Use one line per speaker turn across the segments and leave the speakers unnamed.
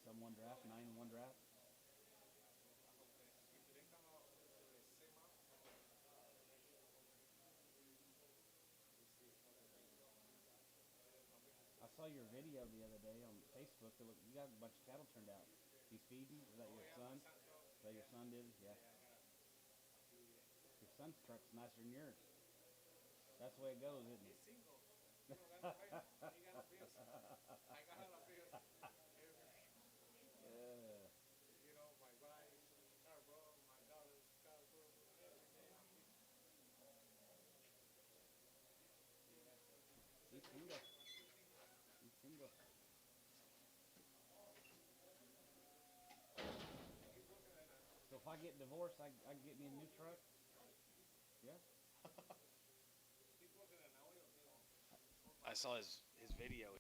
some one draft, 9 in one draft. I saw your video the other day on Facebook. You got a bunch of cattle turned out. He's feeding? Is that your son? Is that your son did? Yeah. Your son's truck's nicer than yours. That's the way it goes, isn't it?
He's single. You know, that's why he got no bills. I got no bills.
Yeah.
You know, my wife's car broke, my daughter's car broke, everything.
He's single. He's single. So if I get divorced, I can get me a new truck? Yeah.
He's working an oil deal.
I saw his video.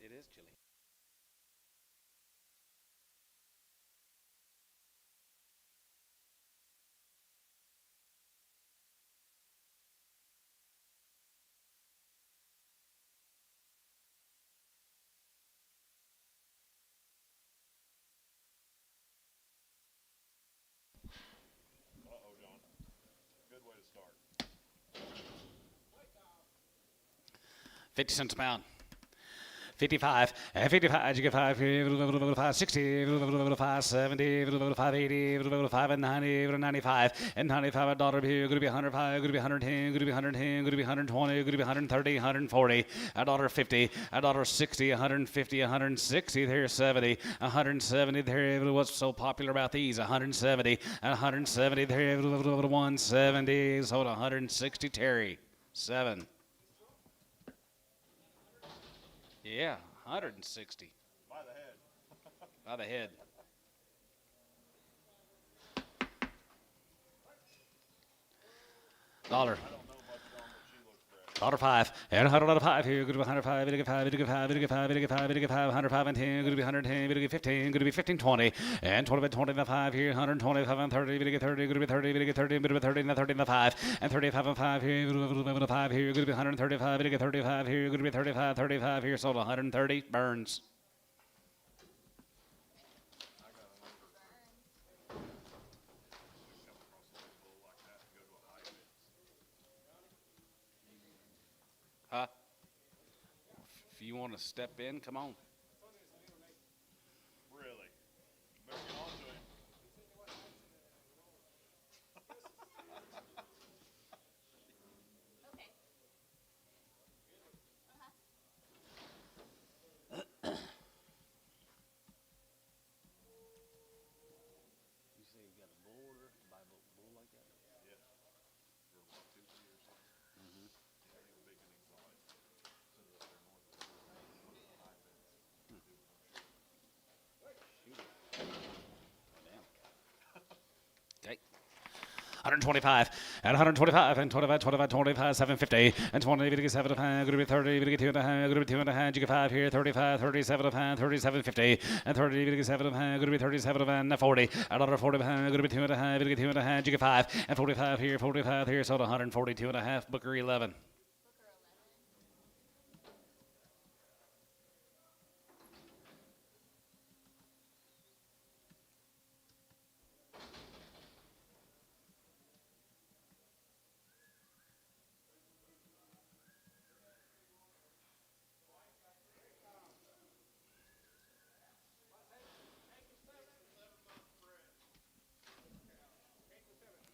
It is chilly.
Uh-oh, John. Good way to start.
50 cents a pound. 55, 55, you get 5, 5, 60, 5, 70, 5, 80, 5, and 90, 95, and 95, a dollar here, going to be 105, going to be 110, going to be 110, going to be 120, going to be 130, 140, a dollar 50, a dollar 60, 150, 160, there's 70, 170, there, what's so popular about these, 170, 170, there, 170, sold 160, Terry, 7. Yeah, 160
By the head.
by the head. Dollar.
I don't know much, John, but she looks fresh.
Dollar 5. And $100 here. Good to be 105. Good to get 5. Good to get 5. Good to get 5. Good to get 5. Good to get 5. 105 and 10. Good to be 110. Good to get 15. Good to be 15, 20. And 20 by 20 and 5 here. 125 and 30. Good to get 30. Good to be 30. Good to get 30. Good to be 30 and 30 and 5. And 35 and 5 here. Good to be 5 here. Good to be 135. Good to get 35 here. Good to be 35. 35 here. Sold 130. Burns. Huh? If you want to step in, come on.
Really? Better get on to him.
Okay.
You say you got a bull order to buy a bull like that?
Yeah. For what, 2, 3 years?
Mm-hmm.
Yeah, he was big and exotic. So up there north of the high fence.
125 and 125 and 25, 25, 25, 750 and 20, we get 75, gonna be 30, we get 2.5, gonna be 2.5, you get 5 here, 35, 37, 3750 and 30, we get 75, gonna be 37 and 40, another 45, gonna be 2.5, we get 2.5, you get 5 and 45 here, 45 here, so 142.5, Booker 11.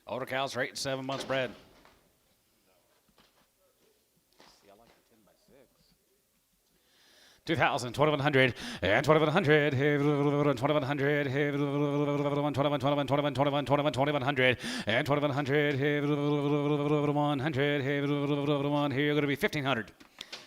Older cows are 8 and 7 months bred. 2,000, 2,100, and 2,100, 2,100, 21, 21, 21, 21, 21, 2,100, and 2,100, 100, here, going to be 1,500,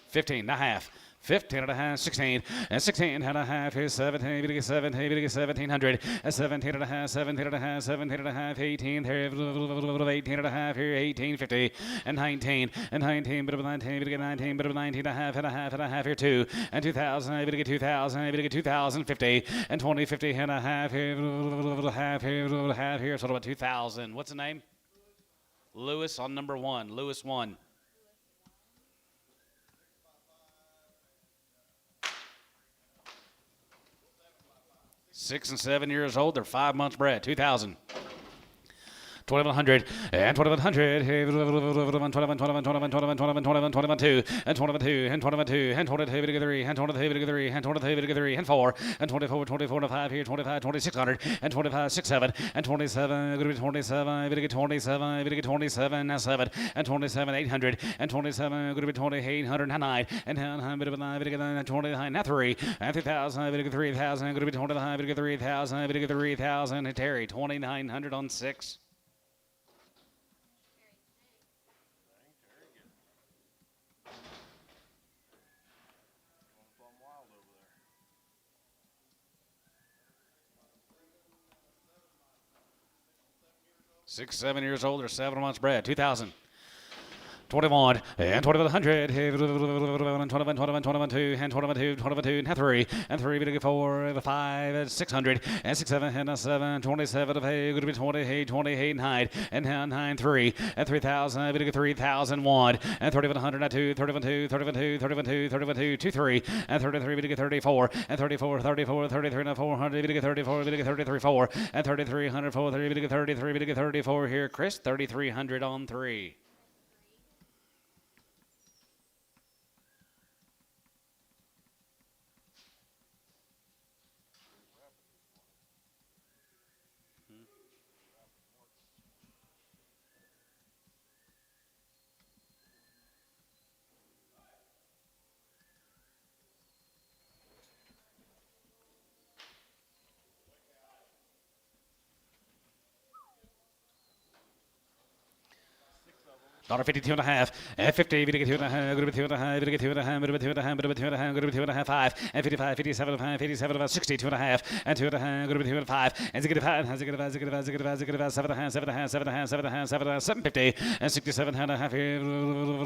15 and a half. 15 and a half, 16, and 16 and a half, here's 17, we get 17, we get 1,700, and 17 and a half, 17 and a half, 17 and a half, 18, here, 18 and a half, here, 1850, and 19, and 19, bit of 19, we get 19, bit of 19 and a half, and a half, and a half, here, 2, and 2,000, we get 2,000, we get 2,050, and 2050 and a half, here, half, here, sort of about 2,000. What's the name? Lewis on number 1, Lewis 1. 6 and 7 years old. They're 5 months bred. 2,000. 2,100 and 2,100, 21, 21, 21, 21, 21, 21, 21, 2, and 22, and 22, and 22, 3, and 22, 3, and 22, 3, and 4, and 24, 24, and 5 here, 25, 2,600, and 25, 6, 7, and 27, going to be 27, we get 27, we get 27, now 7, and 27, 800, and 27, going to be 2,800, and 9, and 9, we get 29, now 3, and 2,000, we get 3,000, going to be 29, we get 3,000, we get 3,000, and Terry, 2,900 on 6.
Wild over there.
6, 7 years old or 7 months bred. 2,000. 21 and 2,100, 21, 21, 21, 2, and 22, 22, and 3, and 3, we get 4, 5, and 600, and 6, 7, and 7, 27, of hay, going to be 28, 28, and 9, 9, 3, and 3,000, we get 3,001, and 3,100, 2, 31, 2, 31, 2, 31, 2, 31, 2, 2, 3, and 33, we get 34, and 34, 34, 33, and 400, we get 34, we get 33, 4, and 3,300, 4, 3, we get 33, we get 34 here, Chris, 3,300 on 3. $52 and a half, and 50, we get 2 and a half, going to be 2 and a half, we get 2 and a half, going to be 2 and a half, going to be 2 and a half, going to be 2 and a half, 5, and 55, 57, 57, about 60, 2 and a half, and 2 and a half, going to be 2 and 5, and 5, and 7 and a half, 7 and a half, 7 and a half, 7 and a half, 7 and a half, 7 and a half, 7 and a half, 750, and 67 and a half here,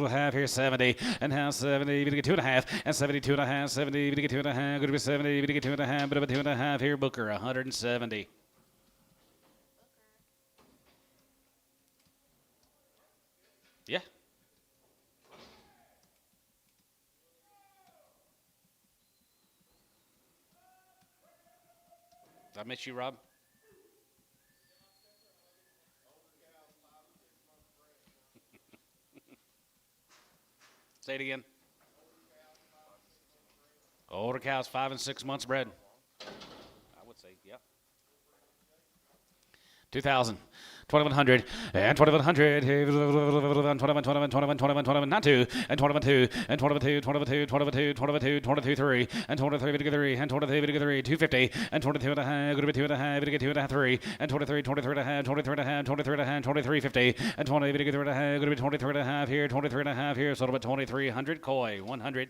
half here, 70, and half 70, we get 2 and a half, and 72 and a half, 70, we get 2 and a half, going to be 70, we get 2 and a half, but about 2 and a half here, Booker, 170. Yeah. Did I miss you, Rob? Say it again. Older cows, 5 and 6 months bred. I would say, yeah. 2,000. 2,100 and 2,100, 21, 21, 21, 21, 21, not 2, and 21, 2, and 22, 22, 22, 22, 22, 3, and 23, we get 3, and 23, we get 3, 250, and 22 and a half, going to be 2 and a half, we get 2 and a half, 3, and 23, 23 and a half, 23 and a half, 23 and a half, 23, 50, and 20, we get 3 and a half, going to be 23 and a half here, 23 and a half here, so about 2,300, Coy, 100.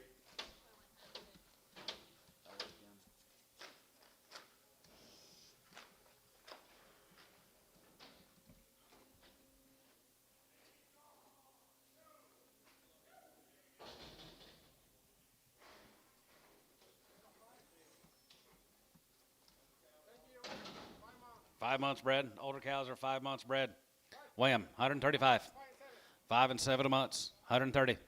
5 months bred. Older cows are 5 months bred. Weigh 'em, 135. 5 and 7 months, 130.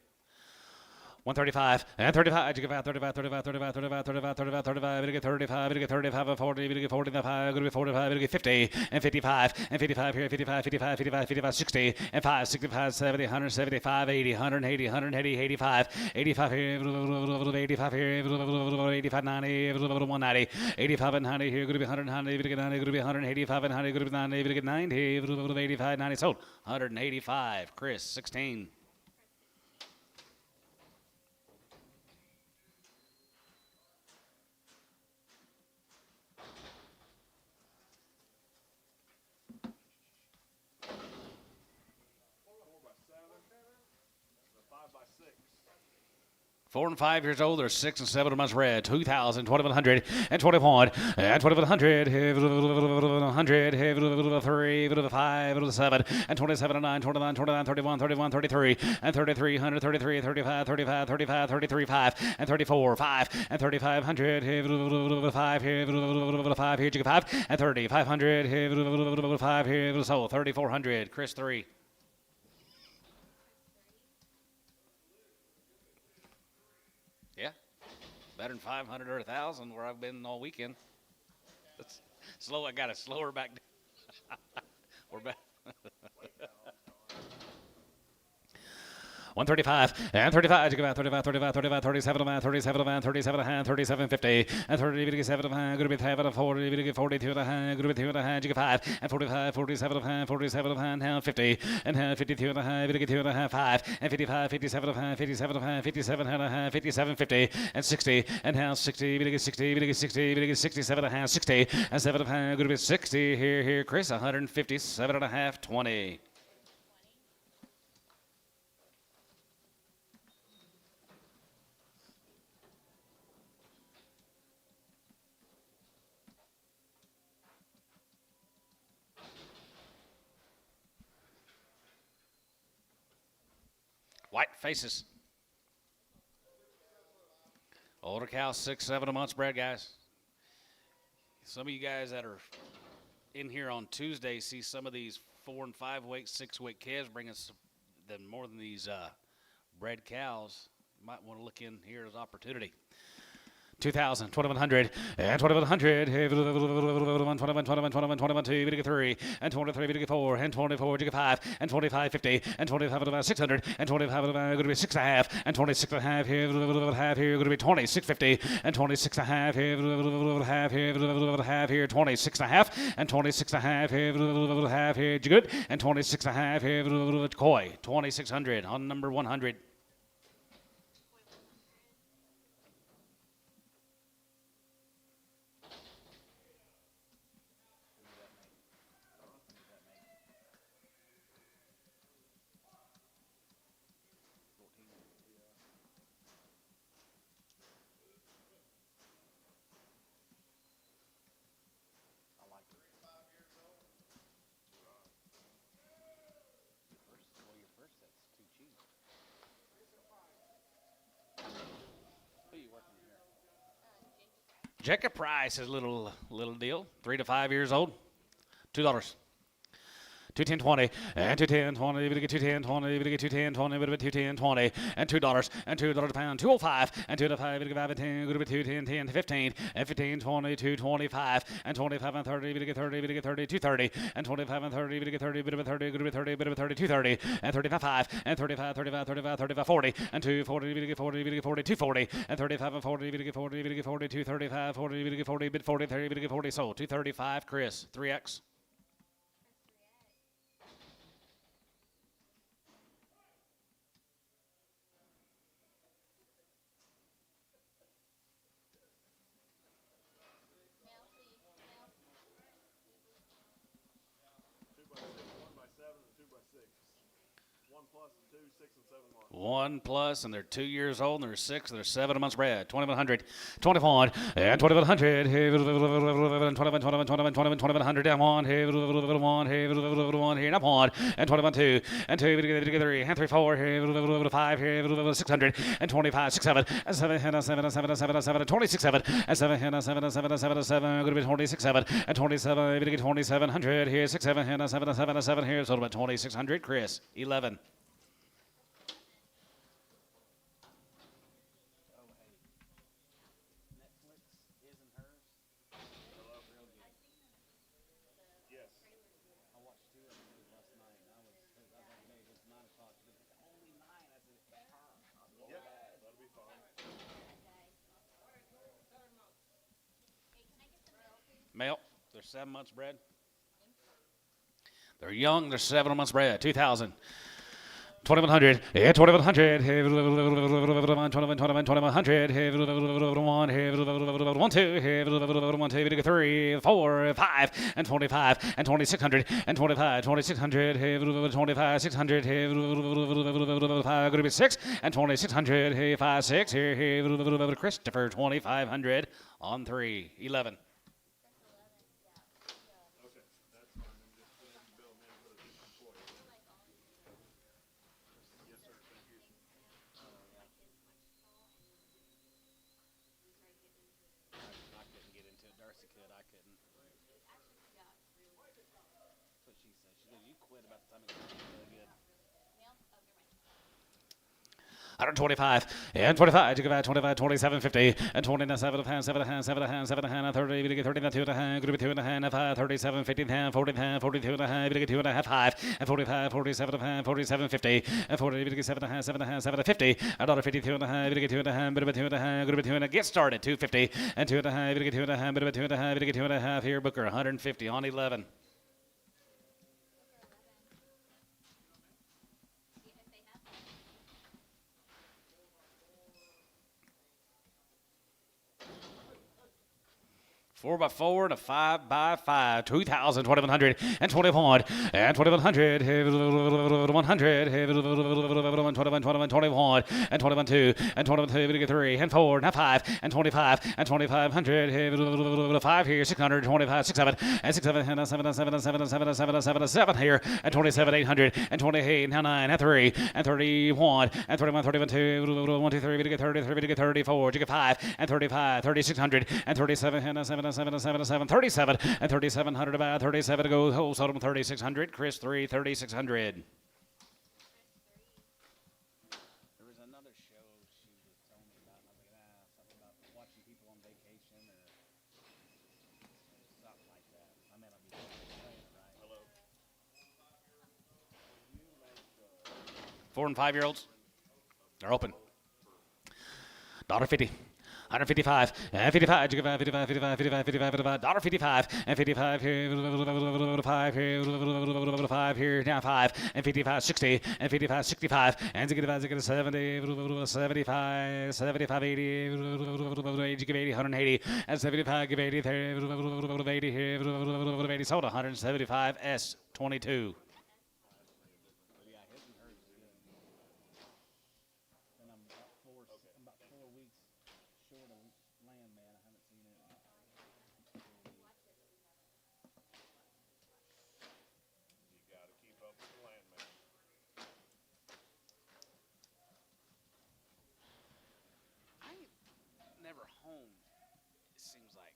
135 and 35. You get 35, 35, 35, 35, 35, 35, 35. You get 35, you get 35 and 40. You get 45. You get 45. You get 50 and 55 and 55 here. 55, 55, 55, 55, 60 and 5, 65, 70, 175, 80, 180, 180, 85, 85 here, 85 here, 85, 90, 190, 85 and 90 here. Going to be 190. You get 90. Going to be 185 and 90. Going to be 90. You get 90. 85, 90 sold. 185. Chris, 16.
The 5x6.
4 and 5 years old, they're 6 and 7 months red. 2,000, 2,100, and 21, and 2,100, 100, 3, 5, 7, and 27 and 9, 29, 29, 31, 31, 33, and 33, 100, 33, 35, 35, 35, 33, 5, and 34, 5, and 3,500, 5 here, 5 here, 5, and 30, 500, 5 here, so 3,400, Chris 3. Yeah, better than 500 or 1,000 where I've been all weekend. That's slow. I got it slower back. We're back. 135 and 35. You go out 35, 35, 35, 37 man, 37 man, 37 hand, 37, 50, and 30, 7 hand. Going to be 7 and 40, going to 42 and a hand, going to be 2 and a hand. You get 5 and 45, 47 hand, 47 hand, 50 and hand, 52 and a hand, going to get 2 and a half, 5 and 55, 57 hand, 57 hand, 57 and a hand, 57, 50 and 60 and hand, 60, going to get 60, going to get 60, going to get 67 and a hand, 60 and 7 hand, going to be 60 here, Chris, 157 and a half, 20. White faces. Older cows, 6, 7 months bred, guys. Some of you guys that are in here on Tuesday see some of these 4 and 5 week, 6 week calves bring us more than these bred cows. You might want to look in here as opportunity. 2,000, 2,100, and 2,100, 21, 21, 21, 21, 21, 2, we get 3, and 23, we get 4, and 24, we get 5, and 25, 50, and 25, about 600, and 25, going to be 6.5, and 26 and a half here, half here, going to be 26, 50, and 26 and a half here, half here, 26 and a half, and 26 and a half here, half here, good, and 26 and a half here, koi, 2,600 on number 100. Jacob Price is a little deal. 3 to 5 years old. $2. 210 20 and 210 20, we get 210 20, we get 210 20, we get 210 20 and $2 and $2 a pound, 205 and 205, we get 5 and 10, go to 210 10 to 15 and 15 20 225 and 25 and 30, we get 30, we get 30 230 and 25 and 30, we get 30, bit of a 30, go to 30, bit of a 30 230 and 35 and 35 35 35 35 40 and 240, we get 40, we get 40 240 and 35 and 40, we get 40, we get 40 235 40, we get 40 bit 40 30, we get 40 sold 235. Chris 3x.
plus, 2, 6, and 7 months.
1 plus, and they're 2 years old, and they're 6, and they're 7 months bred. 2100, 21, and 2100. Hey, 21, 2100 down one. Hey, 1, hey, 1 here, up 1, and 21 2, and 2, 3, and 3 4. Hey, 5 here, 600, and 25 6 7, and 7 and 7 and 7 and 7 and 7 and 26 7, and 7 and 7 and 7 and 7 and 7. Going to be 26 7, and 27. Maybe to get 2700 here, 6 7 and 7 and 7 and 7 here. So about 2600. Chris, 11.
Yes. Yep, that'll be fine.
Male, they're 7 months bred. They're young, they're 7 months bred. 2000. 2100, yeah, 2100, hey, 2100, hey, 1, hey, 1 2, hey, 1 2, 3, 4, 5, and 25, and 2600, and 25, 2600, hey, 25, 600, hey, 5, going to be 6, and 2600, hey, 5, 6, here, hey, Christopher, 2500 on 3, 11.
Okay, that's fine. I'm just going to bill them in for the employee. Yes, sir. Thank you.
I couldn't get into it. Darcy could. I couldn't. That's what she said. She said, you quit about the time it got really good. 125, and 25, you give out 25, 27, 50, and 27 hand, 7 hand, 7 hand, 7 hand, 30, you get 30 and 2 and a hand, group 2 and a hand, 5, 37, 50 hand, 40 hand, 42 and a hand, you get 2 and a half, 5, and 45, 47 hand, 47, 50, and 40, you get 7 and a hand, 7 and a hand, 7 and 50, and 52 and a hand, you get 2 and a hand, bit of 2 and a hand, group 2 and a get started, 250, and 2 and a half, you get 2 and a hand, bit of 2 and a half, you get 2 and a half here, Booker, 150 on 11. Four by four and a 5 by 5, 2,000, 2,100, and 21, and 2,100, 100, 21, 21, 21, and 21, 2, and 21, 2, 3, and 4, and 5, and 25, and 2,500, 5 here, 600, 25, 6, 7, and 6, 7, and 7, and 7, and 7, and 7, and 7, and 7, and 7 here, and 27, 800, and 28, and 9, and 3, and 31, and 31, 31, 2, 1, 2, 3, we get 30, 3, we get 34, you get 5, and 35, 3,600, and 37, and 7, and 7, and 7, and 7, 37, and 3,700 about 37 to go. Whole total 3,600. Chris 3, 3,600. There was another show she was telling me about, and I was like, something about watching people on vacation or something like that. I mean, I'll be saying it right.
Hello.
4 and 5 year olds. They're open. $1.50. 155, and 55, 55, 55, 55, 55, 55, $1.55, and 55 here, 5 here, 5 here, now 5, and 55, 60, and 55, 65, and 65, 70, 75, 75, 80, 80, give 80, 180, and 75, give 80, 80 here, 80, sold 175, S22.
You got to keep up with the land, man.
I ain't never home, it seems like.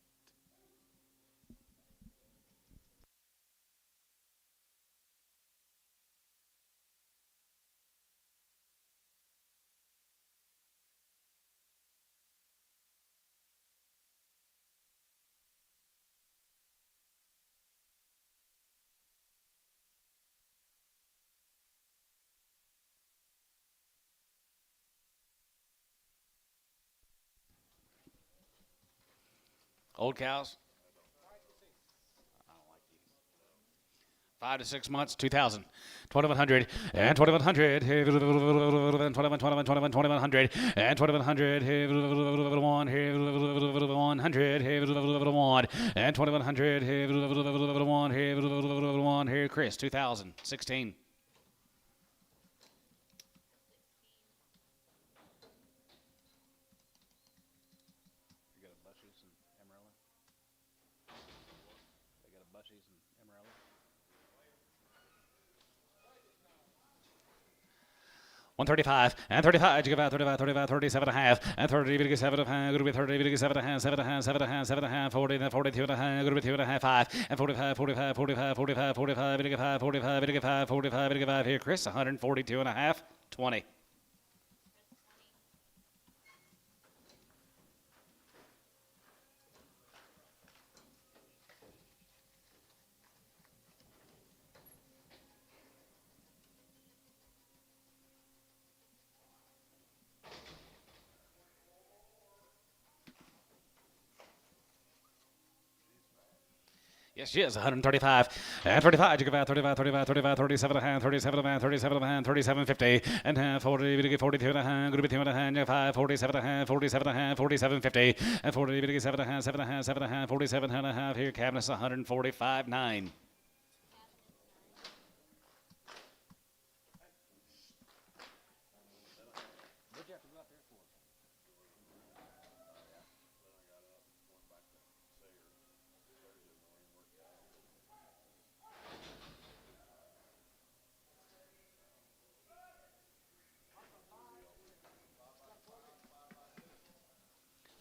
Old cows? I don't like these. 5 to 6 months, 2,000, 2,100, and 2,100, 21, 21, 21, 2,100, and 2,100, 1, 100, 1, and 2,100, 1, here, Chris, 2,000, 16. 135 and 35. You give out 35, 35, 37 and a half and 30. You get 7 and a half. Good to be 30. You get 7 and a half, 7 and a half, 7 and a half, 7 and a half, 40 and 42 and a half. Good to be 2 and a half, 5 and 45, 45, 45, 45, 45. You get 5, 45. You get 5, 45. You get 5 here, Chris. 142 and a half, 20. Yes, she is 135 and 35. You give out 35, 35, 35, 37 and a half, 37 and a half, 37 and a half, 37, 50 and half, 40. You get 42 and a half. Good to be 2 and a half. 5, 47 and a half, 47 and a half, 47, 50 and 40. You get 7 and a half, 7 and a half, 7 and a half, 47 and a half. Here, cabinets 145, 9.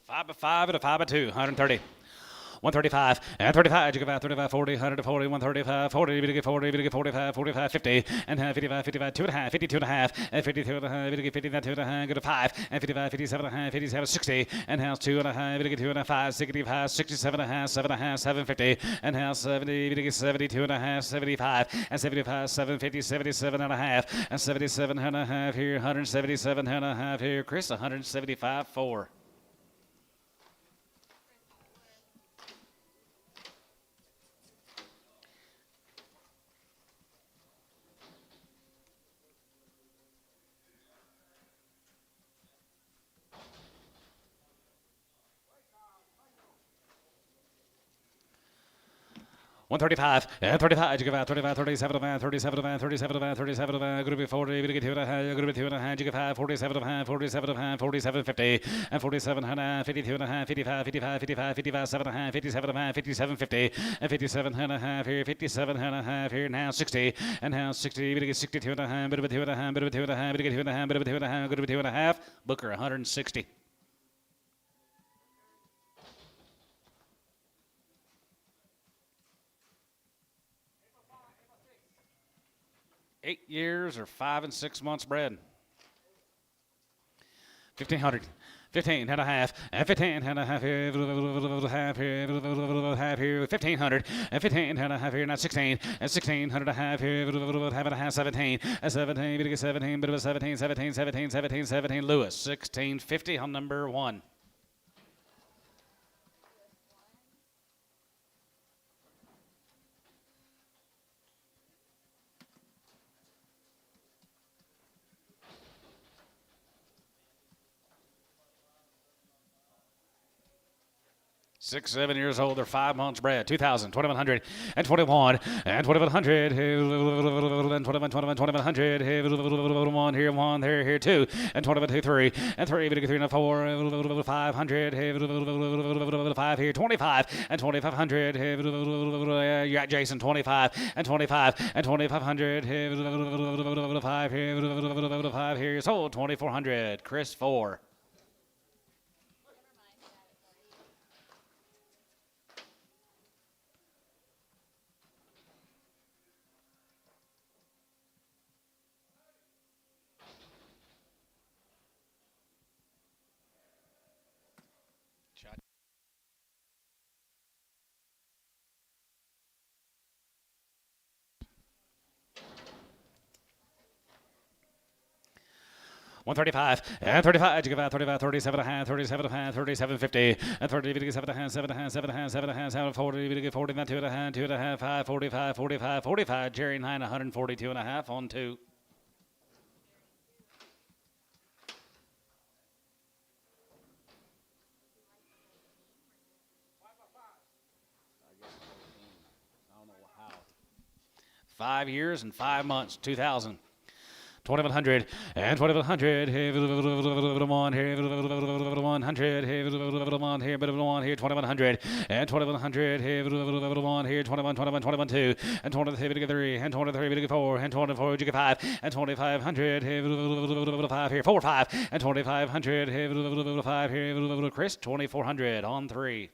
Five by 5 and a 5 by 2, 130. 135 and 35. You give out 35, 40, 140, 135, 40. You get 40, you get 45, 45, 50 and 55, 55, 2 and a half, 52 and a half and 52 and a half. You get 59, 2 and a half. Go to 5 and 55, 57 and a half, 57, 60 and house 2 and a half. You get 2 and a 5, 65, 67 and a half, 7 and a half, 750 and house 70. You get 72 and a half, 75 and 75, 750, 77 and a half and 77 and a half here, 177 and a half here, Chris. 175, 4. One 35 and 35. You give out 35, 37 of a 37 of a 37 of a 37 of a. Good to be 40. You get 2 and a half. Good to be 2 and a half. You get 5, 47 of a 47 of a 47, 50 and 47 and a half, 52 and a half, 55, 55, 55, 55, 7 and a half, 57 and a half, 57, 50 and 57 and a half here, 57 and a half here. Now 60 and now 60. You get 62 and a half. Bit of a 2 and a half. Bit of a 2 and a half. You get 2 and a half. Bit of a 2 and a half. Good to be 2 and a half. Booker 160. Eight years or 5 and 6 months bred. 1,500. 15 and a half, and 15 and a half here, half here, 1,500, and 15 and a half here, not 16, and 1,600 and a half here, half and a half, 17, and 17, bit of 17, bit of a 17, 17, 17, 17, 17, Lewis, 1650 on number 1. Six, 7 years old. They're 5 months bred. 2,000, 2,100, and 21, and 2,100, and 21, 21, 2,100, 1 here, 1 there, here, 2, and 21, 2, 3, and 3, 3, and 4, 500, 5 here, 25, and 2,500, you got Jason, 25, and 25, and 2,500, 5 here, 5 here, sold, 2,400, Chris, 4. $135 and 35. You give out 35, 37 and a half, 37 and a half, 37.50 and 30. You get 7 and a half, 7 and a half, 7 and a half, 7 and a half, 740. You get 40, 2 and a half, 2 and a half, 5, 45, 45, 45. Jerry 9, 142 and a half on 2. I don't know how. 5 years and 5 months, 2,000. 2100 and 2100 here 1 here 100 here 1 here 1 here 2100 and 2100 here 1 here 21 2 and 23 and 23 4 and 24 5 and 2500 here 5 here 4 5 and 2500 here 5 here Chris 2400 on 3.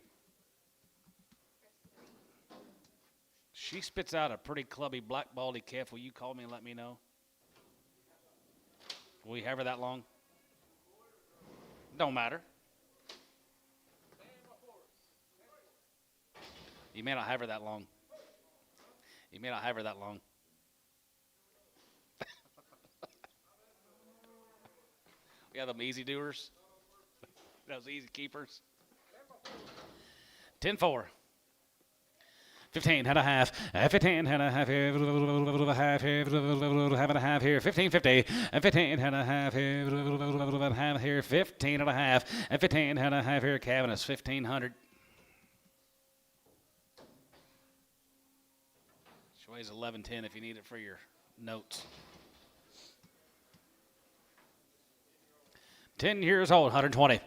She spits out a pretty clubby black baldy calf. Will you call me and let me know? Will we have her that long? Don't matter. You may not have her that long. You may not have her that long. We have them easy doers. Those easy keepers. 10-4. 15 and a half, 15 and a half here, half here, half and a half here, 15.50, and 15 and a half here, half here, 15 and a half, and 15 and a half here, Cavanis, 1500. She weighs 1110 if you need it for your notes. 10 years old, 120.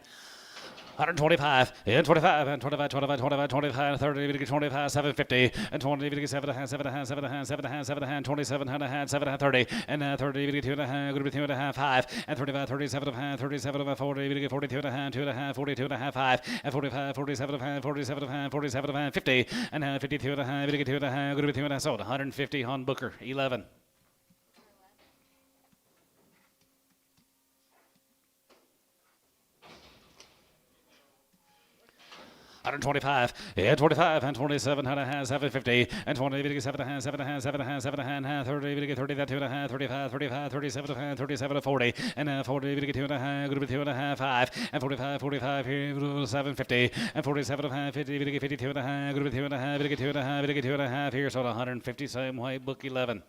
125 and 25 and 25 25 25 25 30 25 750 and 20 7 and 7 and 7 and 7 and 7 and 27 and 7 and 30 and 30 2 and a half good 2 and a half 5 and 35 37 and 37 and 40 42 and a half 2 and a half 42 and a half 5 and 45 47 and 47 and 47 and 50 and 52 and a half 2 and a half good 2 and a half sold 150 on Booker 11. 125 and 25 and 27 and a half 750 and 20 7 and a half 7 and a half 7 and a half 7 and a half 30 30 that 2 and a half 35 35 37 and 37 and 40 and 40 2 and a half good 2 and a half 5 and 45 45 here 750 and 47 and a half 50 52 and a half good 2 and a half 2 and a half 2 and a half here so 150 same way book 11.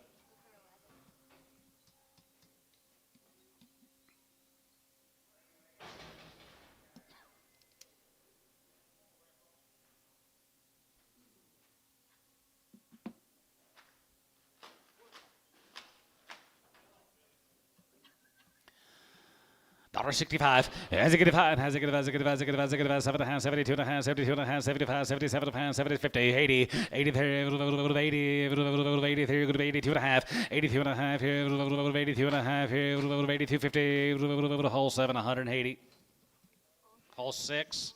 $65, has a good five, has a good 7 and a half, 72 and a half, 72 and a half, 75, 77 and a half, 70, 50, 80, 83, 83, 82 and a half, 82 and a half, 82 and a half, 82, 50, hole 7, 180, hole 6.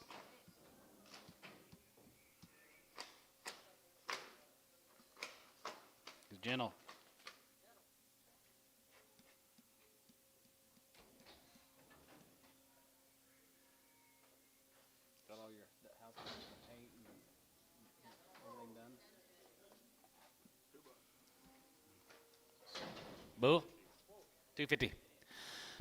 Gentle. Boo. 250.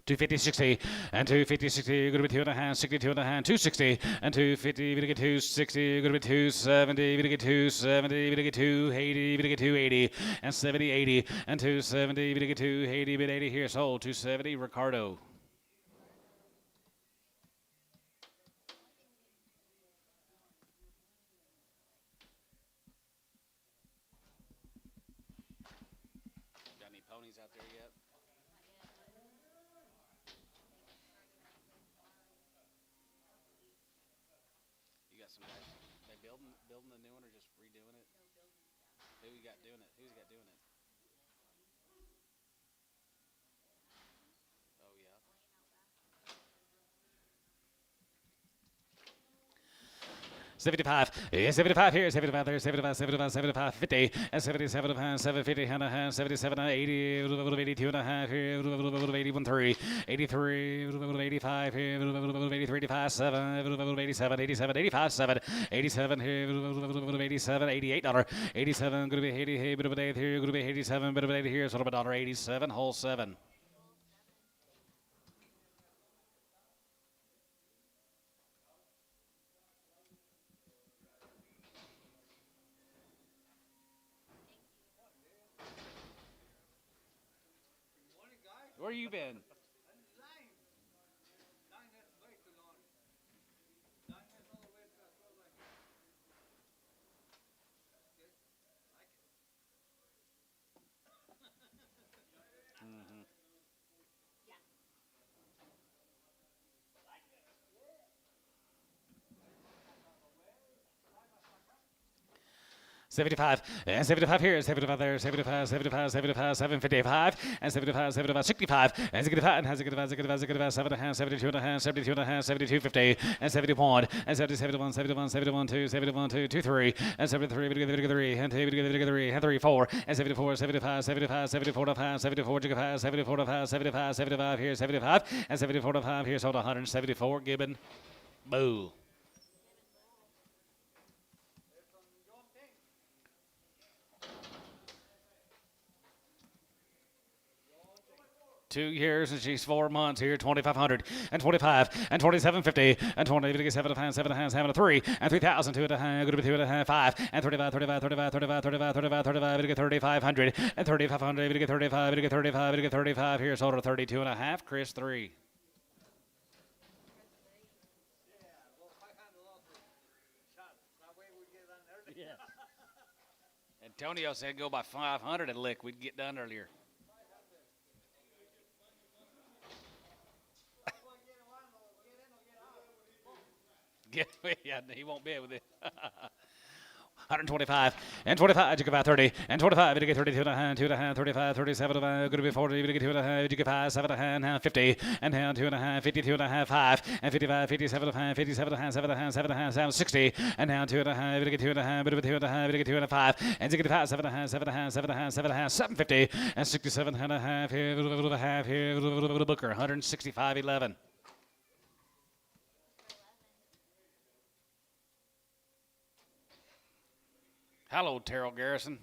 250, 60, and 250, 60, good to be 2 and a half, 62 and a half, 260, and 250, we get 260, good to be 270, we get 270, we get 280, we get 280, and 70, 80, and 270, we get 280, bid 80 here, sold, 270, Ricardo. Got any ponies out there yet? You got some guys, they building the new one or just redoing it? Who you got doing it? Who's got doing it? Oh yeah. 75, yeah, 75 here, 75 there, 75, 75, 75, 50, and 77 and a half, 750 and a half, 77, 80, 82 and a half here, 81, 3, 83, 85 here, 83, 85, 7, 87, 87, 85, 7, 87 here, 87, $88, 87, going to be 80 here, bit of a day here, going to be 87, bit of a day here, sort of $1.87, hole 7. Where you been? 75 and 75 here, 75 there, 75, 75, 75, 755 and 75, 75, 65 and 65 and has a good 7 and a half, 72 and a half, 72 and a half, 72, 50 and 71 and 70, 71, 71, 71, 2, 71, 2, 2, 3 and 73, 3 and 3 and 3, 4 and 74, 75, 75, 74 and a half, 74, 5, 74 and a half, 75, 75 here, 75 and 74 and a half here, sold 174, Gibbon. Boo. Two years and she's 4 months here, 2,500 and 25 and 2750 and 20, 7 and a half, 7 and a half, 7 and 3 and 3,000, 2 and a half, good to be 2 and a half, 5 and 35, 35, 35, 35, 35, 35, 35, to get 3,500 and 3,500, to get 35, to get 35, to get 35 here, sold her 32 and a half, Chris 3. Antonio said go by 500 and lick, we'd get done earlier. Yeah, he won't be able to. 125 and 25, you get 30 and 25, you get 32 and a half, 2 and a half, 35, 37, going to be 40, you get 2 and a half, you get 5, 7 and a half, 50 and down 2 and a half, 52 and a half, 5 and 55, 57 and a half, 57 and a half, 7 and a half, 7 and a half, 7, 60 and down 2 and a half, you get 2 and a half, bit of 2 and a half, you get 2 and a 5 and you get 5, 7 and a half, 7 and a half, 7 and a half, 7 and a half, 750 and 67 and a half here, a half here, Booker, 165, 11. Hello, Terrell Garrison.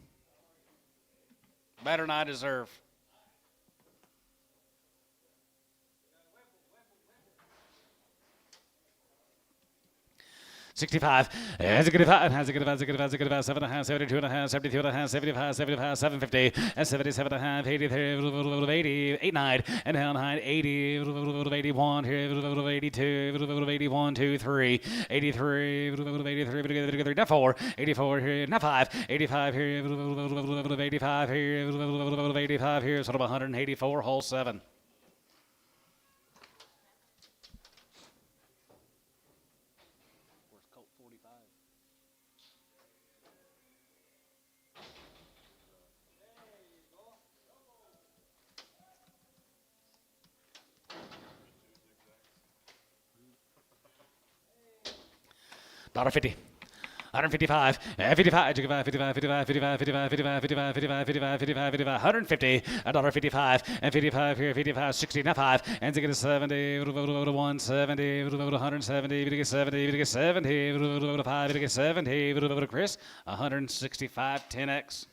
Better than I deserve. $65. Has a good five. Has a good five. 7 and a half, 72 and a half, 72 and a half, 75, 75, 750, and 77 and a half, 83, 80, 89, and down high, 80, 81 here, 82, 81, 2, 3, 83, 83, not 4, 84 here, not 5, 85 here, 85 here, 85 here, sort of 184, hole 7. $1.50. 155, 55, 55, 55, 55, 55, 55, 55, 55, 55, 55, 150, $1.55, and 55 here, 55, 60, not 5, and to get a 70, 170, 170, to get 70, to get 70, 5, to get 70, Chris, 165, 10x.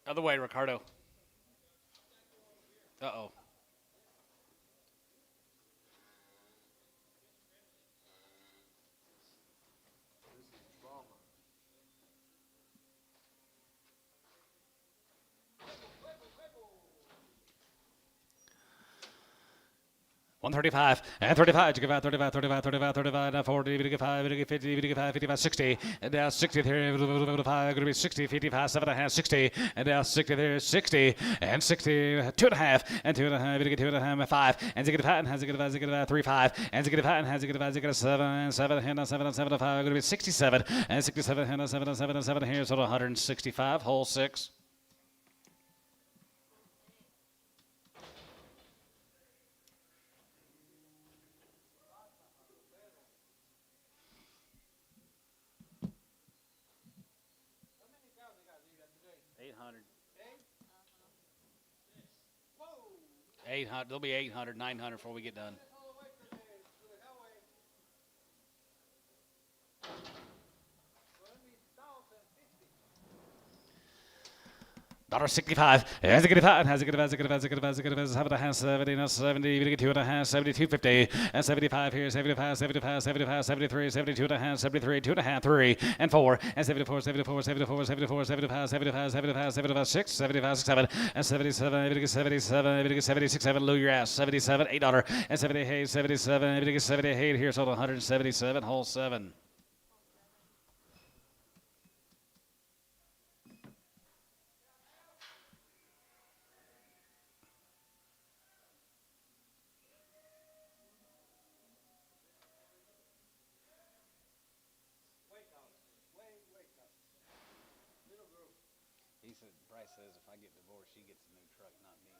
Other way, Ricardo. Uh-oh. $135 and 35. You give out 35, 35, 35, 35, 40, you give 5, you give 50, you give 5, 55, 60, and now 60 there, 5, going to be 60, 55, 7 and a half, 60, and now 60 there, 60, and 60, 2 and a half, and 2 and a half, you get 2 and a half, 5, and Ziggy Pat has a good 5, 3, 5, and Ziggy Pat has a good 5, Ziggy 7, 7, hand 7, 7, 5, going to be 67, and 67, hand 7, 7, 7 here, so 165, hole 6. There'll be 800, 900 before we get done. $65. Has a good five. Has a good. Has a good. Has a good. Has a good. Has a 70. Now 70. We get 2.5. 72.50. And 75 here. 75. 75. 75. 73. 72.5. 73. 2.5. 3 and 4. And 74. 74. 74. 74. 75. 75. 75. 75. 6. 75. 7. And 77. We get 77. We get 76. 7. Lou your ass. 77. $8. And 78. 77. We get 78 here. So 177. Hole 7. He said, Bryce says if I get divorced, she gets a new truck, not me.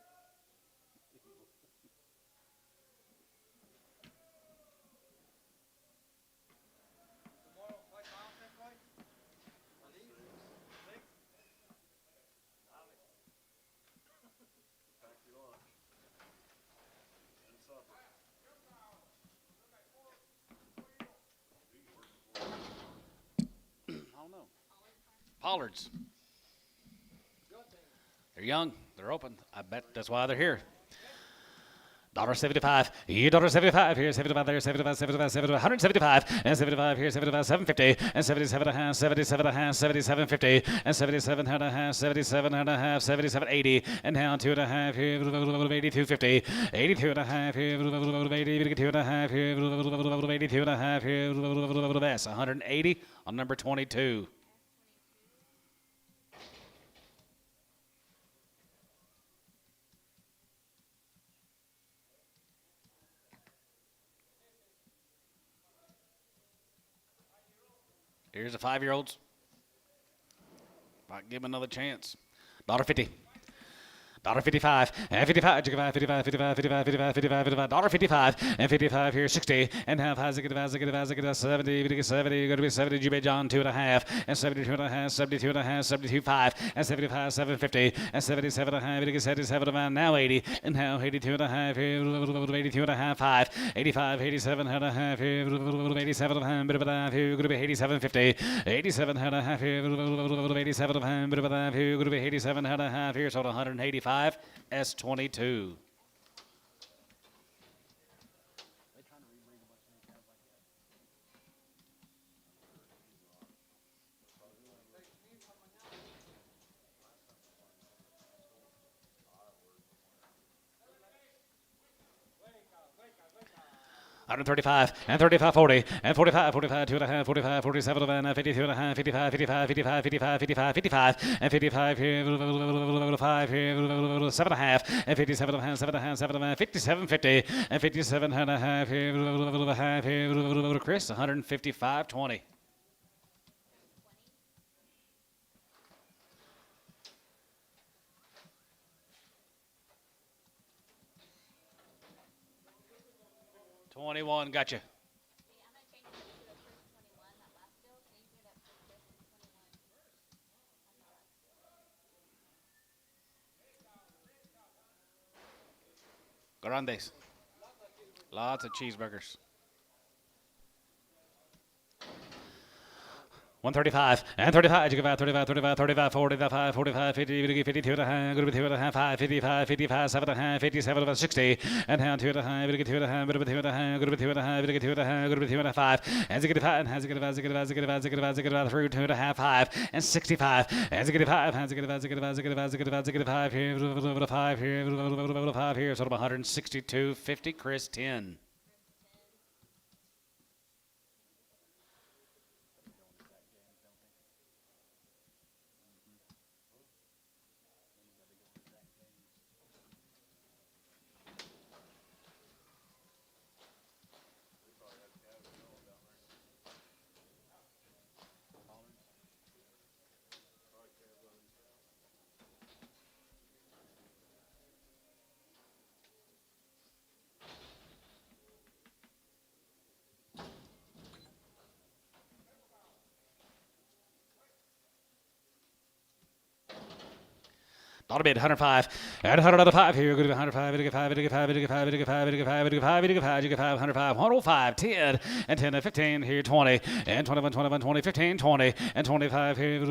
Tomorrow, fight mountain fight? At least 6?
Pack your lunch. And supper.
I don't know. Pollards. They're young. They're open. I bet that's why they're here. $75. You $75 here. 75 there. 75. 75. 75. 175. And 75 here. 75. 750. And 77 and a half. 77 and a half. 77.50. And 77 and a half. 77 and a half. 77.80. And now 2.5 here. 82.50. 82 and a half here. 82 and a half here. 82 and a half here. That's 180 on number 22. Here's the 5-year-olds. Might give them another chance. $50. $55. And 55. 55. 55. 55. 55. 55. $55. And 55 here. 60. And half. Has a good. 70. We get 70. Going to be 70. Jubei John 2.5. And 72 and a half. 72 and a half. 72.5. And 75. 750. And 77 and a half. We get 77 and a half. Now 80. And now 82 and a half here. 82 and a half. 5. 85. 87 and a half here. 87 and a half. Bit of a half here. Going to be 87.50. 87 and a half here. 87 and a half. Bit of a half here. Going to be 87 and a half here. So 185. S22. $135 and 35, 40 and 45, 45, 2.5, 45, 47 and 52 and a half, 55, 55, 55, 55, 55, 55 and 55 here, 5 here, 7.5 and 57 and a half, 7.5, 7.5, 57, 50 and 57 and a half here, half here, Chris, 155, 20. $21, gotcha. Grandes. Lots of cheeseburgers. 135 and 35, 35, 35, 35, 45, 45, 50, 52 and a half, good 2 and a half, 5, 55, 55, 7 and a half, 57, 60, and down 2 and a half, good 2 and a half, good 2 and a half, good 2 and a half, good 2 and a half, good 2 and a half, 5, and 65, and has a good, has a good, has a good, has a good, has a good, has through 2 and a half, 5, and 65, has a good 5, has a good, has a good, has a good, has a good, has a good 5 here, 5 here, 5 here, sort of 162.50, Chris 10. Dollar bid, 105. And 105 here. Good to 105. 85, 85, 85, 85, 85, 85, 85, 85, 105, 105, 10, and 10 and 15 here, 20, and 21, 21, 20, 15, 20, and 25 here,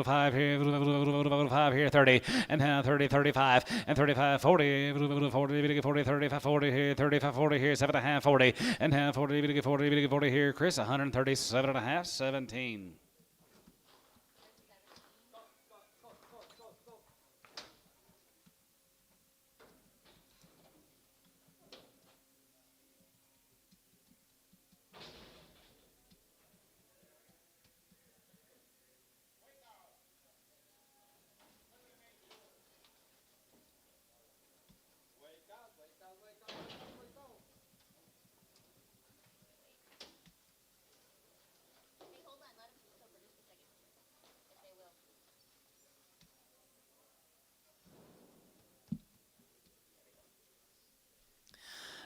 5 here, 5 here, 30, and 30, 35, and 35, 40, 40, 40, 35, 40 here, 35, 40 here, 7.5, 40, and 40, 40, 40 here, Chris, 137.5, 17.
Hey, hold on. Let them still for just a second. If they will.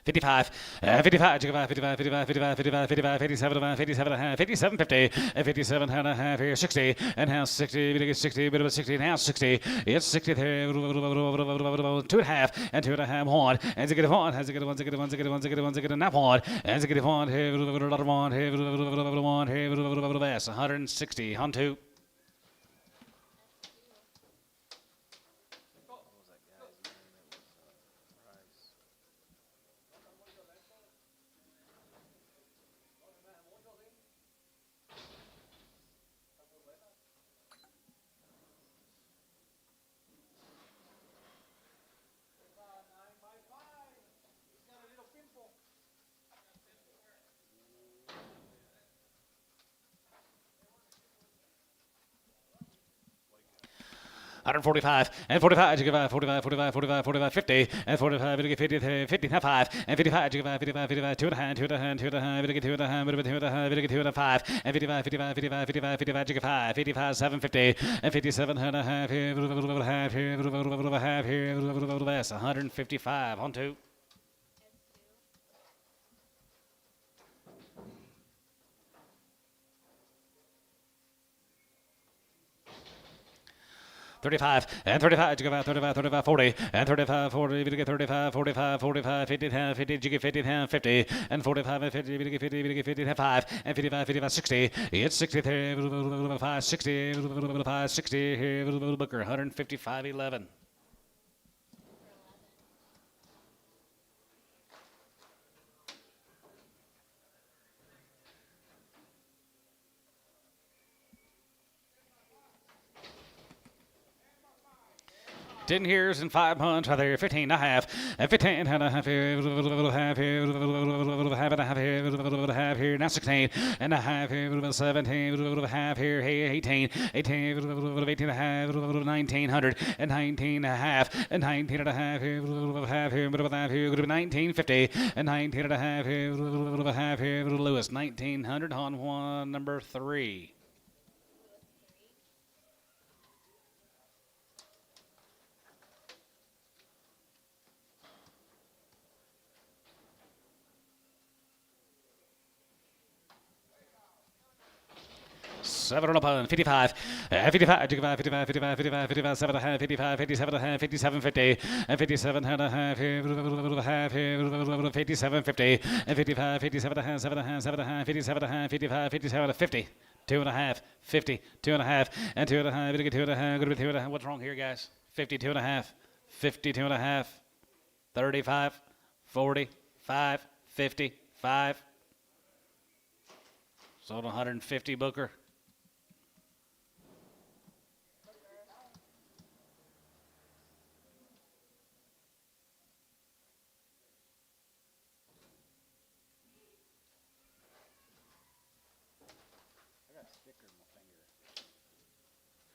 55, 55, 55, 55, 55, 55, 55, 57, 57, 57, 50, 57 and a half here, 60, and now 60, 60, bit of a 60, now 60, it's 60 there, 2.5, and 2.5 one, and to get one, has to get one, to get one, to get one, to get one, to get a nap one, and to get one, here, another one, here, one, here, 160, on two. Hundred 45 and 45, 45, 45, 45, 45, 50, and 45, 50, 50, 5, and 55, 55, 55, 55, 2 and a half, 2 and a half, 2 and a half, 2 and a half, 2 and a half, 2 and a half, 5, and 55, 55, 55, 55, 55, 55, 55, 750, and 57 and a half here, half here, half here, 155 on two. $35 and 35, 35, 35, 40, and 35, 40, 35, 45, 45, 50, 50, 50, 50, and 45 and 50, 50, 50, 5, and 55, 55, 60. It's 60 there, 5, 60, 5, 60 here, Booker, 155, 11. Ten years and 5 months, right there, 15 and a half, and 15 and a half here, half here, half and a half here, half here, now 16 and a half here, 17, half here, 18, 18, 18 and a half, 1900, and 19 and a half, and 19 and a half here, half here, 1950, and 19 and a half here, Lewis, 1900 on one, number 3. Seven on a pun, 55, 55, 55, 55, 55, 55, 7 and a half, 55, 57 and a half, 57, 50, and 57 and a half here, half here, 57, 50, and 55, 57 and a half, 7 and a half, 7 and a half, 57 and a half, 55, 57 and 50, 2 and a half, 50, 2 and a half, and 2 and a half, 2 and a half, 2 and a half. What's wrong here, guys? 52 and a half, 52 and a half, 35, 45, 55. Sold 150, Booker.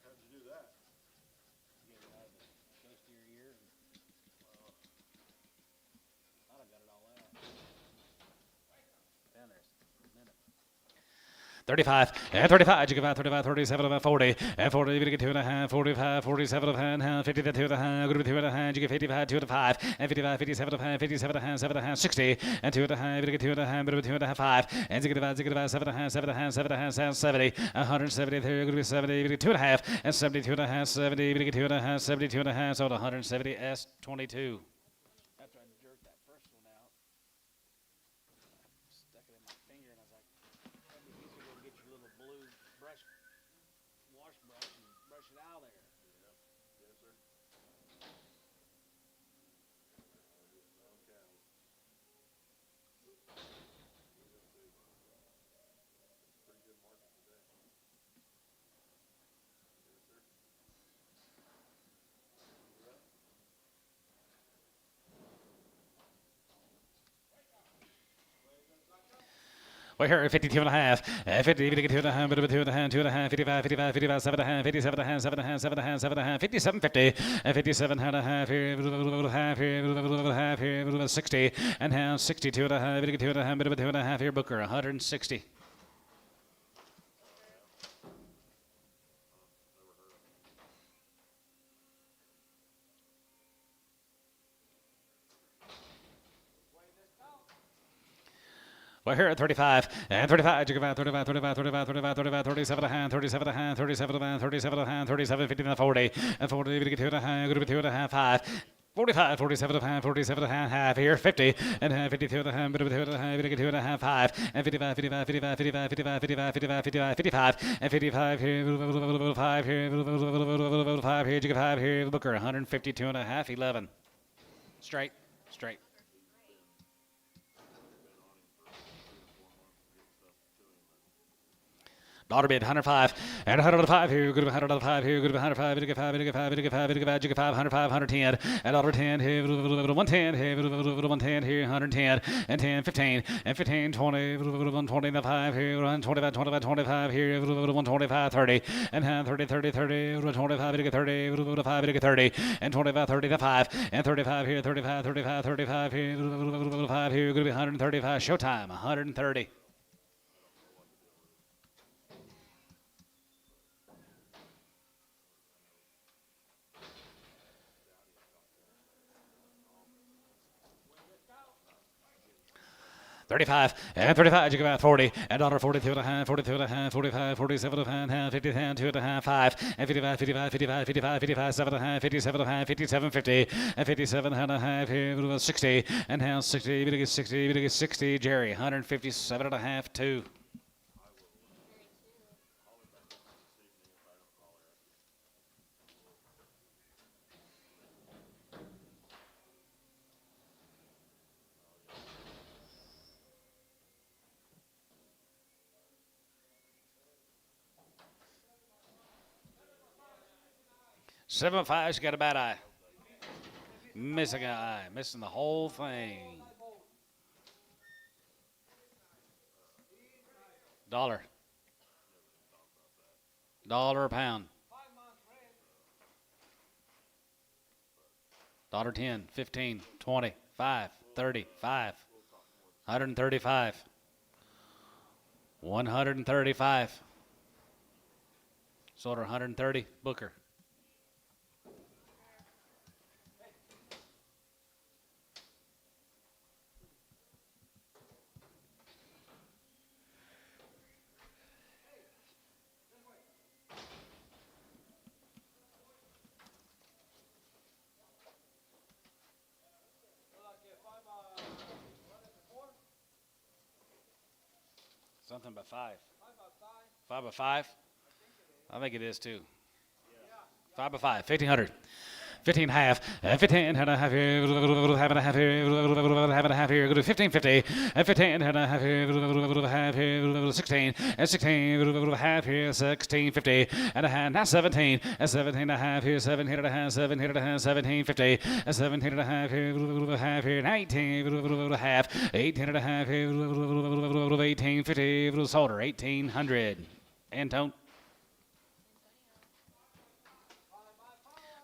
How'd you do that?
35, and 35, you give out 35, 37, about 40, and 40, you get 2.5, 45, 47 of hand, 50 to 2.5, good with 2.5, you get 55, 2.5, and 55, 57 of hand, 57 of hand, 7.5, 60, and 2.5, you get 2.5, but with 2.5, 5, and 65, 7.5, 7.5, 70, 170, there, good with 70, you get 2.5, and 72.5, 70, you get 2.5, 72.5, so 170, S22. After I jerked that first one out, stuck it in my finger, and I was like, that'd be easier to get your little blue brush, wash brush, and brush it out of there.
Yes, sir. Pretty good market today. Yes, sir.
We're here at 52.5, 50, we get 2.5, bit of 2.5, 2.5, 55, 55, 55, 7.5, 57.5, 7.5, 7.5, 7.5, 57.50, and 57.5 here, half here, half here, 60, and half 62.5, we get 2.5, bit of 2.5 here, Booker, 160. We're here at 35, and 35, you give out 35, 35, 35, 35, 35, 37 and a half, 37 and a half, 37 and a half, 37 and a half, 37, 50 and 40, and 40, we get 2 and a half, good to be 2 and a half, 5. 45, 47 and a half, 47 and a half, half here, 50, and half, 52 and a half, bit of 2 and a half, we get 2 and a half, 5, and 55, 55, 55, 55, 55, 55, 55, 55, 55, and 55 here, 5 here, 5 here, you get 5 here, Booker, 152 and a half, 11. Straight, straight. Daughter bid 105 and 105 here, good 105 here, good 105, you get 5, you get 5, you get 5, you get 5, you get 5, 105, 110, and daughter 10 here, 110 here, 110 here, 110, and 10, 15, and 15, 20, 125 here, 125, 25, 25 here, 125, 30, and 30, 30, 30, 25, you get 30, 5, you get 30, and 25, 30, 5, and 35 here, 35, 35, 35 here, 5 here, good 135, showtime, 130. $35 and 35, you give out 40 and dollar 42 and a half, 42 and a half, 45, 47 and a half, 50 and 2 and a half, 5 and 55, 55, 55, 55, 55, 7 and a half, 57 and a half, 57, 50 and 57 and a half here, 60 and half 60, you get 60, you get 60, Jerry 157 and a half, 2. Seven five, she got a bad eye. Missing an eye, missing the whole thing. Dollar a pound. $10, 15, 20, 5, 30, 5, 135, 135. Sold her 130, Booker. Something but 5. 5 by 5? I think it is too. 5 by 5, 1,500. 15 half, 15 and a half here, half and a half here, half and a half here, go to 15.50, and 15 and a half here, half here, 16, and 16, half here, 16.50, and a half, now 17, and 17 and a half here, 17 and a half, 17 and a half, 17.50, and 17 and a half here, half here, 19, half, 18 and a half here, 18.50, sold her, 1,800. Antone.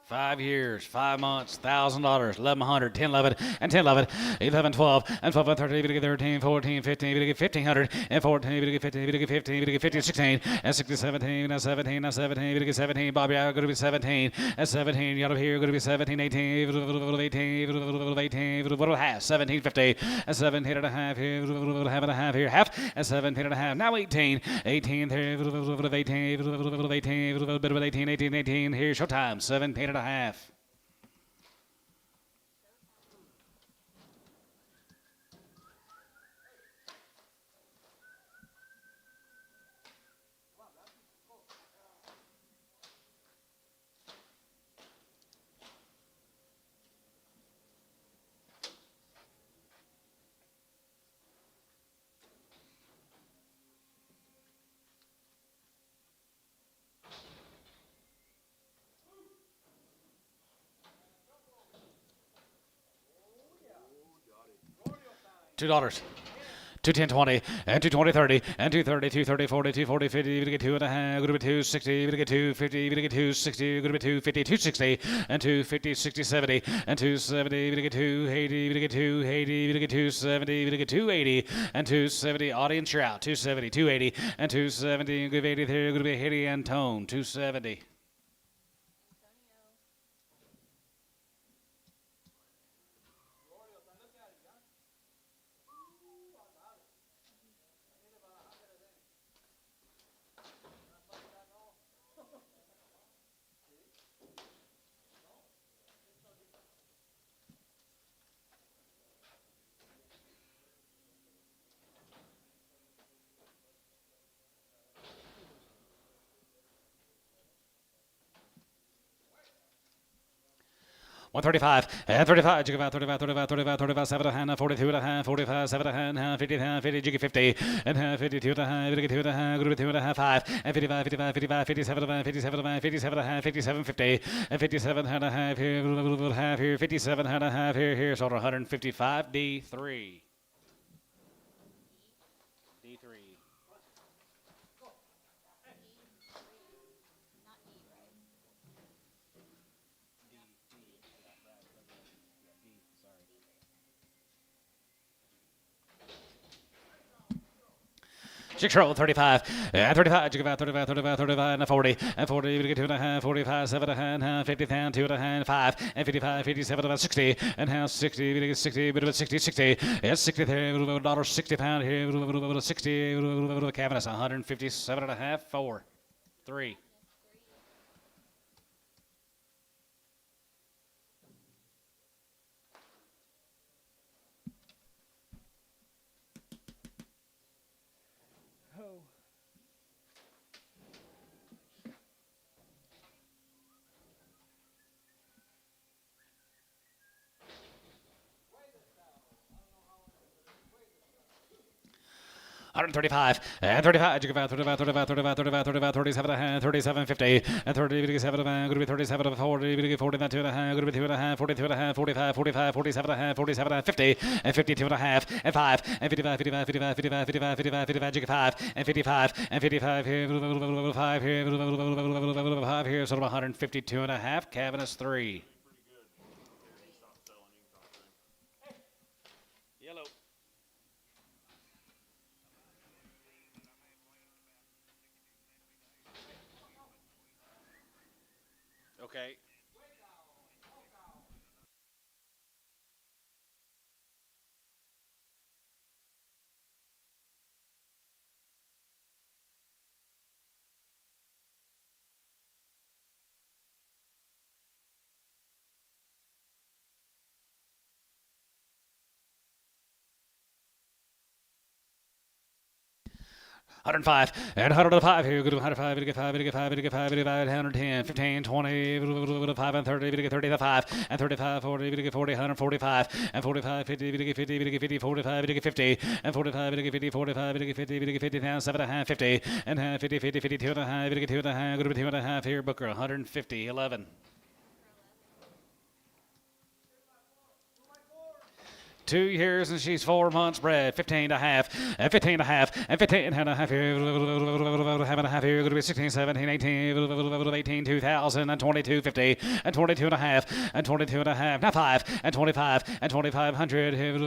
5 years, 5 months, $1,000, 1,100, 10, 11, and 10, 11, 11, 12, and 12, and 13, 13, 14, 15, 1,500, and 14, 15, 15, 15, 16, and 16, 17, and 17, and 17, 17, Bobby, I'm going to be 17, and 17, out of here, going to be 17, 18, 18, 18, half, 17, 50, and 17 and a half here, half and a half here, half, and 17 and a half, now 18, 18, 18, 18, 18, 18, here's showtime, 17 and a half. $2. 210 20 and 220 30 and 230 230 40 240 50 you're gonna get 2 and a half gonna be 260 you're gonna get 250 you're gonna get 260 you're gonna be 250 260 and 250 60 70 and 270 you're gonna get 280 you're gonna get 280 you're gonna get 270 you're gonna get 280 and 270 audience you're out 270 280 and 270 you're gonna be 80 there you're gonna be Hitty and Tone 270. $135 and 35. Jiggy 35, 35, 35, 35, 7 and a half, 42 and a half, 45, 7 and a half, 50 and a half, 50, jiggy 50 and half, 52 and a half, 52 and a half, gonna be 2 and a half, 5 and 55, 55, 55, 57 and a half, 57 and a half, 57 and a half, 57, 50 and 57 and a half here, half here, 57 and a half here, so 155 D3. Six roll 35 and 35, you give out 35, 35, 35, and 40 and 40, you get 2 and a half, 45, 7 and a half, 50 and 2 and a half, 5 and 55, 57, about 60 and half 60, you get 60, bit of 60, 60, and 60 there, $60 here, 60, cabinet, 157 and a half, 4, 3. $135 and 35, you give out 35, 35, 35, 35, 35, 37 and a half, 37, 50 and 30, 57 and a half, going to be 37 and 40, going to get 40 and 2 and a half, going to be 2 and a half, 42 and a half, 45, 45, 47 and a half, 47 and a half, 50 and 52 and a half and 5 and 55, 55, 55, 55, 55, 55, 55, you get 5 and 55 and 55 here, 5 here, 5 here, sort of 152 and a half, cabinets 3. Yellow. Okay. $105 and 105 here. Good 105. We get 5. We get 5. We get 5. We get 5. 110, 15, 20, 5 and 30. We get 35 and 35, 40. We get 40, 145 and 45, 50. We get 50. We get 50, 45. We get 50 and 45. We get 50, 45. We get 50. We get 50 down 7 and a half, 50 and half, 50, 50, 52 and a half. We get 2 and a half. Good 2 and a half here. Booker 150, 11. 2 years and she's 4 months bred. 15 and a half, and 15 and a half, and 15 and a half here. Half and a half here. Going to be 16, 17, 18, 18, 2000, and 22, 50, and 22 and a half, and 22 and a half. Now 5, and 25, and 2500 here.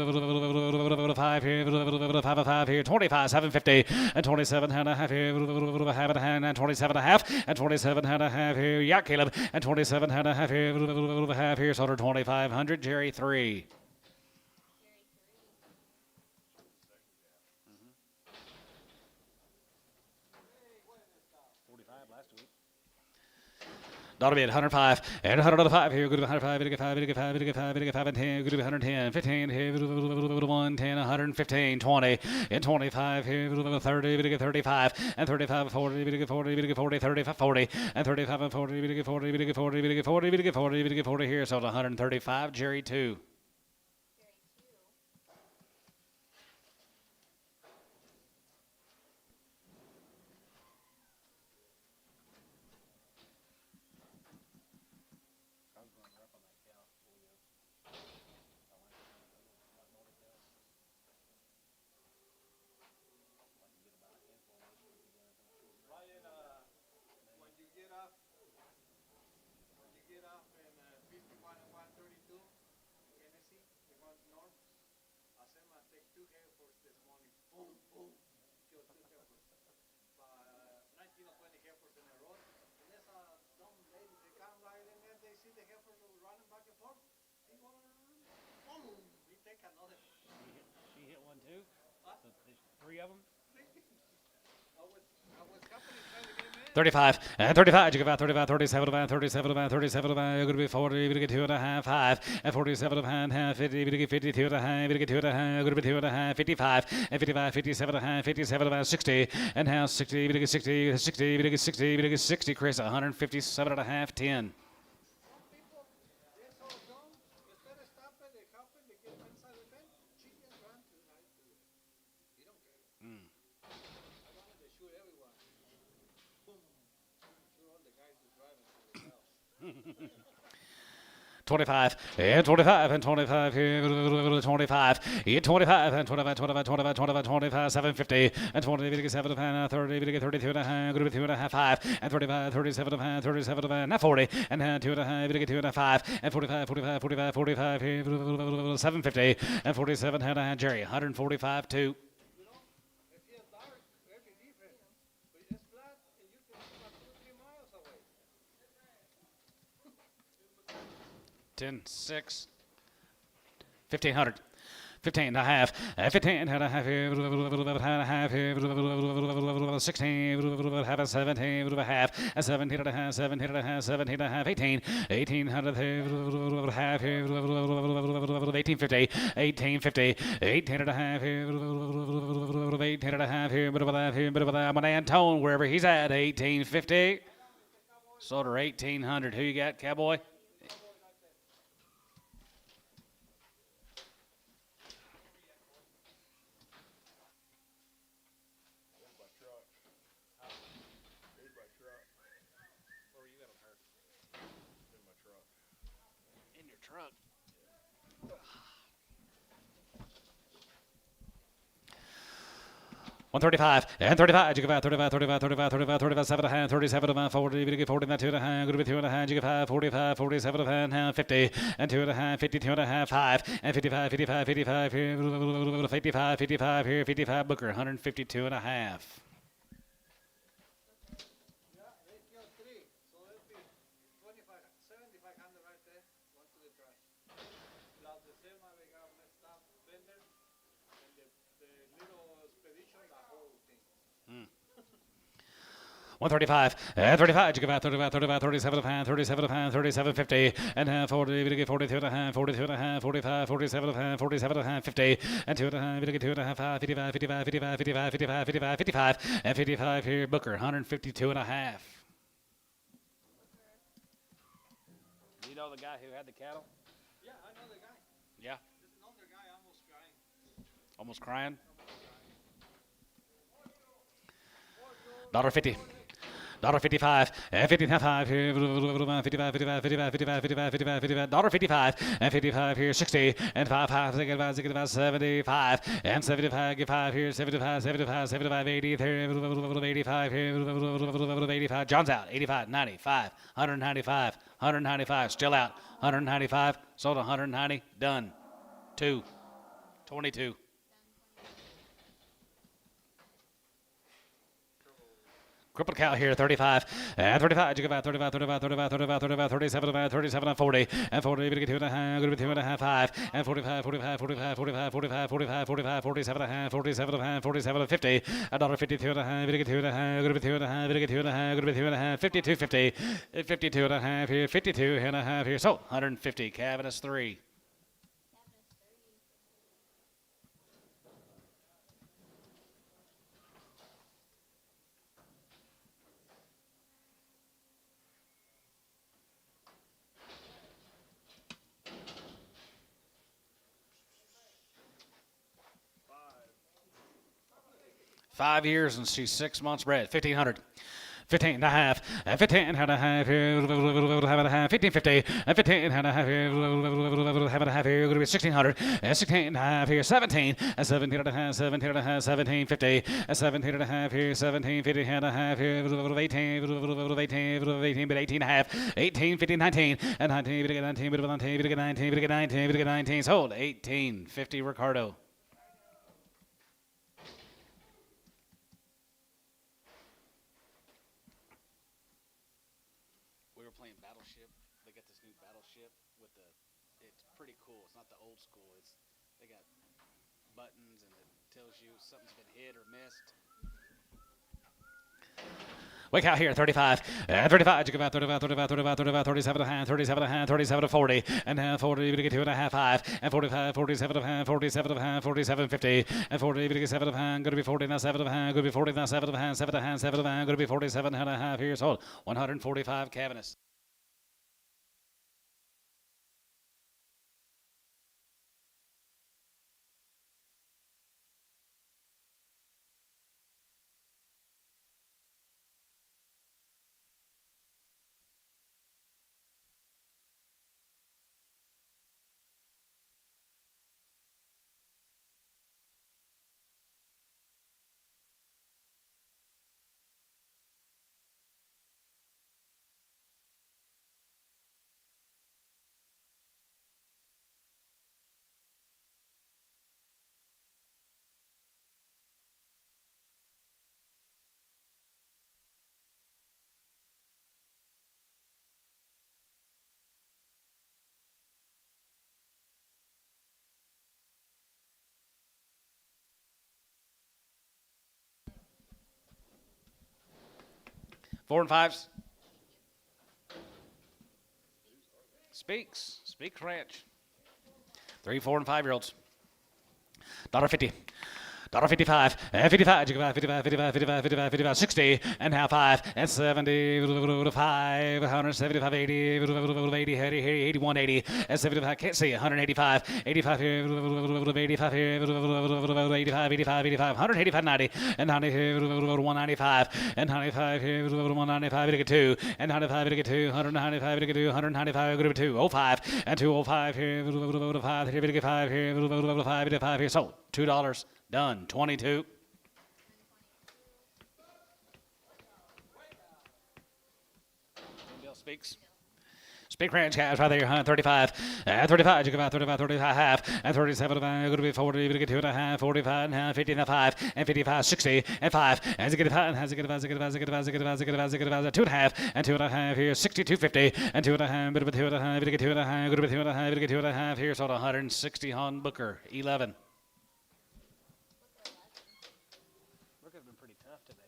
5 here, 5 here. 25, 750, and 27 and a half here. Half and a half, and 27 and a half, and 27 and a half here. Yeah, Caleb, and 27 and a half here. Half here. So 2500. Jerry 3. That'll be at 105 and 105 here. Good to 105, 85, 85, 85, 85, and 10. Good to 110, 15 here. 1, 10, 115, 20, and 25 here. 30, 35, and 35, 40, 40, 40, 35, 40, and 35, and 40, 40, 40, 40, 40, 40, 40 here. So 135. Jerry 2.
Ryan, when you get off in 51 and 132, Tennessee, it runs north. I sent my take 2 heifers this morning. Boom, boom. Killed 2 heifers. 19 or 20 heifers in a row. And there's some ladies, they come right in there, they see the heifers running back and forth. He wanna run. Boom. He take another.
She hit one too?
Huh?
So there's 3 of them?
I was company trying to get him in.
35 and 35. You give out 35, 37 of 37 of 37 of you're going to be 40. You're going to get 2 and a half, 5, and 47 of half, 50. You're going to get 52 and a half. You're going to get 2 and a half. You're going to be 2 and a half, 55, and 55, 57 and a half, 57 of 60, and now 60. You're going to get 60, 60. You're going to get 60. You're going to get 60. Chris, 157 and a half, 10.
Some people, they're so dumb, instead of stopping, they helping, they get inside the pen, she just ran to the night to it. He don't care. I wanted to shoot everyone. Boom. Shoot all the guys who's driving to the house.
25 and 25 and 25 here 25 and 25 and 25 25 25 25 25 750 and 20 7 and 30 32 and a half going to be 2 and a half 5 and 35 37 and a half 37 and a half now 40 and 2 and a half 2 and a half 5 and 45 45 45 45 here 750 and 47 and a half Jerry 145 2.
You know, if you're dark, very different. But it's flat, and you can see about 2 or 3 miles away.
10 6 1500 15 and a half, 15 and a half here, and a half here, 16, half, 17, half, 17 and a half, 17 and a half, 17 and a half, 18, 1800 here, half here, 1850, 1850, 18 and a half here, 18 and a half here, I'm an Antone wherever he's at, 1850. Sort of 1800. Who you got, Cowboy?
Where were you at on her? In my truck.
In your truck. $135 and 35. You give out 35, 35, 35, 35, 37 and a half, 37 and a half, 40. You get 40 and 2 and a half. Going to be 2 and a half. You get 5, 45, 47 and a half, 50 and 2 and a half, 52 and a half, 5 and 55, 55, 55 here, 55, 55 here, 55 Booker, 152 and a half.
Yeah, they killed 3. So it'll be 25, 7,500 right there. One to the trash. Plus the semi they got messed up fender and the little expedition, the whole thing.
135 and 35. You give out 35, 35, 37 and a half, 37 and a half, 37, 50 and 40. You get 42 and a half, 42 and a half, 45, 47 and a half, 47 and a half, 50 and 2 and a half. You get 2 and a half, 5, 55, 55, 55, 55, 55, 55, 55 and 55 here. Booker, 152 and a half. You know the guy who had the cattle?
Yeah, I know the guy.
Yeah.
There's another guy almost crying.
Almost crying. $1.50. $55, and 55 here, 55, 55, 55, 55, 55, 55, $55, and 55 here, 60, and 5, 75, and 75, get 5 here, 75, 75, 75, 80, 85 here, 85, John's out, 85, 95, 195, 195, still out, 195, sold 190, done, 2, 22. Crippled cow here, 35, and 35, you give out 35, 35, 35, 35, 35, 37, 37, and 40, and 40, you get 2.5, going to be 2.5, 5, and 45, 45, 45, 45, 45, 45, 45, 47, and 47, and 47, and 50, $1.52 and a half, you get 2.5, going to be 2.5, you get 2.5, going to be 2.5, 52.50, 52 and a half here, 52 and a half here, so 150, Cavanus 3. Five years and she's 6 months bred. 1,500. 15 and a half, and 15 and a half here, have and a half, 1550, and 15 and a half here, have and a half here, going to be 1600, and 16 and a half here, 17, and 17 and a half, 17 and a half, 1750, and 17 and a half here, 1750 and a half here, 18, 18, but 18 and a half, 18, 50, 19, and 19, 19, 19, 19, 19, 19, sold, 1850 Ricardo. Playing Battleship. They got this new Battleship with it's pretty cool. It's not the old school. They got buttons and it tells you something's been hit or missed. Wake out here, 35, 35, you give out 35, 35, 35, 35, 37 and a half, 37 and a half, 37 to 40, and 40, you get 2.5, 5, and 45, 47 and a half, 47 and a half, 47, 50, and 40, you get 7 and a half, going to be 40, now 7 and a half, going to be 40, now 7 and a half, 7 and a half, 7 and a half, going to be 47 and a half here, sold, 145 Cavanus. Four and fives. Speaks ranch. 3, 4, and 5-year-olds. $1.50. $1.55, and 55, 55, 55, 55, 55, 55, 60, and now 5, and 70, 5, 175, 80, 80, 81, 80, and 75, can't see, 185, 85 here, 85 here, 85, 85, 85, 185, 90, and 90 here, 195, and 95 here, 195, get 2, and 95, get 2, 195, get 2, 195, get 2, 05, and 205 here, 5, here, get 5 here, 5 here, so $2. Done. 22. Bill speaks. Speak ranch calves right there, 35, 35, you give out 35, 35 half, and 37, going to be 40, you get 2.5, 45 and a half, 50 and a 5, and 55, 60, and 5, and you get 5, and you get 5, 2.5, and 2.5 here, 62.50, and 2.5, bit of 2.5, you get 2.5, going to be 2.5, you get 2.5 here, so 160 on Booker, 11. Booker's been pretty tough today.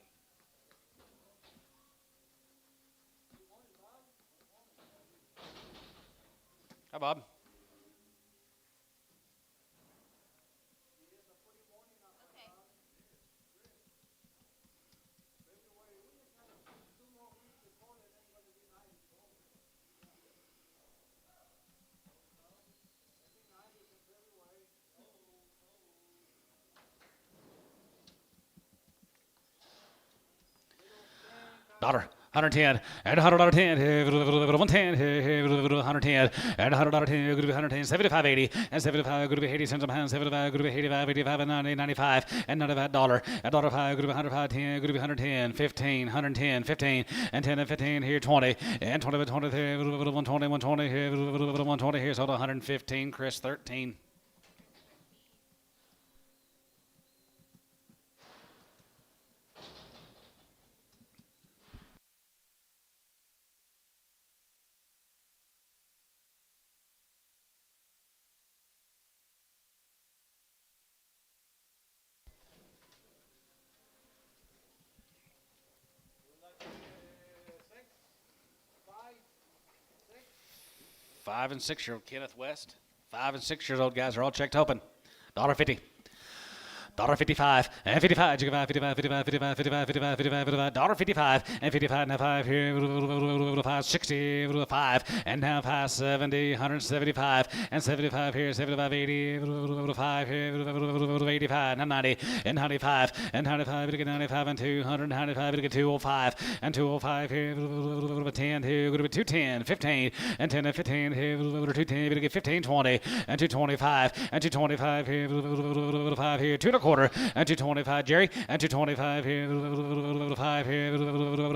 Hi, Bob.
Okay.
Daughter. 110 and $110, 110, 110 and $110, good to be 110, 75, 80 and 75, good to be 80 cents a pound, 75, good to be 85, 85 and 90, 95 and $95, and $5, good to be 105, 10, good to be 110, 15, 110, 15 and 10 and 15 here, 20 and 20, 23, 120, 120 here, 120 here, so 115, Chris 13.
Six, five, six.
5 and 6-year-old Kenneth West. 5 and 6-year-old guys are all checked open. $1.50. $1.55 and 55, 55, 55, 55, 55, 55, 55, $1.55 and 55 and 5 here, 5, 60, 5 and now 5, 70, 175 and 75 here, 75, 80, 5 here, 85 and 90 and 95 and 95, 95 and 200, 95, 205 and 205 here, 10 here, 210, 15 and 10 and 15 here, 210, 15, 20 and 225 and 225 here, 5 here, 2 quarter and 225 Jerry and 225 here 5 here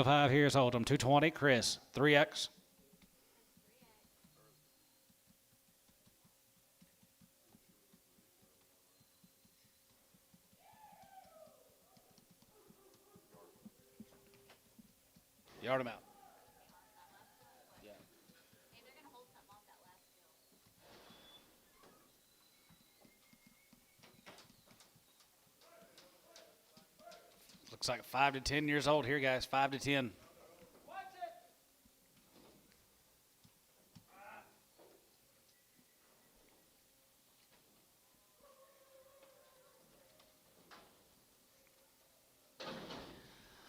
5 here sold them 220 Chris 3x. Yard them out.
Hey, they're gonna hold something off that last deal.
Looks like 5 to 10 years old here, guys. 5 to 10.
Watch it.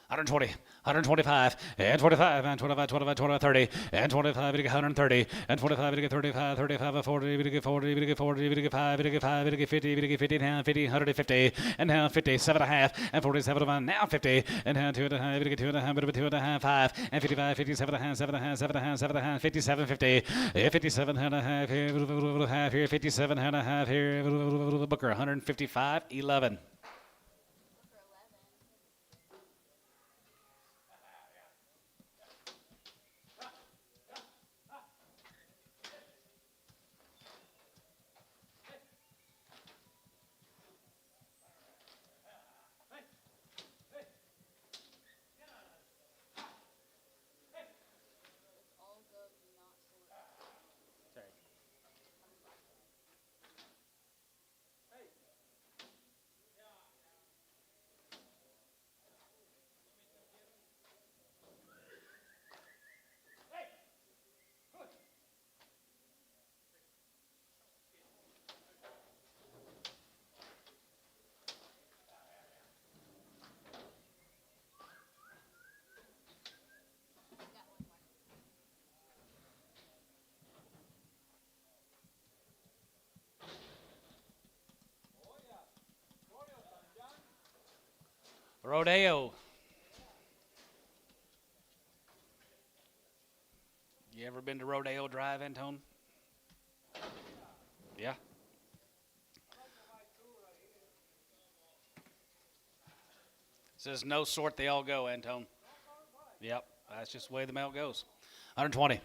$120, $125, and 25, and 25, 25, 25, 30, and 25, we get 130, and 25, we get 35, 35, 40, we get 40, we get 40, we get 5, we get 5, we get 50, we get 50, now 50, 150, and now 50, 7.5, and 47, now 50, and now 2.5, we get 2.5, we get 2.5, 5, and 55, 57.5, 7.5, 7.5, 7.5, 57, 50, 57.5 here, half here, 57.5 here, Booker, 155, 11.
All go, do not sort.
Rodeo. You ever been to Rodeo Drive, Antone? Yeah. Says no sort, they all go, Antone. Yep, that's just the way the mail goes. 120.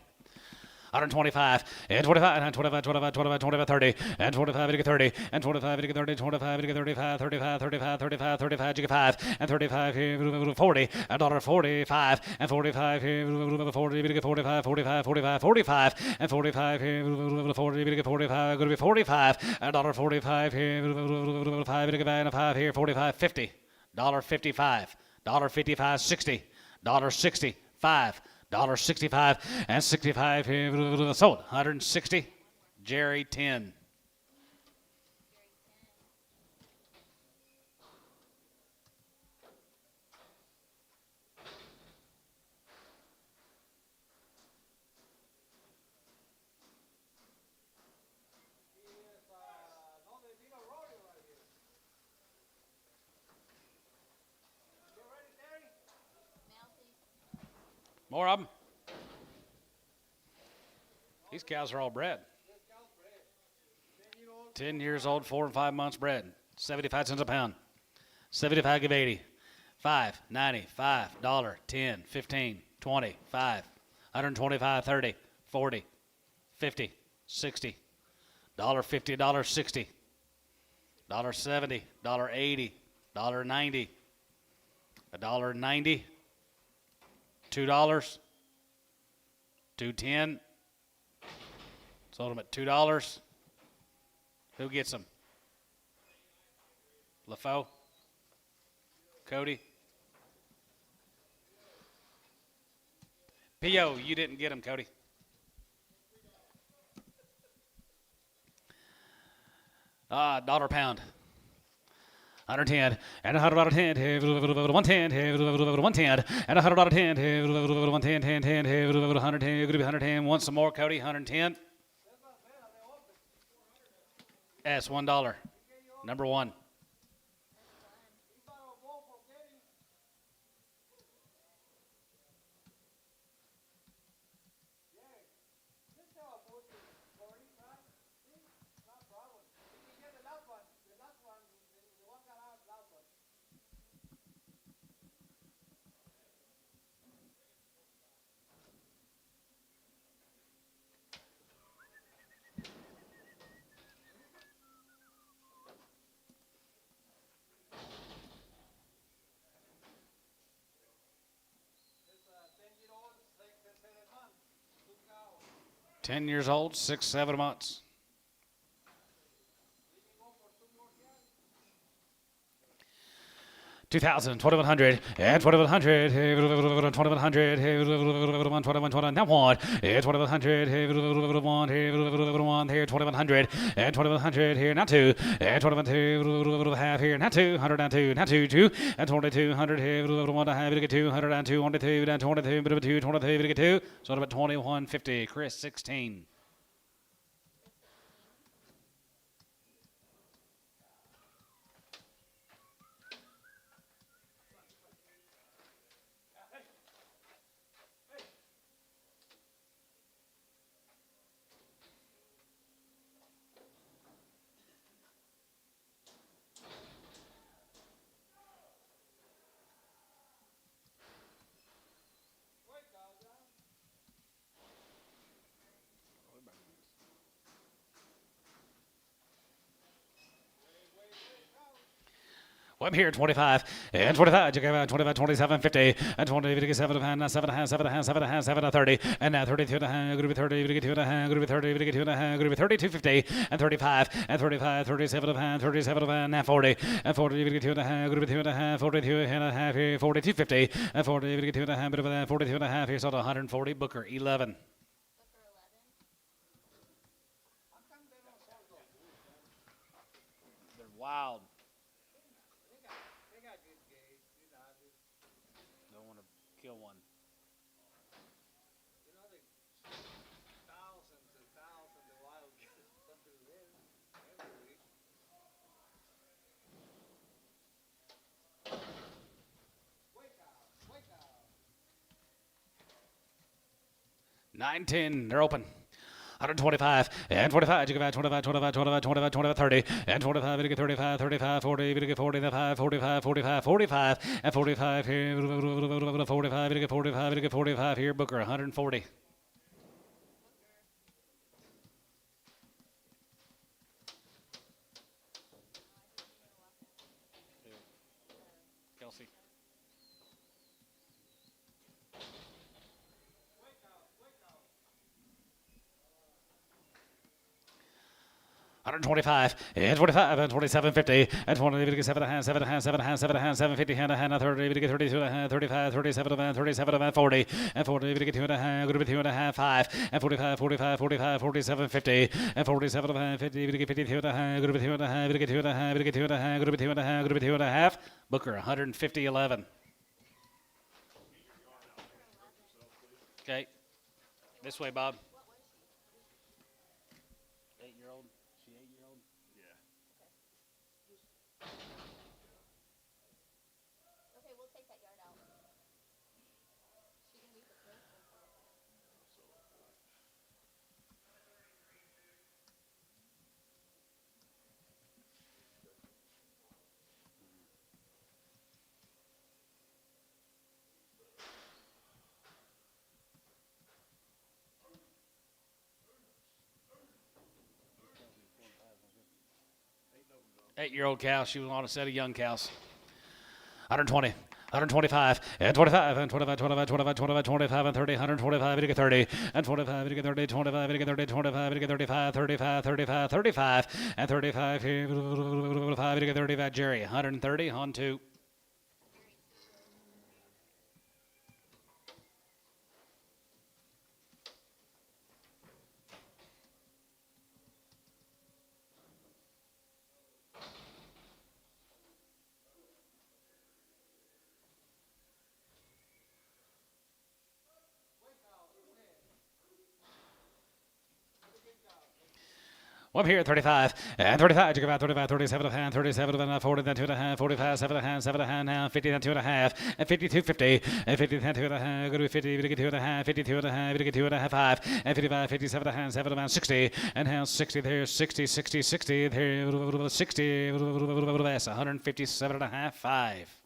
125, and 25, and 25, 25, 25, 25, 30, and 25, you get 30, and 25, you get 30, 25, you get 35, 35, 35, 35, 35, you get 5, and 35, here, 40, and $1.45, and 45, here, 40, you get 45, 45, 45, 45, and 45, here, 40, you get 45, going to be 45, and $1.45, here, 5, you get 5, here, 45, 50, $1.55, $1.55, 60, $1.60, 5, $1.65 and 65 here sold 160 Jerry 10.
No, they did a rodeo right here. You ready, Terry?
Mail, please.
More of them. These cows are all bred. 10 years old, 4 and 5 months bred. 75 cents a pound. 75 give 80. 5, 90, $5, 10, 15, 20, 5, 125, 30, 40, 50, 60, $1.50, $1.60, $1.70, $1.80, $1.90, $1.90, $2, $2.10. Sold them at $2. Who gets them? LaFoe? Cody? P.O., you didn't get them, Cody. Dollar a pound. 110 and $100 $10, 110, 110 and $100 $10, 110, 10, 10, 110. You're gonna be 110. Want some more, Cody? 110. S $1. Number 1.
$10.
10 years old, 6, 7 months. 2,000, 2,100, and 2,100, 2,100, 2,100, now one, 2,100, 2,100, here, 2,100, and 2,100, here, now 2, and 2,100, half here, now 200, down 2, now 2, 2, and 2,200, here, 1 to have, 200, down 2, 22, down 22, bit of a 2, 22, 2, so about 2,150, Chris, 16. Well, I'm here, 25, and 25, you give out 25, 27, 50, and 20, 57, 7, 7, 7, 7, 7, 30, and now 32 and a half, going to be 30, going to get 2 and a half, going to be 30, going to get 2 and a half, going to be 32, 50, and 35, and 35, 37 and a half, 37 and a half, now 40, and 40, going to get 2 and a half, going to be 2 and a half, 42 and a half here, 42, 50, and 40, going to get 2 and a half, bit of that, 42 and a half here, sold 140, Booker, 11. They're wild. Don't want to kill one.
You know, the thousands and thousands of wild cats come through there every week. Wake out.
9, 10, they're open. 125, and 45, you give out 25, 25, 25, 25, 25, 30, and 25, you get 35, 35, 40, you get 45, 45, 45, 45, and 45 here, 45, you get 45, you get 45 here, Booker, 140. Kelsey. 125, and 25, and 27, 50, and 20, 7 and a half, 7 and a half, 7 and a half, 7 and a half, 750, and a half, 30, 32 and a half, 35, 37 and a half, 37 and a half, 40, and 40, 2 and a half, going to be 2 and a half, 5, and 45, 45, 45, 47, 50, and 47 and a half, 50, 52 and a half, going to be 2 and a half, 2 and a half, 2 and a half, going to be 2 and a half, going to be 2 and a half, Booker, 150, 11. Okay, this way, Bob. 8-year-old. She 8-year-old?
Yeah.
Okay, we'll take that yard out. She gonna be for free?
8-year-old cow. She was on a set of young cows. 120, 125, and 25, and 25, 25, 25, 25, 25, and 30, 125, and 30, and 25, and 30, 25, and 30, 25, and 35, 35, 35, 35, and 35, 5, and 35, Jerry, 130 on 2. Up here, 35, and 35, you about 35, 37 and a half, 37 and a half, 40, then 2 and a half, 45, 7 and a half, 7 and a half, now 50, then 2 and a half, and 52, 50, and 50, then 2 and a half, go to 50, we get 2 and a half, 52 and a half, we get 2 and a half, 5, and 55, 57 and a half, 7 and a half, 60, and now 60 there, 60, 60, 60, there, 60, that's 157 and a half, 5.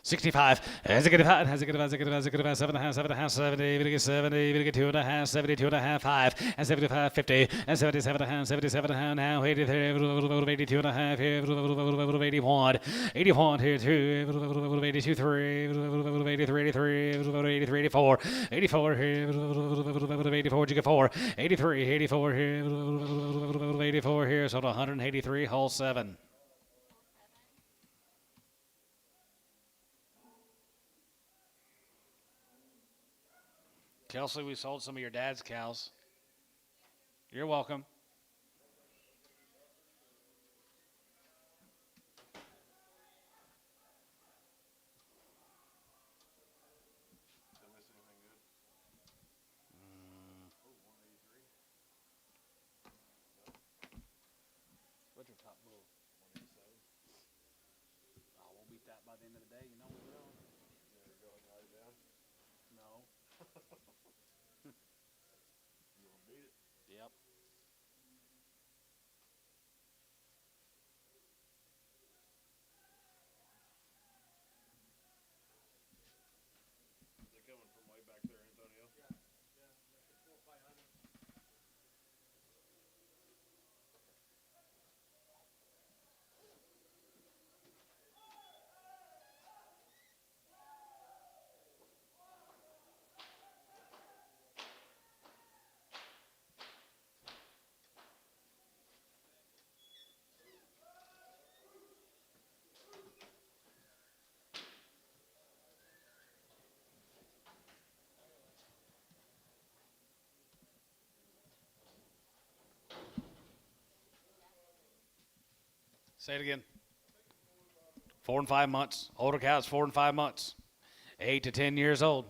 That's 5.
65, has a good 5, has a good 5, has a good 5, has a good 5, 7 and a half, 7 and a half, 70, we get 70, we get 2 and a half, 72 and a half, 5, and 75, 50, and 77 and a half, 77 and a half, now 83, 82 and a half, 81, 81 here, 2, 82, 3, 83, 83, 83, 84, 84 here, 84, you get 4, 83, 84 here, 84 here, so 183, hole 7. Kelsey, we sold some of your dad's cows. You're welcome.
Did I miss anything good?
What's your top bull? 187. Oh, we'll beat that by the end of the day. You know we will.
Yeah, you go and write it down.
No.
You want to beat it?
Yep.
Is it coming from way back there, Antonio?
Yeah, like a 4 or 500.
Say it again. 4 and 5 months. Older cows, 4 and 5 months. 8 to 10 years old.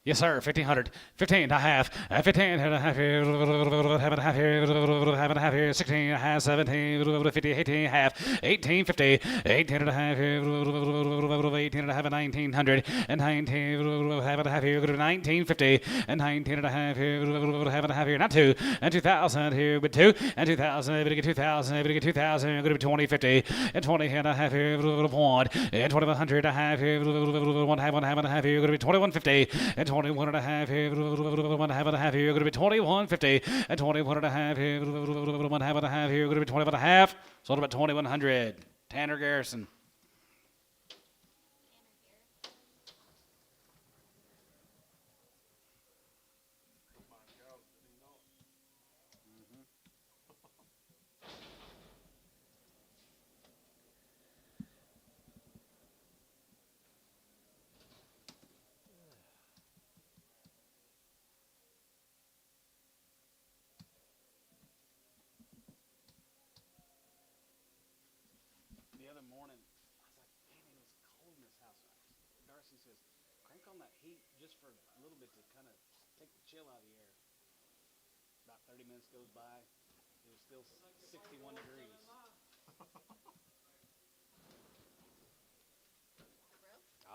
Yes, sir. 1,500. 15 and a half. 15 and a half here. Half and a half here. Half and a half here. 16 and a half. 17. 50. 18 and a half. 18. 50. 18 and a half here. 18 and a half. 1,900. And 19. Half and a half here. 1950. And 19 and a half here. Half and a half here. Not 2. And 2,000 here. With 2. And 2,000. Able to get 2,000. Able to get 2,000. Going to be 2050. And 20 and a half here. 1. And 2,100 and a half here. 1 half and a half here. Going to be 2150. And 21 and a half here, 1 half and a half here, going to be 2150, and 21 and a half here, 1 half and a half here, going to be 21 and a half, sold about 2,100. Tanner Garrison. The other morning, I was like, man, it was cold in this house. Darcy says, crank on that heat just for a little bit to kind of take the chill out of the air. About 30 minutes goes by. It was still 61 degrees.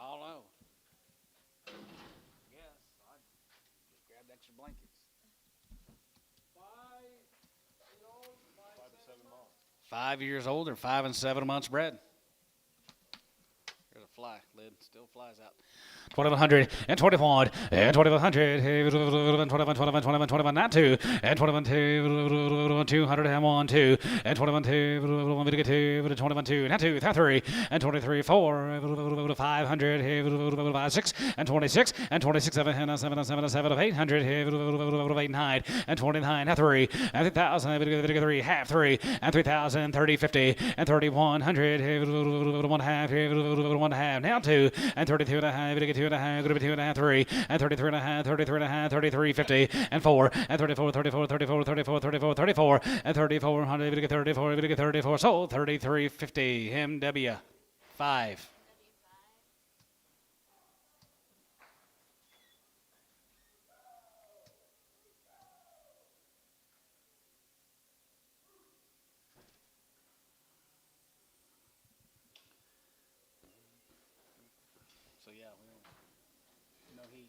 don't know. Yes, I just grabbed extra blankets.
5-year-old,
5 to 7 months.
5 years old or 5 and 7 months bred. There's a fly lid, still flies out. 2100 and 21 and 2100 and 21 not 2 and 21 200 and 1 2 and 21 2 21 2 not 2 3 and 23 4 500 5 6 and 26 and 26 7 7 7 7 of 800 8 9 and 29 3 and 3000 3 half 3 and 3000 30 50 and 3100 1 half 1 half now 2 and 32 and a half 2 and a half, going to be 2 and a half, 3, and 33 and a half, 33 and a half, 33, 50, and 4, and 34, 34, 34, 34, 34, 34, and 34, 100, 34, 34, sold, 33, 50, MW, 5. So yeah, we don't, no heat.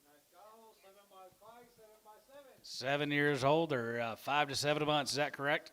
nice cow, 7x5, 7x7.
7 years old or 5 to 7 months, is that correct?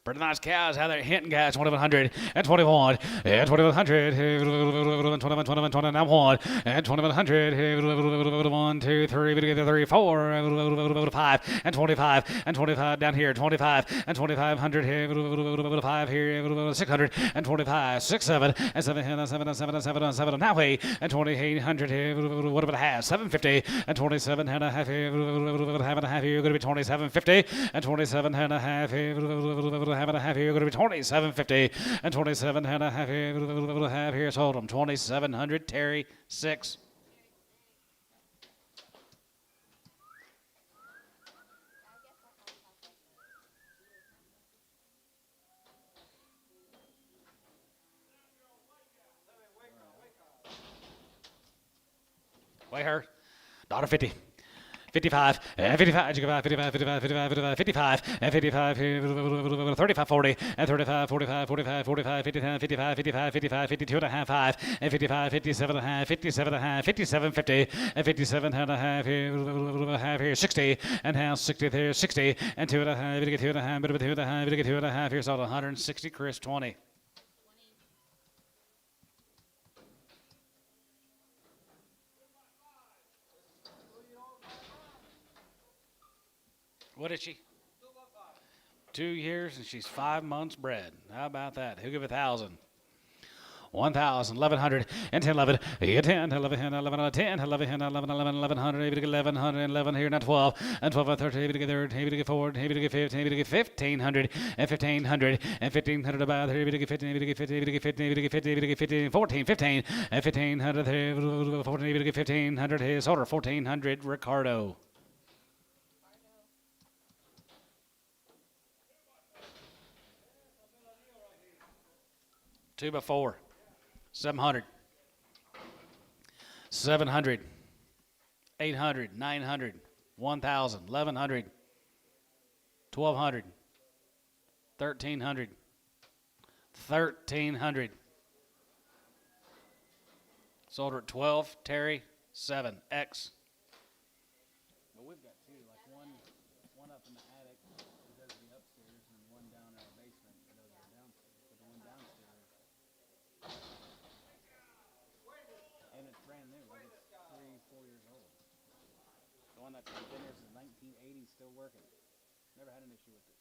Pretty nice cows. How they're hitting, guys. 2100 and 21 and 2100 and 21, 21, 21, 1 and 2100 1, 2, 3, 3, 4 5 and 25 and 25 down here. 25 and 2500 5 here. 600 and 25 6 7 and 7 and 7 and 7 and 7 and 7 now way and 2800 what about a half 750 and 27 and a half here. Half and a half here. Going to be 2750 and 27 and a half here. Half and a half here, going to be 2750 and 27 and a half here, half here, sold them 2700. Terry 6. Weigh her. Daughter 50. 55 and 55, 55, 55, 55, 55 and 55, 35, 40 and 35, 45, 45, 45, 55, 55, 55, 55, 52 and a half, 5 and 55, 57 and a half, 57 and a half, 57, 50 and 57 and a half here, 60 and half, 60 there, 60 and 2 and a half, 2 and a half, 2 and a half, 2 and a half here, sold 160. Chris 20. What is she? 2 years and she's 5 months bred. How about that? Who give 1,000? 1,000, 1,100, and 10, 11, 10, 11, 11, 10, 11, 11, 11, 1100, 11, here, not 12, and 12, 13, 13, 14, 15, 1,500, and 1,500, and 1,500 about here, 15, 15, 15, 15, 15, 14, 15, and 1,500, 14, 1,500, his order, 1,400, Ricardo. Two by 4, 700, 700, 800, 900, 1,000, 1,100, 1,200, 1,300, 1,300. Sold her at 12. Terry 7. X. Well, we've got two, like one up in the attic that does the upstairs, and one down in our basement that does the downstairs. But the one downstairs. And it's brand new, like it's 3, 4 years old. The one that's been there since 1980, still working. Never had an issue with it.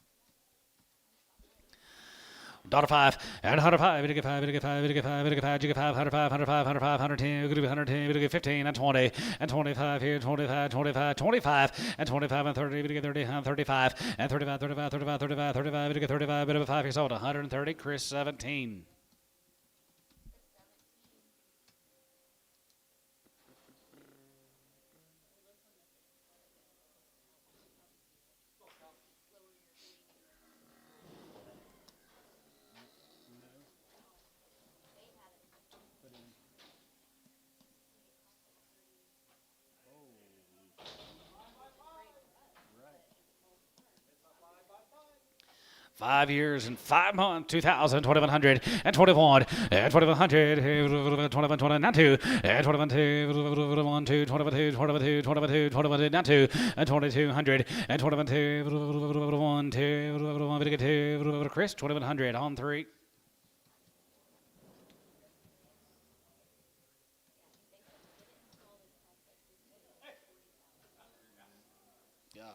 Daughter 5 and 105, we get 5, we get 5, we get 5, we get 5, you get 5, 105, 105, 105, 110, we get 110, we get 15 and 20 and 25 here, 25, 25, 25 and 25 and 30, we get 30 and 35 and 35, 35, 35, 35, 35, we get 35, bit of a 5 years old, 130, Chris 17. 5 years and 5 months, 2,000, 2,100, and 21, and 2,100, 2,120, not 2, and 2,102, 2,102, 2,102, 2,102, 2,102, not 2, and 2,200, and 2,102, 1, 2, 2, Chris, 2,100 on 3.
Golly.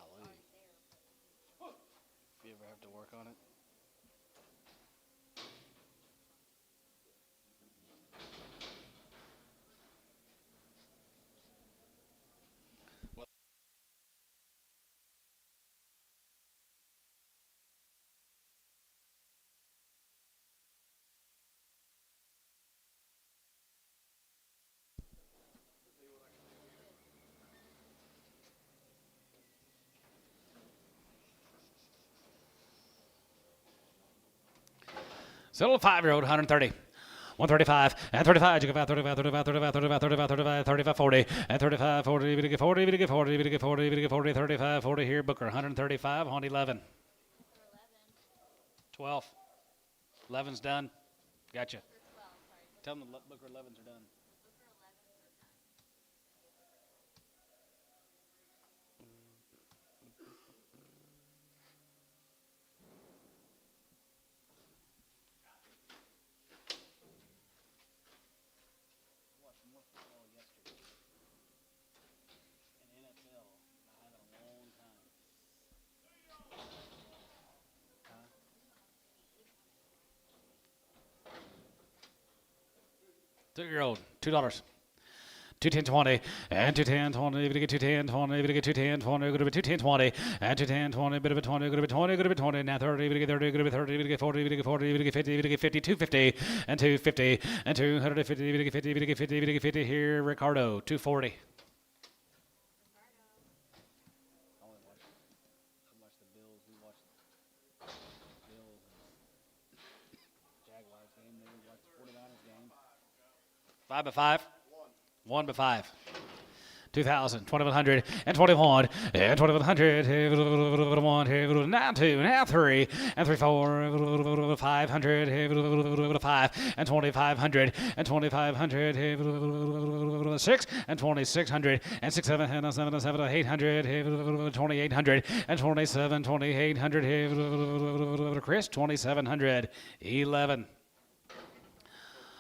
If you ever have to work on it.
Still 5-year-old, 130. 135 and 35, you get 35, 35, 35, 35, 35, 35, 35, 40, and 35, 40, we get 40, we get 40, we get 40, we get 40, 35, 40 here, Booker, 135 on 11. 12. 11's done. Gotcha. Tell them the Booker 11s are done. $2-year-old, $2. 210.20 and 210.20, we get 210.20, we get 210.20, go to 210.20 and 210.20, bit of a 20, go to 20, go to 20, now 30, we get 30, go to 30, we get 40, we get 40, we get 50, we get 50, 250 and 250 and 250, we get 50, we get 50, we get 50 here, Ricardo, 240. Five by 5. 1 by 5. 2,000, 2,100, and 21, and 2,100, 1, now 2, now 3, and 3, 4, 500, 5, and 2,500, and 2,500, 6, and 2,600, and 6, 7, 7, 7, 800, 2,800, and 27, 2,800, Chris, 2,700, 11.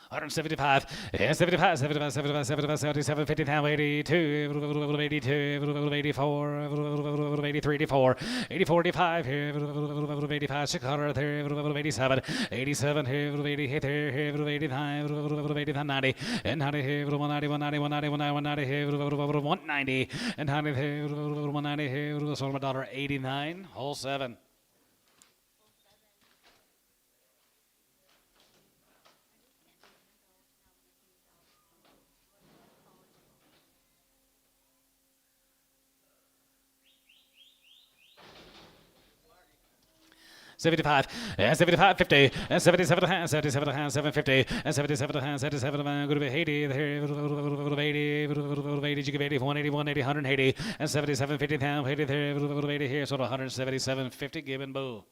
175, and 75, 75, 75, 75, 77, 50, 82, 82, 84, 83, 84, 84, 85, 85, 600, 87, 87, 88, 89, 90, and 90, 190, 190, 190, 190, and 90, 190, sold my daughter 89, hole 7. $75, and 75, 50, and 77, 77, 750, and 77, 77, go to 80, 80, 80, you give 80, 180, 180, 180, and 77, 50, 80, 80 here, so 177, 50, given bull.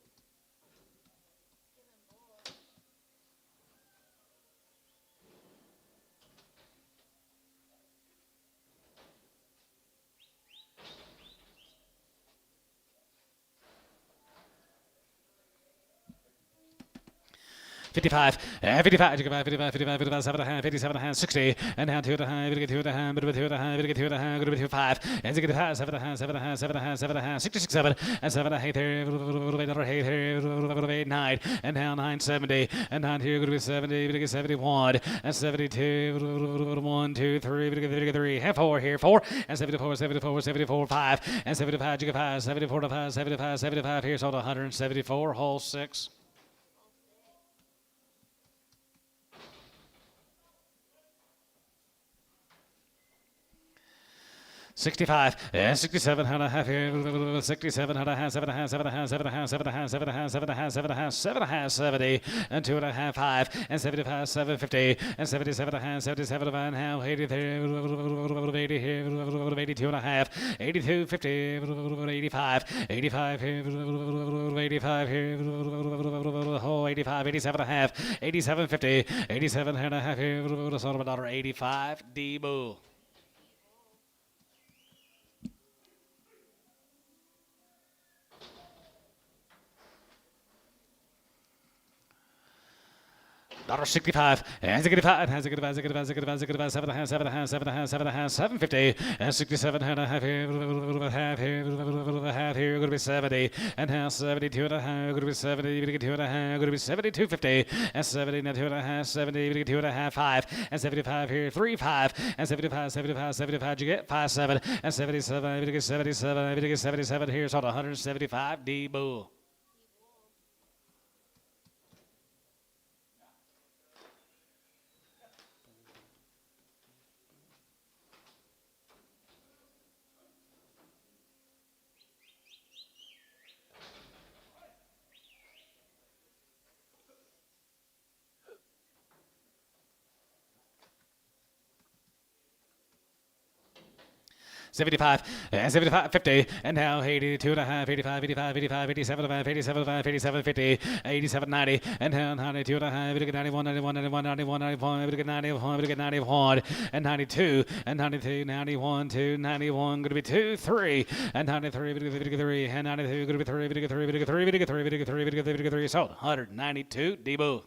$55, and 55, 55, 55, 57, 57, 60, and down 2 to high, we get 2 to high, bit of 2 to high, we get 2 to high, go to 5, and 65, 7, 7, 7, 7, 66, 7, and 7, 8 there, 8, 9, and down 970, and down here, go to 70, we get 71, and 72, 1, 2, 3, we get 3, and 4 here, 4, and 74, 74, 74, 5, and 75, you get 5, 74 to 5, 75, 75 here, so 174, hole 6. 65 and 67 and a half here, 67 and a half, 7 and a half, 7 and a half, 7 and a half, 7 and a half, 7 and a half, 7 and a half, 7 and a half, 7 and a half, 70 and 2 and a half, 5 and 75, 750 and 77 and a half, 77 and a half, 80 there, 80 here, 82 and a half, 82, 50, 85, 85 here, 85 here, oh, 85, 87 and a half, 87, 50, 87 and a half here, son of a daughter, 85, D-Bull. $65 and 65 and 65 7 and a half 7 and a half 7 and a half 7 and a half 750 and 67 and a half here half here going to be 70 and half 72 and a half going to be 70 2 and a half going to be 72 50 and 70 and 2 and a half 70 2 and a half 5 and 75 here 3 5 and 75 you get 5 7 and 77 77 here so 175 D Bull. $75 and 75 50 and now 82 and a half 85 85 85 87 87 87 50 87 90 and now 92 and a half 91 91 91 91 91 91 91 and 92 and 92 91 2 91 going to be 2 3 and 93 3 and 92 going to be 3 3 so 192 Debo.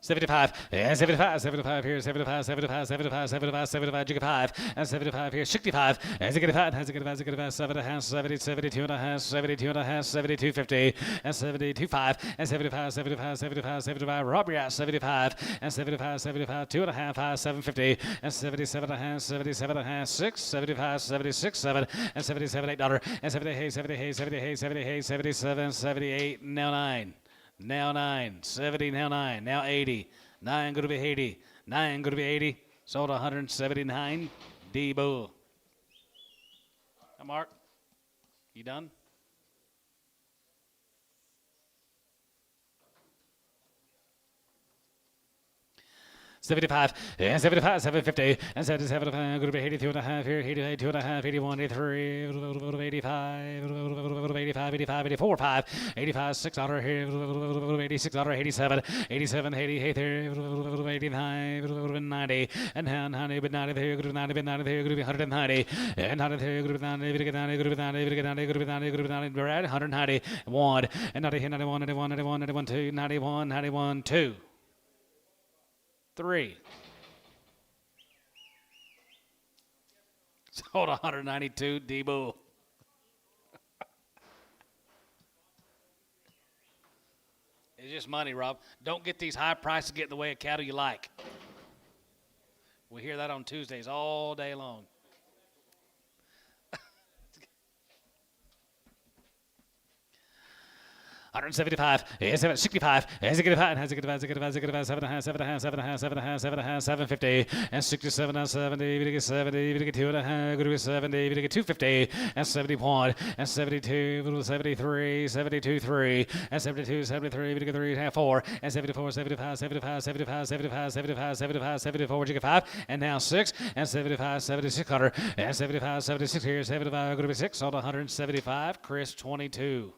$75 and 75 75 here 75 75 75 75 75 5 and 75 here 65 and 65 and 65 7 and a half 70 72 and a half 72 and a half 72 50 and 72 5 and 75 75 75 75 Robbery at 75 and 75 75 2 and a half 5 750 and 77 and a half 77 and a half 6 75 76 7 and 77 $8 and 78 78 78 78 77 78 now 9. Now 9, 70, now 9, now 80, 9 going to be 80, 9 going to be 80, sold 179, D-Bull. Now, Mark, you done? $75 and 75 750 and 77 going to be 82 and a half here 82 and a half 81 83 85 85 85 84 5 85 $6 here 86 $87 87 88 89 90 and 90 but 90 here 90 but 90 here 190 and 90 here 90 Bred 190 1 and 90 here 91 91 91 91 2 91 91 2 3. Sold 192 D-Bull. It's just money, Rob. Don't get these high prices get in the way of cattle you like. We hear that on Tuesdays all day long. $175, 65, 65, 65, 7 and a half, 7 and a half, 7 and a half, 7 and a half, 7 and a half, 750, and 67 and 70, 70, 2 and a half, 70, 250, and 71, and 72, 73, 72, 3, and 72, 73, 3, and 4, and 74, 75, 75, 75, 75, 75, 75, 74, 5, and now 6, and 75, 7600, and 75, 76 here, 75, going to be 6, sold 175, Chris 22.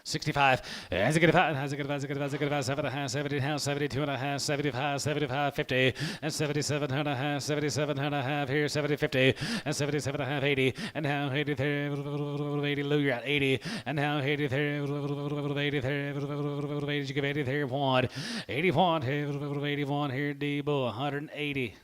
$65, and 75, 7 and a half, 70 and a half, 72 and a half, 75, 75, 50, and 77 and a half, 77 and a half here, 70, 50, and 77 and a half, 80, and now 80 there, 80, Lou, you're at 80, and now 80 there, 80 there, 80 did you give 80 here, 1. 81, here, 81 here, Debo, 180.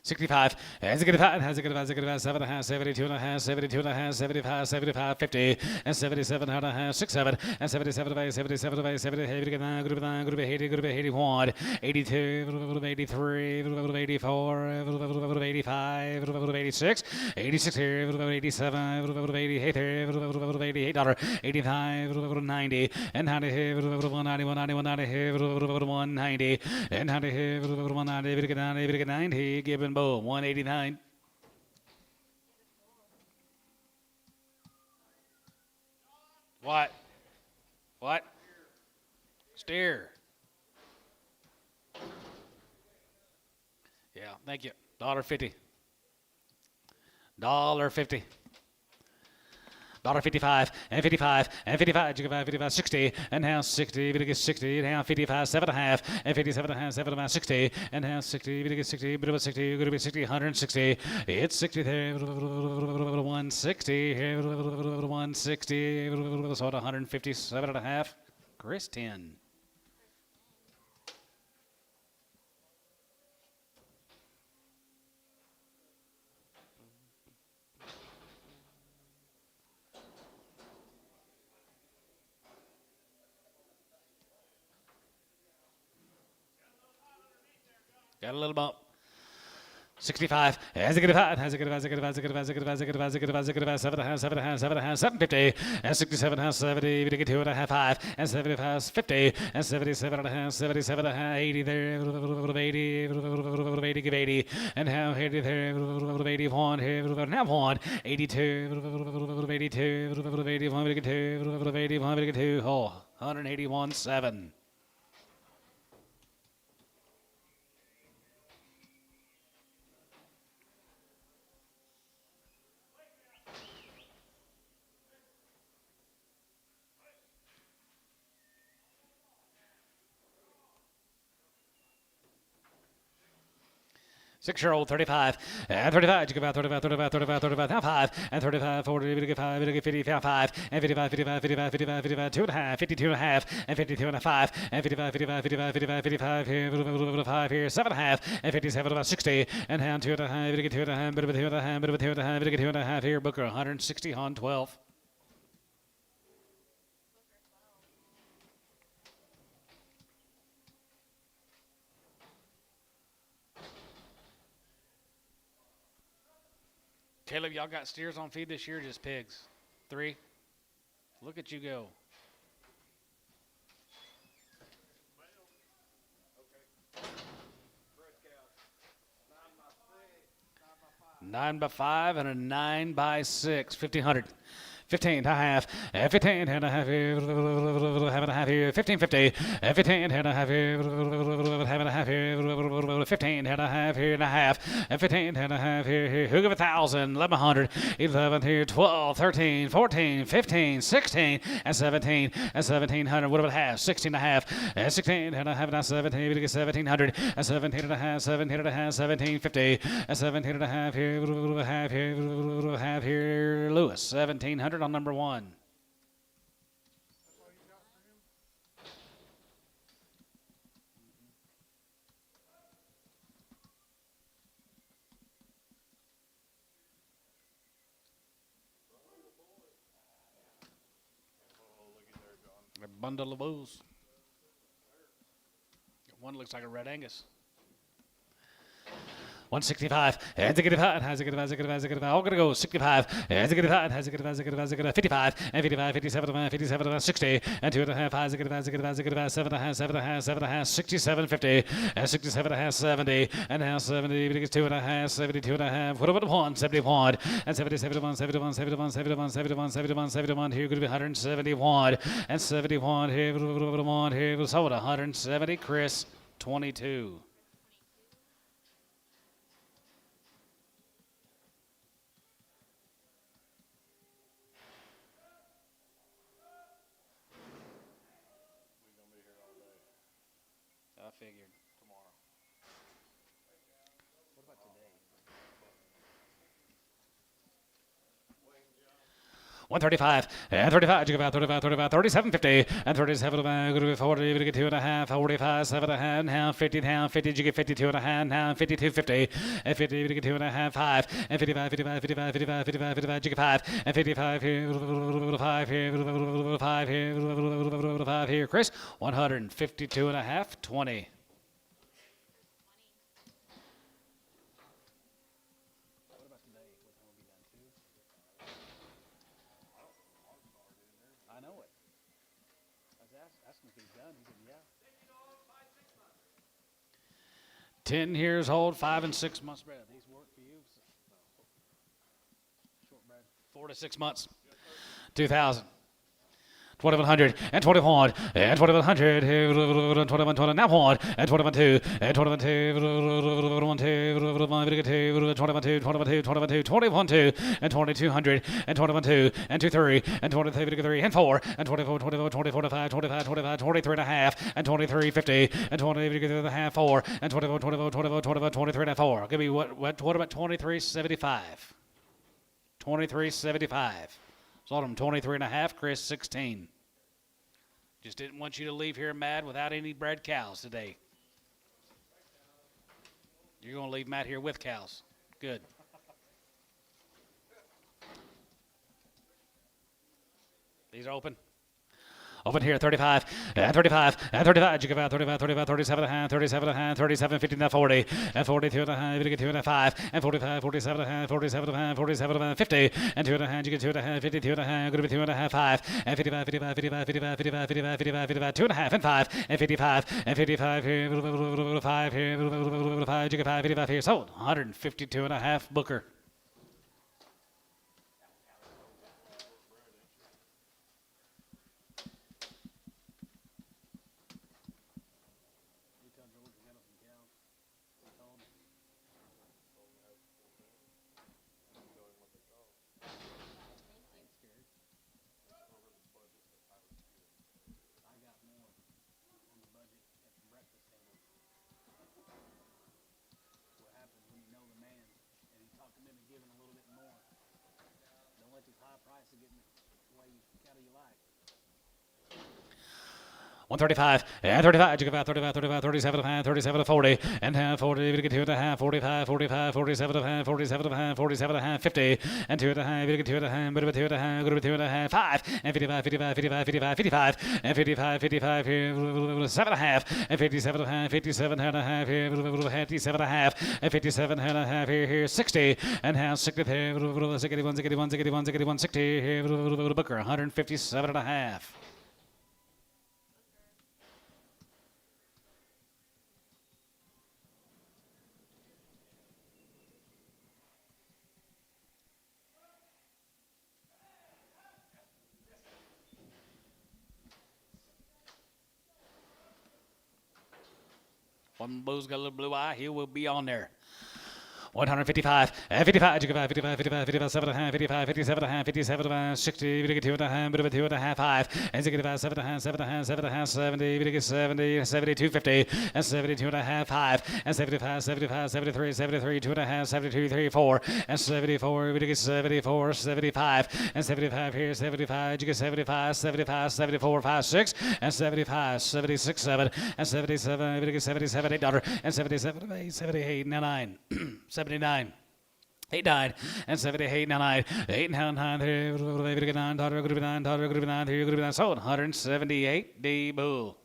$65. Has a good five. Has a good five. 7.5. 72.5. 72.5. 75. 75. 50. And 77.5. 67. And 77. 77. 70. Group 9. Group 9. Group 80. Group 81. 82. 83. 84. 85. 86. 86 here. 87. 88 here. $88. 85. 90. And 90 here. 190. 190. 190 here. 190. And 90 here. 190. 90. 90. Gibbon Bow, 189. What? What? Steer. Yeah, thank you. $1.50. $1.50. $1.55 and 55 and 55. You can 55, 60 and now 60. If you get 60 and now 55, 7.5 and 57.5, 7 60 and now 60. If you get 60, bit of 60, you're going to be 60, 160. It's 60 there. 160 here. 160. So 157.5. Chris 10. Got a little bump. 65. Has a good five. Has a good five. Has a good five. Has a good five. Has a good five. Has a good five. Has a good five. Has a good five. 7.5. 7.5. 7.50. And 67. 70. We get 2.5. 5. And 75. 50. And 77.5. 77.5. 80 there. 80. 80. Give 80. And how 80 there. 81 here. Now 1. 82. 82. 81. We get 2. 81. We get 2. Oh, 181.7. Six-year-old, 35, and 35, you give out 35, 35, 35, 35, now 5, and 35, 40, you get 5, you get 50, 5, and 55, 55, 55, 55, 55, 2.5, 52.5, and 52.5, and 55, 55, 55, 55, 55, here, 5 here, 7.5, and 57, about 60, and down 2.5, you get 2.5, bit of a 2.5, bit of a 2.5, you get 2.5 here, Booker, 160 on 12. Caleb, y'all got steers on feed this year, just pigs? 3? Look at you go.
Okay. Bred cows.
9 by 5 and a 9 by 6. 1,500. 15 and a half, 15 and a half here, half and a half here, 15.50, 15 and a half here, half and a half here, 15 and a half here and a half, 15 and a half here, who give 1,000, 1,100, 11 here, 12, 13, 14, 15, 16, and 17, and 1,700, what about half, 16 and a half, 16 and a half, and 17, we get 1,700, and 17 and a half, 17 and a half, 1,750, and 17 and a half here, half here, Lewis, 1,700 on number 1. A bundle of bulls. One looks like a red Angus. 165. Has a good five. Has a good five. Has a good five. Has a good five. All gonna go 65. Has a good five. Has a good five. Has a good five. Has a good five. 55 and 55, 57, 57, 60 and 2.5. Has a good five. Has a good five. Has a good five. 7.5. 7.5. 7.5. 67, 50 and 67.5. 70 and now 70. But it gets 2.5. 72.5. What about 1? 71 and 71. 71. 71. 71. 71. 71. 71. Here going to be 171 and 71. Here 1 here was sold 170. Chris 22.
figured. Tomorrow. What about today?
135 and 35. You give out 35, 35, 37, 50 and 37. Good to be 40. You get 2.5, 45, 7.5, now 50, now 50. You get 52.5, now 52, 50 and 50. You get 2.5, 5 and 55, 55, 55, 55, 55, 55. You get 5 and 55 here, 5 here, 5 here, 5 here. Chris, 152.5, 20.
What about today? What time will be done? 2? I know it. I was asking if he's done. He said, yeah.
10 years old, 5 and 6 months.
Bred, these work for you? Short bred.
4 to 6 months. 2,000. 2,100 and 21 and 2,100 21 now one and 21 2 and 21 2 21 2 21 2 21 2 and 2,200 and 21 2 and 23 and 23 and 4 and 24 24 24 25 25 25 23 and a half and 23 50 and 20 and a half 4 and 24 24 24 24 23 and a 4. Give me what about 23.75? 23.75. Sold him 23 and a half. Chris 16. Just didn't want you to leave here mad without any bred cows today. You're going to leave Matt here with cows. Good. These are open. Open here, 35, and 35, and 35. You give out 35, 35, 37 and a half, 37 and a half, 37, 50, and 40, and 42 and a half, you get 2 and a 5, and 45, 47 and a half, 47 and a half, 47 and a half, 50, and 2 and a half, you get 2 and a half, 52 and a half, going to be 2 and a half, 5, and 55, 55, 55, 55, 55, 55, 55, 55, 2 and a half, and 5, and 55, and 55 here, 5 here, 5, you get 5, 55 here, sold, 152 and a half, Booker.
You tell George you got us some cows. I told him. I got more on the budget at the breakfast table. What happens when you know the man and you talk him into giving a little bit more. Don't let these high prices get in the way cattle you like.
135, and 35, you give out 35, 35, 37 and a half, 37 to 40, and half 40, you get 2 and a half, 45, 45, 47 and a half, 47 and a half, 47 and a half, 50, and 2 and a half, you get 2 and a half, bit of a 2 and a half, good of a 2 and a half, 5, and 55, 55, 55, 55, 55, and 55, 55 here, 7 and a half, and 57 and a half, 57 and a half here, 57 and a half, and 57 and a half here, 60, and half 60 here, 61, 61, 61, 61, 60 here, Booker, 157 and a half. One blue's got a little blue eye. He will be on there. 155, and 55, 55, 55, 55, 57 and a half, 55, 57 and a half, 57 and a half, 60, you get 2 and a half, bit of a 2 and a half, 5, and 65, 7 and a half, 7 and a half, 7 and a half, 70, you get 70, 72, 50, and 72 and a half, 5, and 75, 75, 73, 73, 2 and a half, 72, 3, 4, and 74, you get 74, 75, and 75 here, 75, you get 75, 75, 74, 5, 6, and 75, 76, 7, and 77, you get 77, $8, and 77, 8, 78, 9, 79, 8, 9, and 78, 9, 8, 9, 9, 3, 9, 9, 3, sold, 178, D Bull.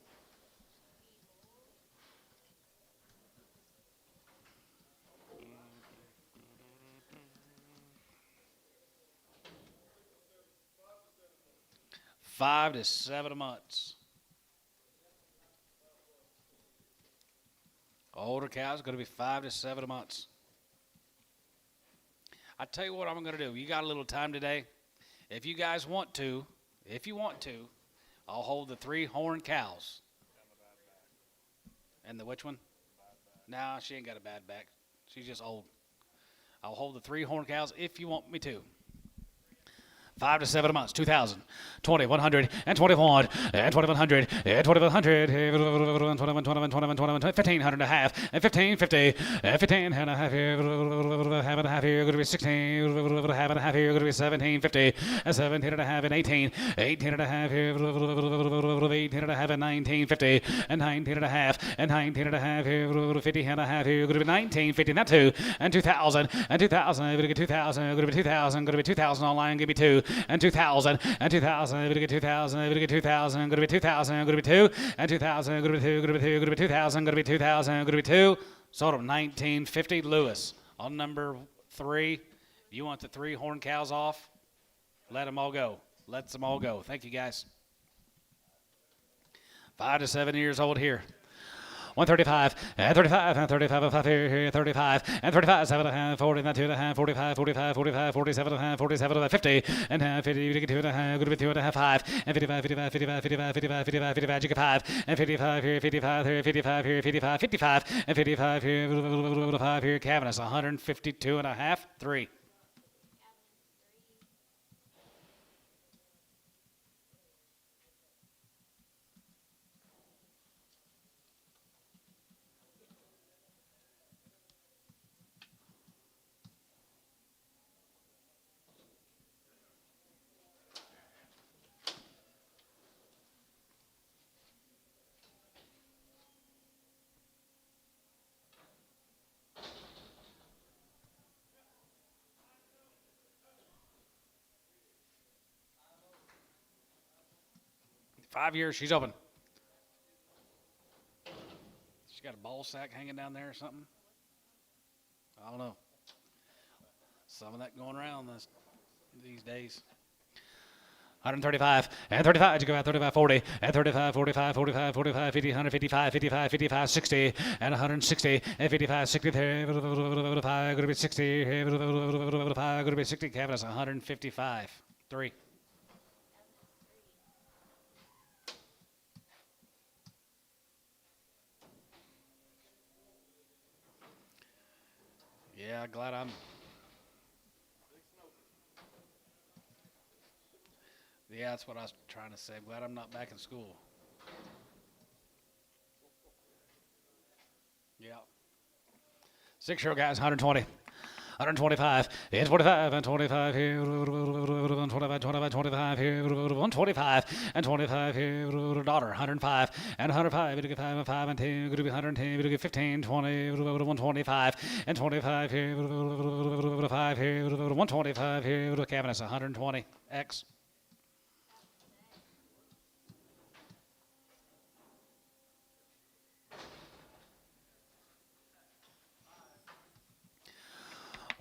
$5 to $7 months. Older cows going to be 5 to 7 months. I tell you what I'm going to do. You got a little time today. If you guys want to, I'll hold the 3 horned cows. And the which one? Nah, she ain't got a bad back. She's just old. I'll hold the 3 horned cows if you want me to. 5 to 7 months, 2,000, 20, 100, and 21, and 2,100, and 2,100, 21, 21, 21, 21, 1,500 and a half, and 1,550, and 15 and a half here, half and a half here, going to be 16, half and a half here, going to be 1,750, and 17 and a half, and 18, 18 and a half here, 18 and a half, and 1950, and 19 and a half, and 19 and a half here, 50 and a half here, going to be 1950, not 2, and 2,000, and 2,000, going to get 2,000, going to be 2,000, going to be 2,000 online, give me 2, and 2,000, and 2,000, going to get 2,000, going to get 2,000, going to be 2,000, going to be 2, and 2,000, going to be 2, going to be 2, going to be 2,000, going to be 2,000, going to be 2. Sold them 1950. Lewis on number 3. You want the 3 horn cows off? Let them all go. Let them all go. Thank you, guys. 5 to 7 years old here. 135, and 35, and 35, and 5 here, 35, and 35, 7 and a half, 40, and 2 and a half, 45, 45, 45, 47 and a half, 47 and a half, 50, and half, 50, you get 2 and a half, good to be 2 and a half, 5, and 55, 55, 55, 55, 55, 55, 55, you get 5, and 55 here, 55 here, 55 here, 55, 55, and 55 here, 5 here, Cabinets, 152 and a half, 3. Five years, she's open. She got a ball sack hanging down there or something? I don't know. Some of that going around these days. 135, and 35, you go out 35, 40, and 35, 45, 45, 45, 50, 155, 55, 55, 60, and 160, and 55, 60, 5, going to be 60, 5, going to be 60, Cabinets, 155, 3. Yeah, glad I'm. Yeah, that's what I was trying to say. Glad I'm not back in school. Yeah. 6-year-old guys, 120. 125, and 45, and 25 here, 25, 25, 25 here, 125, and 25 here, daughter, 105, and 105, we do get 5 and 5 and 10, we do get 110, we do get 15, 20, 125, and 25 here, 5 here, 125 here, Cabinets, 120, X.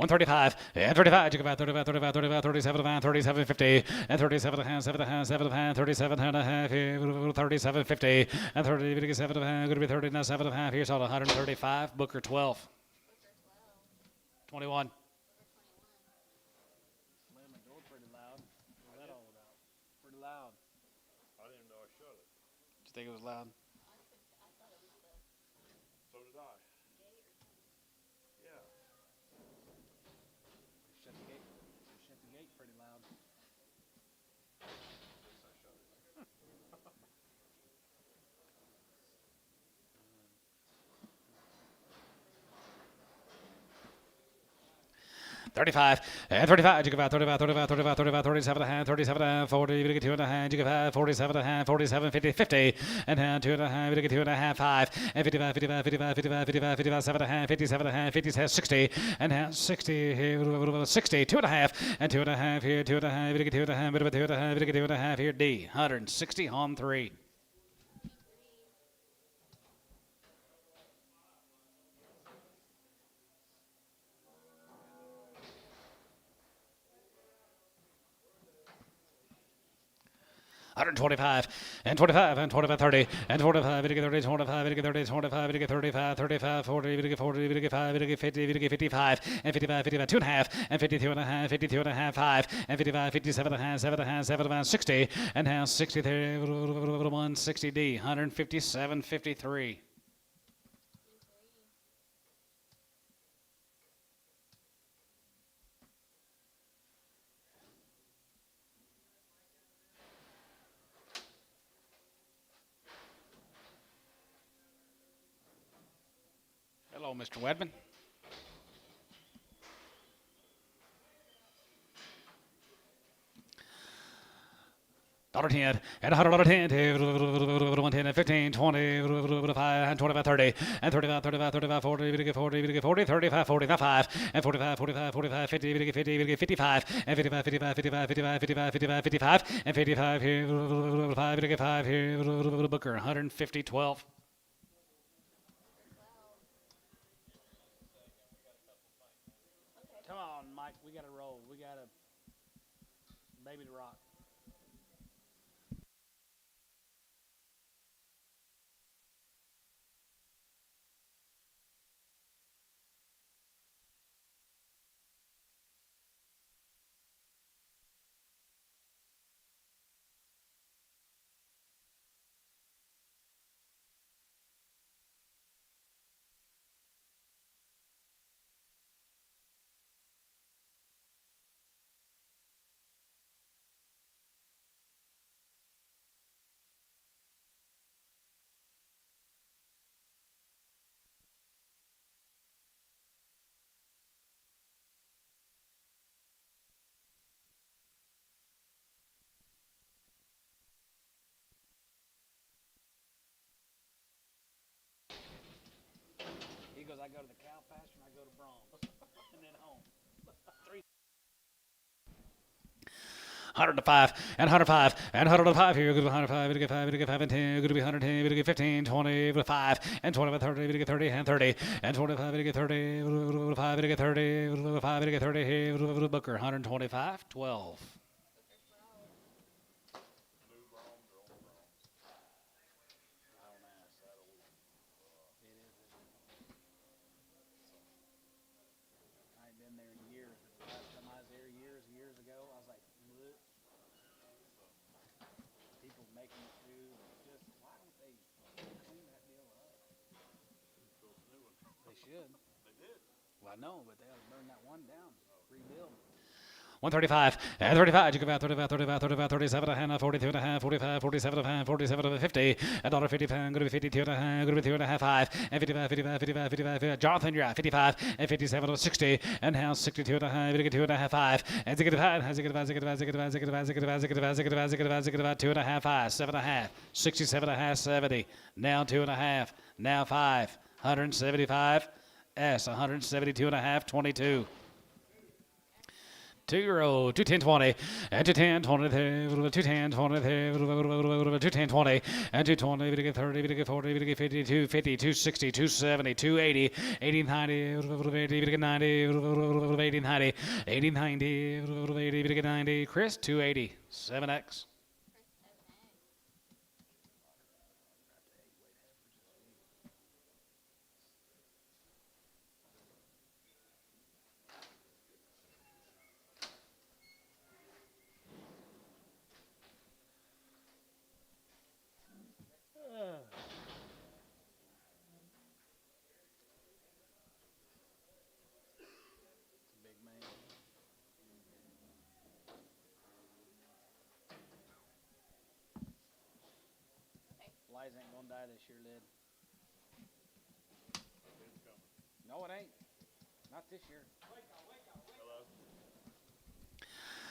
$135, and 35, you go about 35, 35, 35, 37, 37, 50, and 37 and a half, 7 and a half, 7 and a half, 37 and a half, 37, 50, and 30, 7 and a half, going to be 30, now 7 and a half, here's all 135, Booker 12. 21.
Slamming the door pretty loud. What's that all about? Pretty loud.
I didn't even know I shut it.
Did you think it was loud?
So did I. Yeah.
Shut the gate. Shut the gate pretty loud.
At least I shut it.
35, and 35, you go about 35, 35, 35, 35, 37 and a half, 37 and a half, 40, you get 2 and a half, you get 47 and a half, 47, 50, 50, and 2 and a half, you get 2 and a half, 5, and 55, 55, 55, 55, 55, 55, 7 and a half, 57 and a half, 50, 60, and 60 here, 60, 2 and a half, and 2 and a half here, 2 and a half, you get 2 and a half, 2 and a half, you get 2 and a half here, D, 160 on 3. $125, and 25, and 25, 30, and 45, we get 30, 25, we get 30, 25, we get 35, 35, 40, we get 40, we get 5, we get 50, we get 55, and 55, 55, 2 and a half, and 52 and a half, 52 and a half, 5, and 55, 57 and a half, 7 and a half, 7 and a half, 60, and now 60 there, 160 D, 157, 53. Hello, Mr. Wedman. $10 and $100 10, 110 and 15, 20, 5 and 25, 30 and 35, 35, 35, 40, 40, 40, 35, 45 and 45, 45, 45, 50, 50, 55 and 55, 55, 55, 55, 55, 55, 55 and 55 here, 5 here, Booker 150, 12.
Come on, Mike. We got to roll. We got to baby the rock. He goes, I go to the cow pasture and I go to Brahms. And then home.
105 and 105 and 105 here. Good to 105. Good to get 5. Good to get 5 and 10. Good to be 110. Good to get 15, 20, 5 and 25, 30. Good to get 30 and 30 and 25. Good to get 30. 5. Good to get 30. 5. Good to get 30 here. Booker 125, 12.
I ain't been there in years. The last time I was there years ago, I was like, "Bleh." People making it through. Just why don't they clean that deal up? They should. They did. Well, I know, but they ought to burn that one down. Rebuild.
135 and 35. You give out 35, 35, 35, 37 and a half, 42 and a half, 45, 47 and a half, 47 and a 50. $1.50 pound. Going to be 52 and a half. Going to be 2 and a half, 5 and 55, 55, 55, 55. Jonathan, you're at 55 and 57 and 60 and now 62 and a half. You get 2 and a half, 5 and 65, 65, 65, 65, 65, 65, 65, 65, 65, 65, 2 and a half, 5, 7 and a half, 67 and a half, 70. Now 2 and a half. Now 5, 175. S 172 and a half, 22. 2-year-old, 210, 20, and 210, 20, 210, 20, 210, 20, and 220, we get 30, we get 40, we get 50, 250, 260, 270, 280, 80, 90, 80, we get 90, 80, 90, 80, 90, 80, we get 90. Chris, 280, 7X.
Big man. Lies ain't gonna die this year, Lid. No, it ain't. Not this year.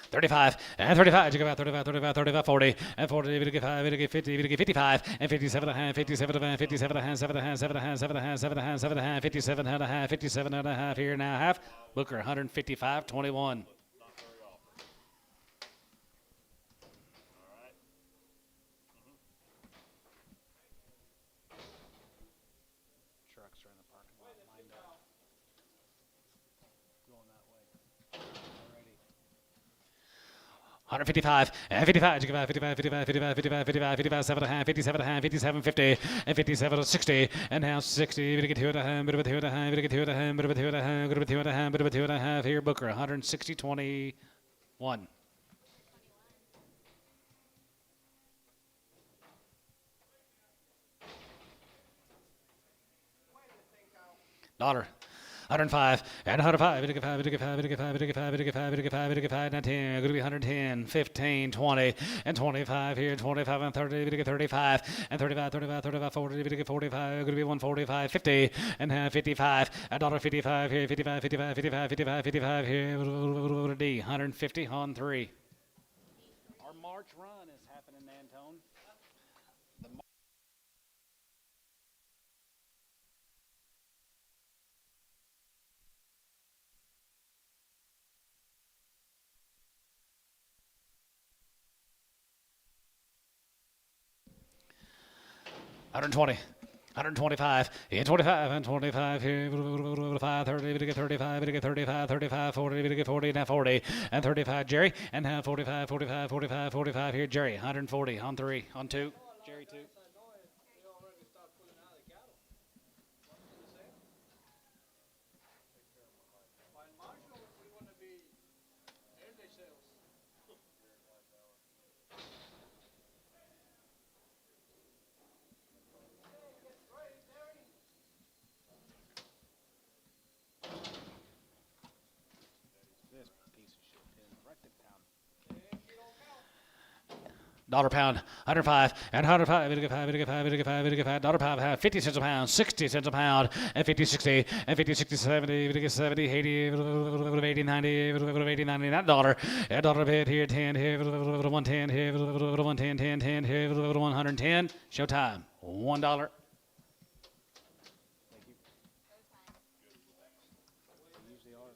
35 and 35. You give out 35, 35, 35, 40 and 40. We get 5, we get 50, we get 55 and 57 and a half, 57 and a half, 57 and a half, 7 and a half, 7 and a half, 7 and a half, 7 and a half, 7 and a half, 57 and a half, 57 and a half here now half. Booker 155, 21.
Trucks are in the parking lot lined up. Going that way. Already.
155 and 55. You give out 55, 55, 55, 55, 55, 57 and a half, 57 and a half, 57, 50 and 57 to 60 and now 60. We get 2 and a half, bit of a 2 and a half, we get 2 and a half, bit of a 2 and a half, bit of a 2 and a half, bit of a 2 and a half here. Booker 160, 21. $1. 105 and 105, 19, going to be 110, 15, 20, and 25 here, 25 and 30, 35, and 35, 40, 45, going to be 145, 50, and 55, $1.55 here, 55, 55, 55, 55, 55 here, D, 150 on 3.
Our March run is happening, Antone.
$120. 125, 25, and 25 here, 5, 30, 35, 35, 35, 40, 40, now 40, and 35, Jerry, and now 45, 45, 45, 45 here, Jerry, 140 on 3, on 2, Jerry 2.
By March, we want to be early sales.
This piece of shit pin right the pound.
Dollar pound, 105, and 105, dollar pound, 50 cents a pound, 60 cents a pound, and 50, 60, and 50, 60, 70, 70, 80, 80, 90, 80, 90, not dollar, and dollar bid here, 10 here, 110 here, 110, 10, 10 here, 110, showtime, $1.
Usually ours.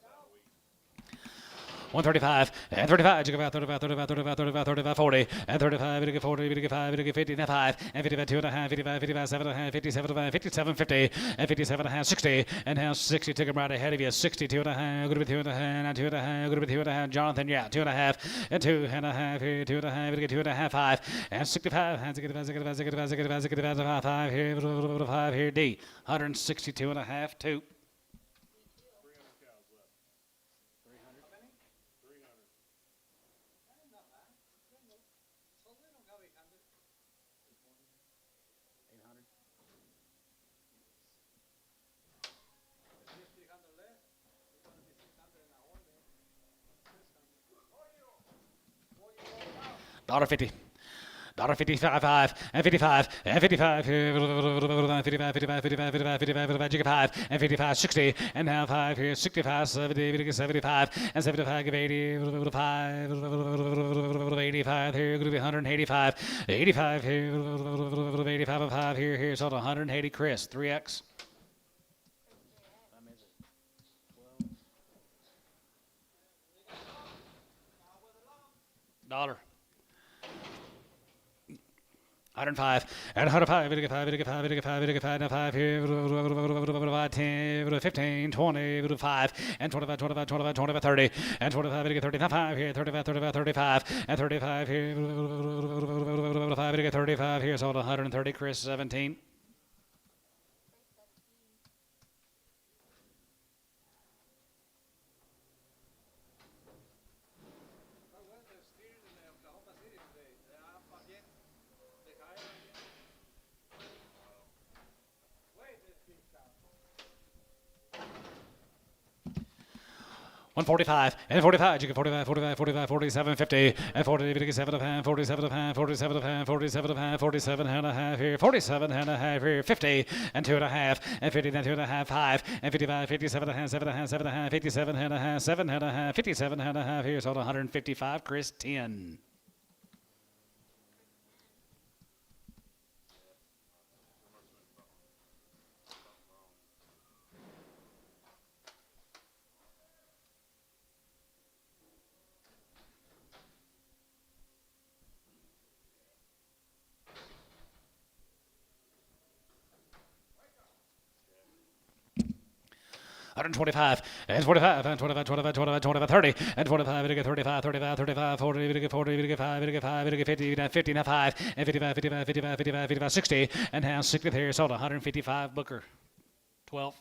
135, and 35, 35, 35, 35, 35, 35, 40, and 35, 40, 55, 50, and 5, and 55, 2.5, 55, 55, 7.5, 57, 57, 50, and 57.5, 60, and now 60, took him right ahead of you, 62.5, good to be 2.5, now 2.5, good to be 2.5, Jonathan, yeah, 2.5, and 2.5, here, 2.5, 2.5, 5, and 65, 5 here, 5 here, D, 162.5, 2.
800.
$1.50. $1.55, and 55, and 55, 55, 55, 55, 55, 55, and 55, 60, and now 5 here, 65, 70, 75, and 75, 80, 5, 85 here, going to be 185, 85 here, 85 and 5 here, sold 180, Chris, 3X.
Time is it? 12.
$1. 105, and 105, 55, 55, 55, 55, and 5 here, 10, 15, 20, 5, and 25, 25, 25, 25, 30, and 25, 35 here, 35, 35, 35, and 35 here, 5, 35 here, sold 130, Chris, 17. $145, and 45, you get 45, 45, 45, 47, 50, and 40, 57 and a half, 47 and a half, 47 and a half, 47 and a half, 47 and a half here, 47 and a half here, 50, and 2.5, and 50, then 2.5, 5, and 55, 57 and a half, 7 and a half, 7 and a half, 57 and a half, 7 and a half, 57 and a half here, sold 155, Chris, 10. $125, and 45, and 25, 25, 25, 25, 30, and 25, 35, 35, 35, 40, 40, 55, 50, 50, 5, and 55, 55, 55, 55, 55, 60, and now 60 here, sold 155, Booker, 12.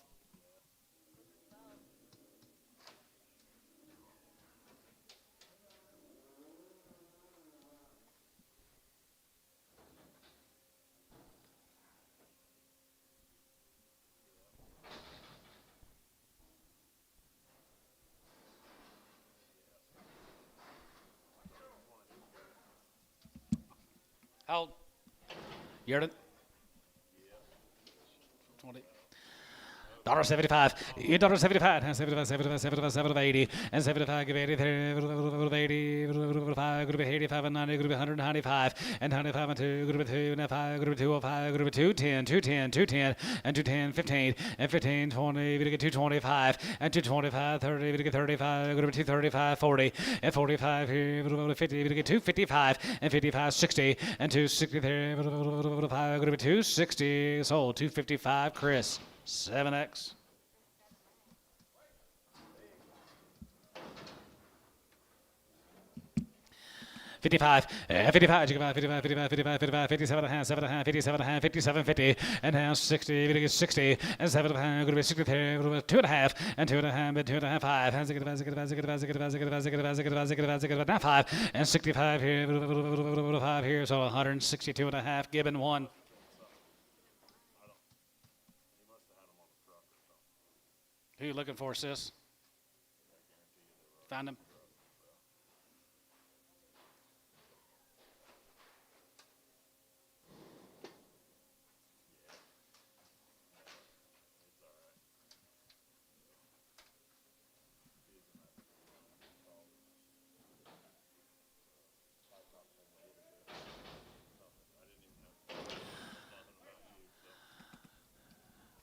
How old? You're 20. $75. $75. 80. And 75. Give 80. 85. Group 85 and 90. Group 195. And 95 and 2. Group 2 and 5. Group 205. Group 210. 210. 210. And 210. 15. And 15. 20. We get 225. And 225. 30. We get 35. Group 235. 40. And 45 here. 50. We get 255. And 55. 60. And 260 there. Group 260. Sold. 255. Chris. 7X. $55, 55, 55, 55, 55, 55, 57 and a half, 7 and a half, 57 and a half, 57, 50, and now 60, we get 60, and 7 and a half, going to be 63, 2 and a half, and 2 and a half, and 2 and a half, 5, and 5, and 65 here, 5 here, so 162 and a half, Gibbon 1. Who you looking for, sis? Found him?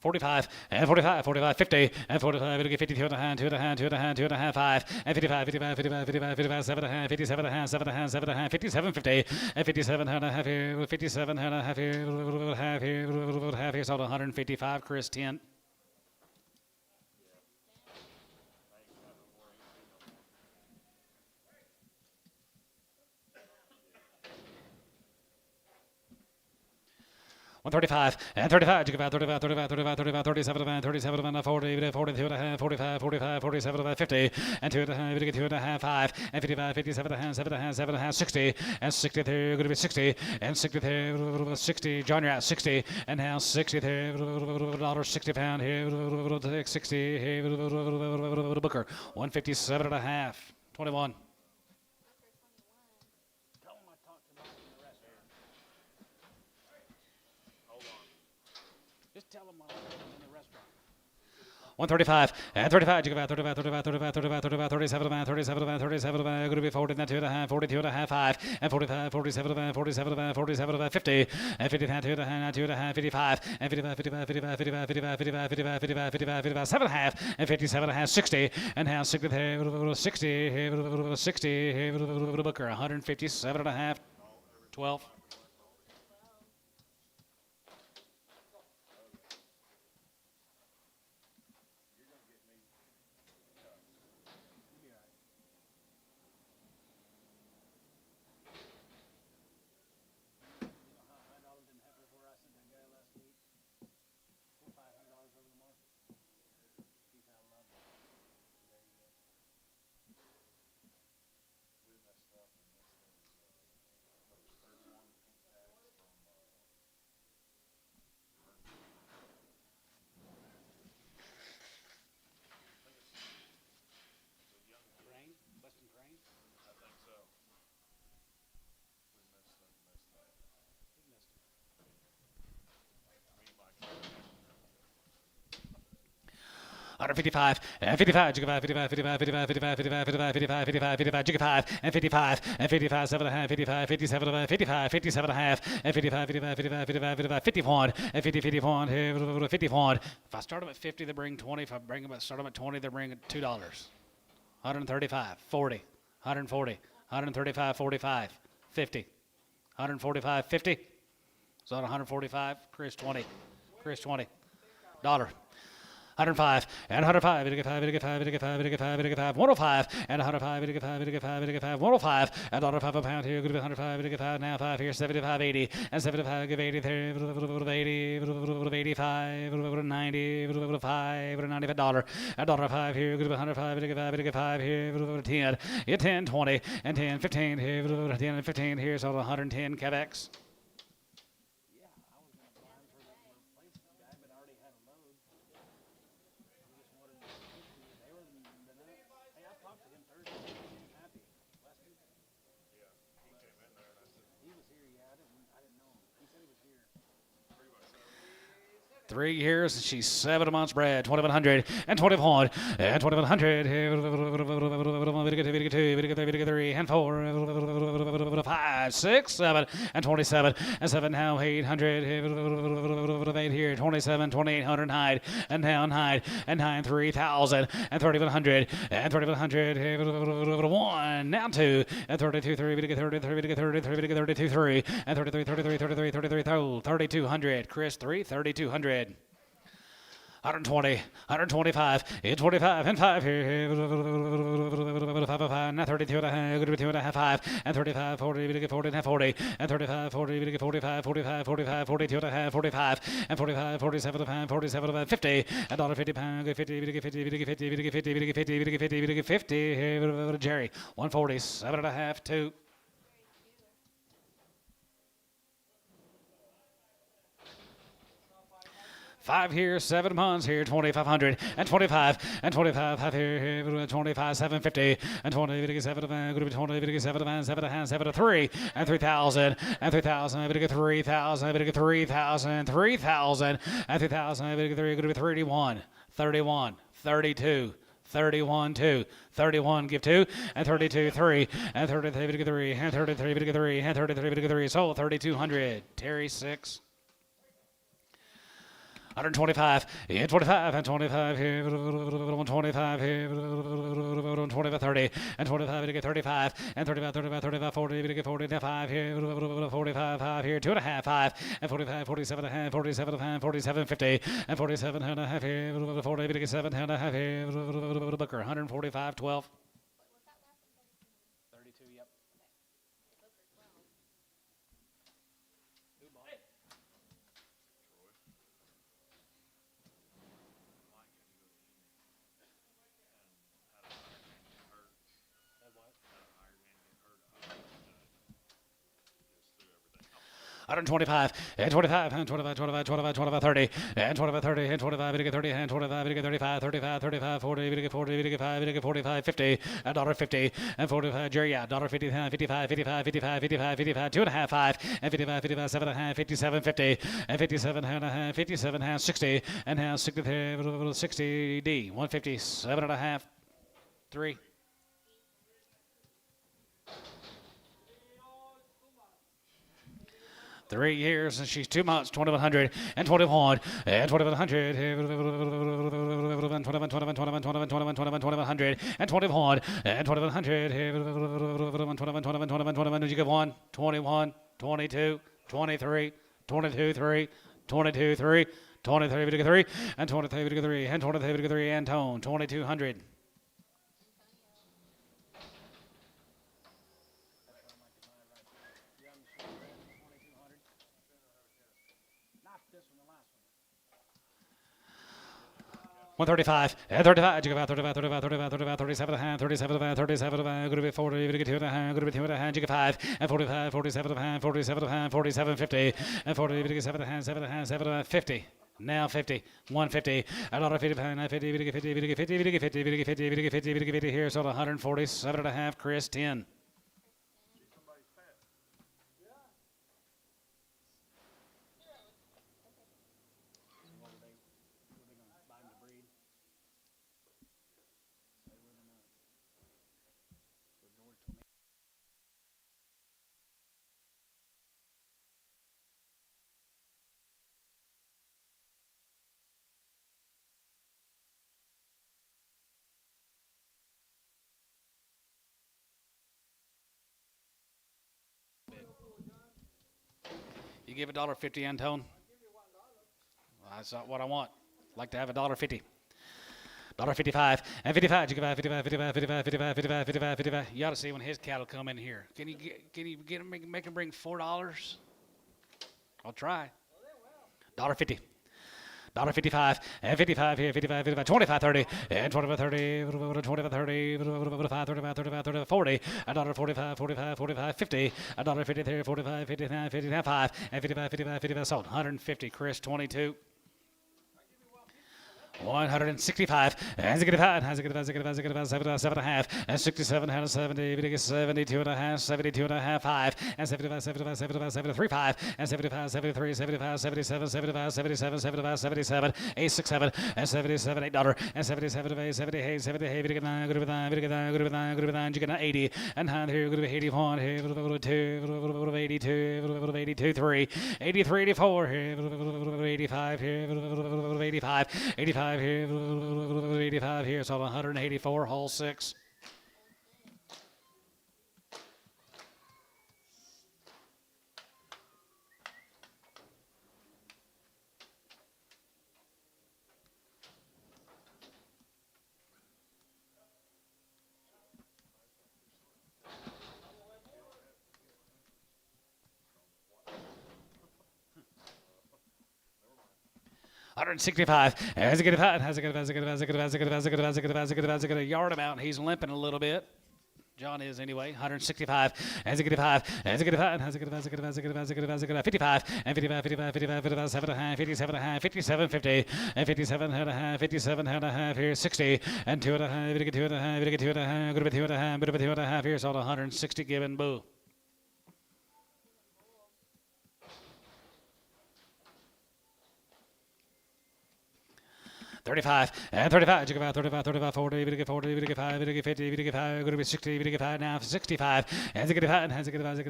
$45, and 45, 45, 50, and 45, it'll get 52 and a half, 2 and a half, 2 and a half, 2 and a half, 5, and 55, 55, 55, 55, 55, 7 and a half, 57 and a half, 7 and a half, 7 and a half, 57, 50, and 57 and a half here, 57 and a half here, half here, sold 155, Chris 10. $135, and 35, 35, 35, 35, 35, 37, 37, 40, 42 and a half, 45, 45, 47, 50, and 2 and a half, we get 2 and a half, 5, and 55, 57 and a half, 7 and a half, 7 and a half, 60, and 60 there, going to be 60, and 60 there, 60, John, you're at 60, and now 60 there, £60 here, 60 here, Booker, 157 and a half, 21.
Just tell them I'm in the restaurant.
135, and 35, 35, 35, 35, 35, 35, 35, 37, 37, 37, going to be 40, and 2 and a half, 42 and a half, 5, and 45, 47, 47, 47, 50, and 55, 2 and a half, 2 and a half, 55, and 55, 55, 55, 55, 55, 55, 55, 55, 55, 55, 7 and a half, and 57 and a half, 60, and now 60, 60, Booker, 157 and a half, 12. $155, and 55, 55, 55, 55, 55, 55, 55, 55, 55, 55, and 55, and 55, 7 and a half, 55, 57 and a half, 55, 57 and a half, and 55, 55, 55, 55, 55, 51, and 50, 51, 51. If I start them at 50, they bring 20. If I start them at 20, they bring $2. 135, 40, 140, 135, 45, 50, 145, 50. So 145, Chris 20, Chris 20, $1. 105, and 105, 105, and 105, 105, and 105 a pound here, good 105, now 5 here, 75, 80, and 75, give 80 there, 85, 90, 5, $95, and $5 here, good 105, 5 here, 10, 10, 20, and 10, 15 here, 10 and 15 here, so 110 Quebecs.
He was here, yeah. I
3 years, and she's 7 months bred. 2100 and 21 and 2100. 3 and 4. 5, 6, 7 and 27 and 7 now 800. 8 here. 27, 2800 hide and down hide and 9 3000 and 3100 and 3100. 1 now 2 and 32 3. 33 32 3 and 33 3200. Chris 3 3200. 120, 125, 25 and 5 here. 5, now 32 and a half, 2 and a half, 5, and 35, 40, 40 and a half, 40, and 35, 40, 45, 45, 45, 42 and a half, 45, and 45, 47 and a half, 47 and a half, 50, and $50, 50, 50, Jerry, 147 and a half, 2. 5 here, 7 months here, 2500 and 25 and 25 half here, 25 750 and 20 7 20 7 7 7 3 and 3000 and 3000 3000 3000 3000 and 3000 31 31 32 31 2 31 give 2 and 32 3 and 33 3 and 33 3 and 33 3 sold 3200. Terry 6. 125, and 25, and 25 here, 125 here, 25, 30, and 25, to get 35, and 35, 35, 35, 40, to get 40, 5 here, 45, 5 here, 2 and a half, 5, and 45, 47 and a half, 47 and a half, 47, 50, and 47 and a half here, 40, to get 7 and a half here, Booker, 145, 12.
32, yep.
And 25, and 25, and 25, 25, 25, 25, 30, and 25, 30, and 25, to get 30, and 25, to get 35, 35, 35, 40, to get 40, to get 5, to get 45, 50, and $50, and 45, Jerry, yeah, $50, 55, 55, 55, 55, 55, 2 and a half, 5, and 55, 55, 7 and a half, 57, 50, and 57 and a half, 57 and a half, 60, and now 60, 60, D, 150, 7 and a half, 3. 3 years, and she's 2 months, 2100 and 21 and 2100 and 21, 21, 21, 21, 21, 2100 and 21 and 2100 21, 21, 21, 21. Did you give 1? 21, 22, 23, 22, 3, 22, 3, 23, 3, and 23, 3, and 23, 3, and tone 2200.
This one, the last one.
135 and 35. You give out 35, 35, 35, 35, 37 and a half, 37 and a half, 37 and a half. Going to be 40. Going to get 2 and a half. Going to be 2 and a half. You get 5 and 45, 47 and a half, 47 and a half, 47, 50 and 40. Going to get 7 and a half, 7 and a half, 7 and a half, 50. Now 50, 150, $50, 50, 50, 50, 50, 50, 50, 50, 50, 50, 50, 50 here. So 147 and a half. Chris 10. You give $1.50, Antone? Well, that's not what I want. I'd like to have $1.50. $1.55 and 55. You give 55, 55, 55, 55, 55, 55, 55. You ought to see when his cattle come in here. Can you get him, make him bring $4? I'll try. $1.50. $1.55 and 55 here, 55, 55, 25, 30, and 25, 30, 25, 30, 35, 35, 35, 35, 40, and $1.45, 45, 45, 50, and $1.50 there, 45, 59, 59, 5, and 55, 55, 55, sold. 150, Chris, 22. 165. As a good five, has a good 7.5, and 67, and 70, 72 and a half, 72 and a half, 5, and 75, 73, 5, and 75, 73, 75, 77, 75, 77, 75, 77, 867, and 77, $8, and 77, 8, 78, 78, good 9, good 9, good 9, good 9, good 9, you get 80, and here, good 81, here, 2, 82, 82, 3, 83, 84, here, 85, here, 85, 85 here, 85 here, so 184, hole 6. $165. Has a yard amount. He's limping a little bit. John is anyway. 165. Has a good 5. Has a good 5. Has a good 55 and 55, 55, 55, 57 and a half, 57 and a half, 57, 50 and 57 and a half, 57 and a half here, 60 and 2 and a half, 2 and a half, 2 and a half, good 2 and a half, bit of 2 and a half here, so 160 given boo. 35 and 35. You get 35, 35, 40, you get 40, you get 5, you get 50, you get 5, going to be 60, you get 5 now, 65. And you get 5, and you get 5, you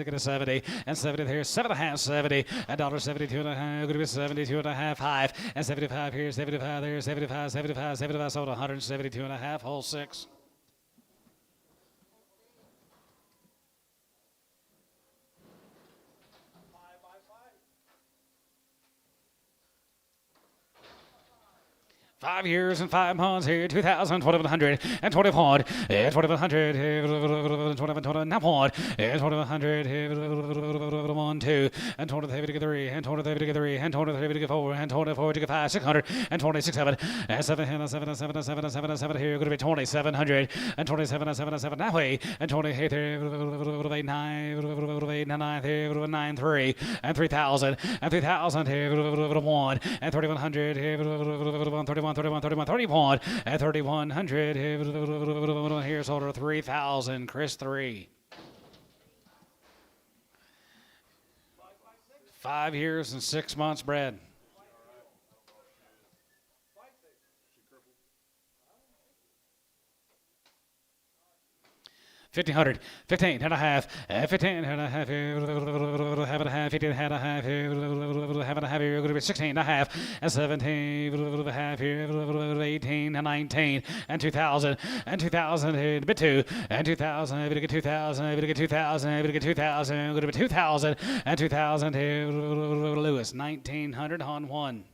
get 70, and 70 here, 7.5, 70, and $72 and a half, going to be 72 and a half, 5, and 75 here, 75 there, 75, 75, 75, sold 172 and a half, hole 6. Five years and 5 months here, 2,000, 2,100, and 2,100, 2,100, 2,100, 2,100, 1, 2, and 23, and 23, and 24, and 24, 5, 600, and 26, 7, and 7, 7, 7, 7, 7, 7 here, going to be 2,700, and 27, 7, 7 that way, and 28 there, 9, 9, 9, 3, and 3,000, and 3,000 here, 1, and 3,100 here, 31, 31, and 3,100 here's order 3,000, Chris 3. 5 years and 6 months bred. $1,500, 15 and a half, 15 and a half, have a half, 15 and a half, have a half, you're going to be 16 and a half, and 17 and a half, 18 and 19, and 2,000, and 2,000, and bit 2, and 2,000, able to get 2,000, able to get 2,000, able to get 2,000, going to be 2,000, and 2,000 here, Lewis, 1,900 on 1.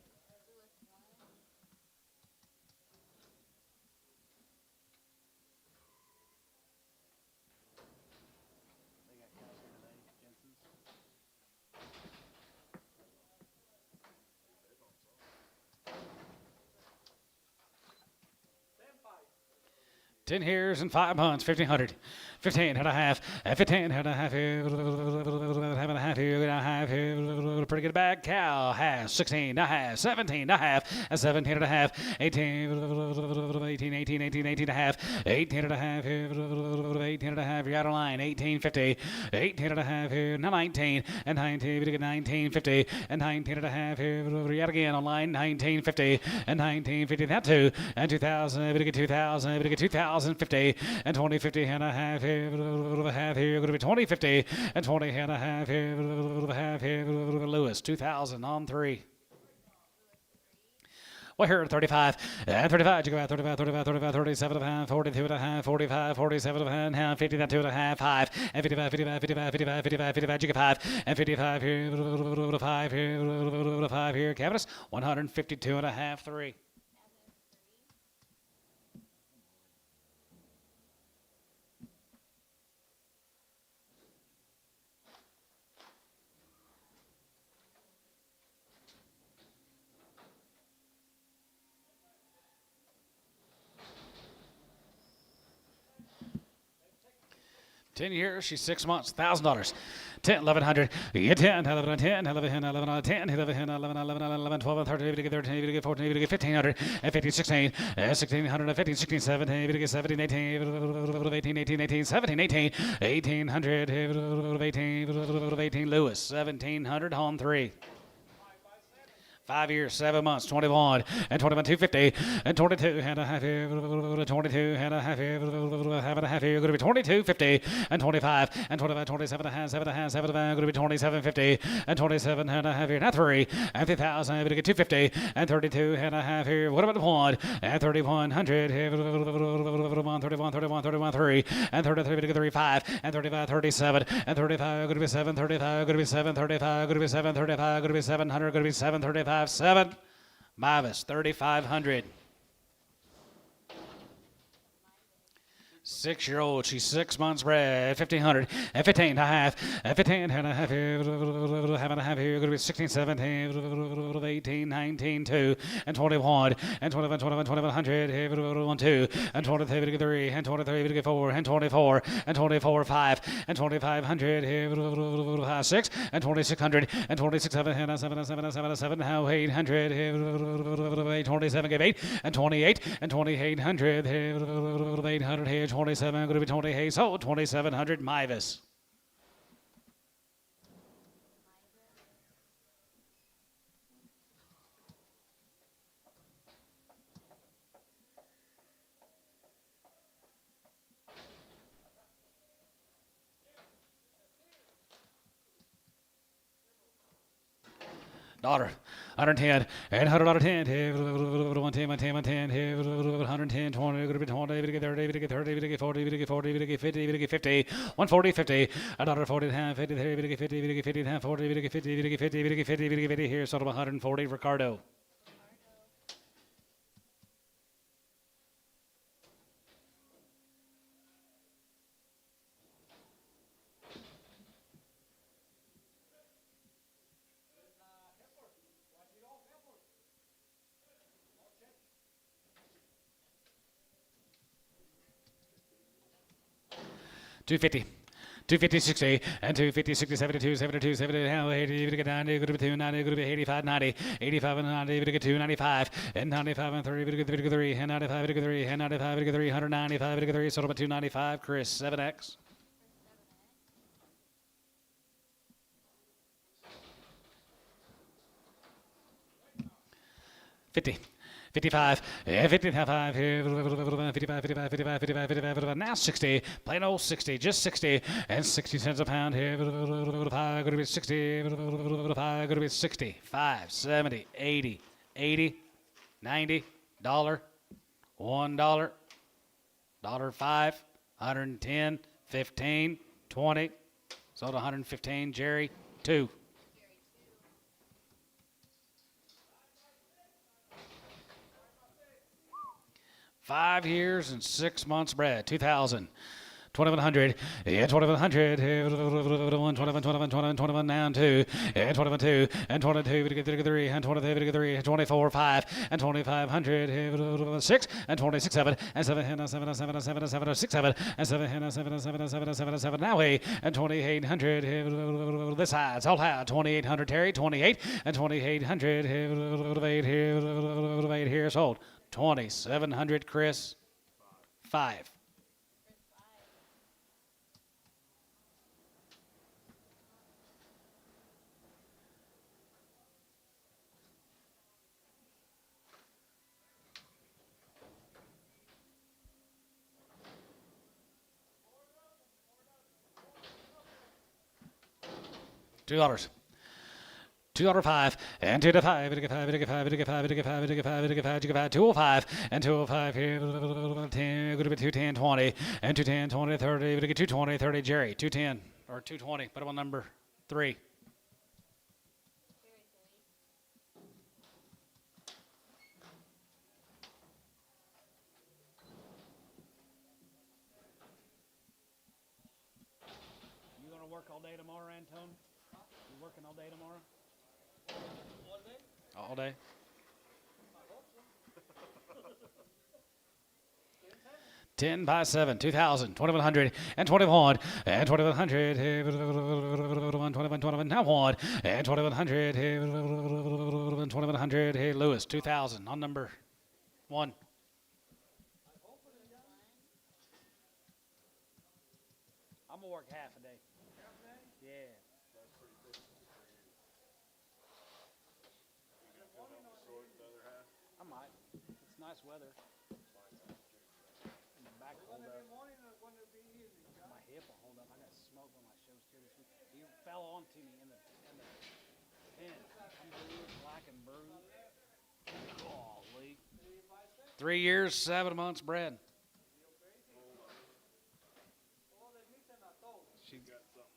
Ten years and 5 months, 1,500, 15 and a half, 15 and a half, have a half here, a half here, pretty good bag cow, half, 16 and a half, 17 and a half, 17 and a half, 18, 18, 18, 18, 18 and a half, 18 and a half, 18 and a half, you're out of line, 1850, 18 and a half here, 19, and 19, we get 1950, and 19 and a half here, you're out again on line, 1950, and 1950, that too, and 2,000, we get 2,000, we get 2,050, and 2050 and a half here, half here, going to be 2050, and 20 and a half here, Lewis, 2,000 on 3. Well, here at 35, and 35, you go out 35, 35, 35, 37 and a half, 42 and a half, 45, 47 and a half, 50, that 2 and a half, 5, and 55, 55, 55, 55, 55, 55, you get 5, and 55 here, 5 here, 5 here, Cavaniss, 152 and a half, 3. 10 years, she's 6 months, $1,000. 10, 1100, yeah, 10, 11, 10, 11, 11, 10, 11, 11, 11, 12, 13, 13, 14, 1500, 15, 16, 1600, 15, 16, 17, 17, 18, 18, 18, 18, 17, 18, 1800, 18, Lewis, 1700, home 3. 5 years, 7 months, 21, and 21, 250, and 22, and a half year, 22, and a half year, half and a half year, going to be 22, 50, and 25, and 25, 27 and a half, 7 and a half, 7 and a half, going to be 27, 50, and 27 and a half year, not 3, and 3,000, going to get 250, and 32 and a half here, what about the 1, and 3,100, 31, 31, 31, 3, and 33, going to get 35, and 35, 37, and 35, going to be 7, 35, going to be 7, 35, going to be 7, 35, going to be 700, going to be 7, 35, 7. Mavis, 3,500. 6-year-old, she's 6 months bred, 1,500, and 15 and a half, and 15 and a half here, half and a half here, going to be 16, 17, 18, 19, 2, and 21, and 21, 21, 2100, 1, 2, and 23, 3, and 23, 4, and 24, and 24, 5, and 2,500 here, 6, and 2,600, and 26, 7, and 7, 7, 7, 7, now 800 here, 27, give 8, and 28, and 2,800 here, 800 here, 27, going to be 20 hay, so 2,700 Mavis. Daughter, 110, and 100, 110, 110, 110, 110, 20, going to be 20, 30, 30, 40, 40, 50, 50, 140, 50, a daughter 40 and a half, 53, 50, 50 and a half, 40, 50, 50, 50, 50, 50, here, sort of 140, Ricardo. $250. 250, 60, and 250, 60, 72, 72, 70, now 80, going to get 90, going to be 290, going to be 85, 90, 85 and 90, going to get 295, and 95 and 30, going to get 3, and 95, going to get 3, and 95, going to get 3, 195, going to get 3, so about 295, Chris, 7X. $50. 55, 55, 55, 55, 55, 55, now 60, plain old 60, just 60, and 60 cents a pound here, 5, going to be 60, 5, going to be 60, 5, 70, 80, 80, 90, $1, $1, $5, 110, 15, 20, sold 115, Jerry, 2. 5 years and 6 months bred, 2,000. 2,100, yeah, 2,100, 21, 21, 21, 21, 21, now 2, yeah, 21, 2, and 22, we get 3, and 23, 3, 24, 5, and 2,500, 6, and 26, 7, and 7, 7, 7, 7, 7, 6, 7, and 7, 7, 7, 7, 7, 7, now 8, and 2,800, this side, it's all out, 2,800, Terry, 28, and 2,800, 8 here, 8 here, sold, 2,700, Chris, 5. $2. $2.05 and $2.05, $5, $2.05 and $2.05 here, 10, going to be 210, 20, and 210, 20, 30, we get 220, 30, Jerry, 210 or 220, put him on number 3.
You gonna work all day tomorrow, Antone? You working all day tomorrow?
All day. 10 by 7, 2,000, 2,100, and 21, and 2,100, 21, now 1, and 2,100, 2,100, hey, Lewis, 2,000 on number 1.
I'm gonna work half a day. Yeah. I might. It's nice weather. And the back hold up. My hip will hold up. I got smoke on my shows too this week. He fell onto me in the pen. I'm bruised, black and bruised. Golly.
3 years, 7 months, Bred.
She's got something.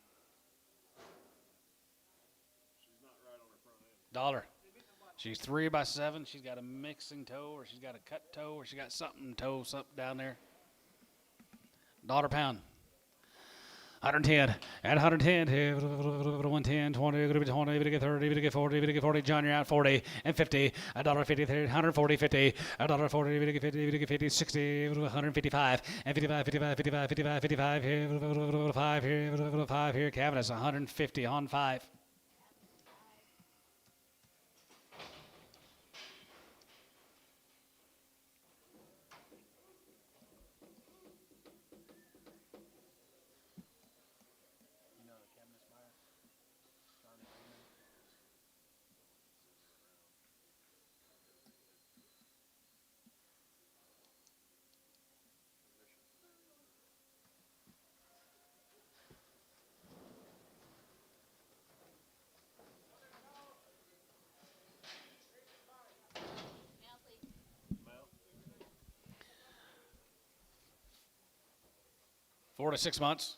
She's not right on her front end.
Dollar. She's 3 by 7. She's got a mixing toe, or she's got a cut toe, or she got something down there. Dollar pound. 110 and 110, 110, 20, going to be 20, going to get 30, going to get 40, going to get 40. John, you're out 40 and 50, $1.50, 140, 50, $1.40, going to get 50, going to get 50, 60, 155 and 55, 55, 55, 55, 55 here, 5 here, 5 here. Cabinets 150 on 5.
You know the cabinets buyer started Reno.
Now, please.
4 to 6 months.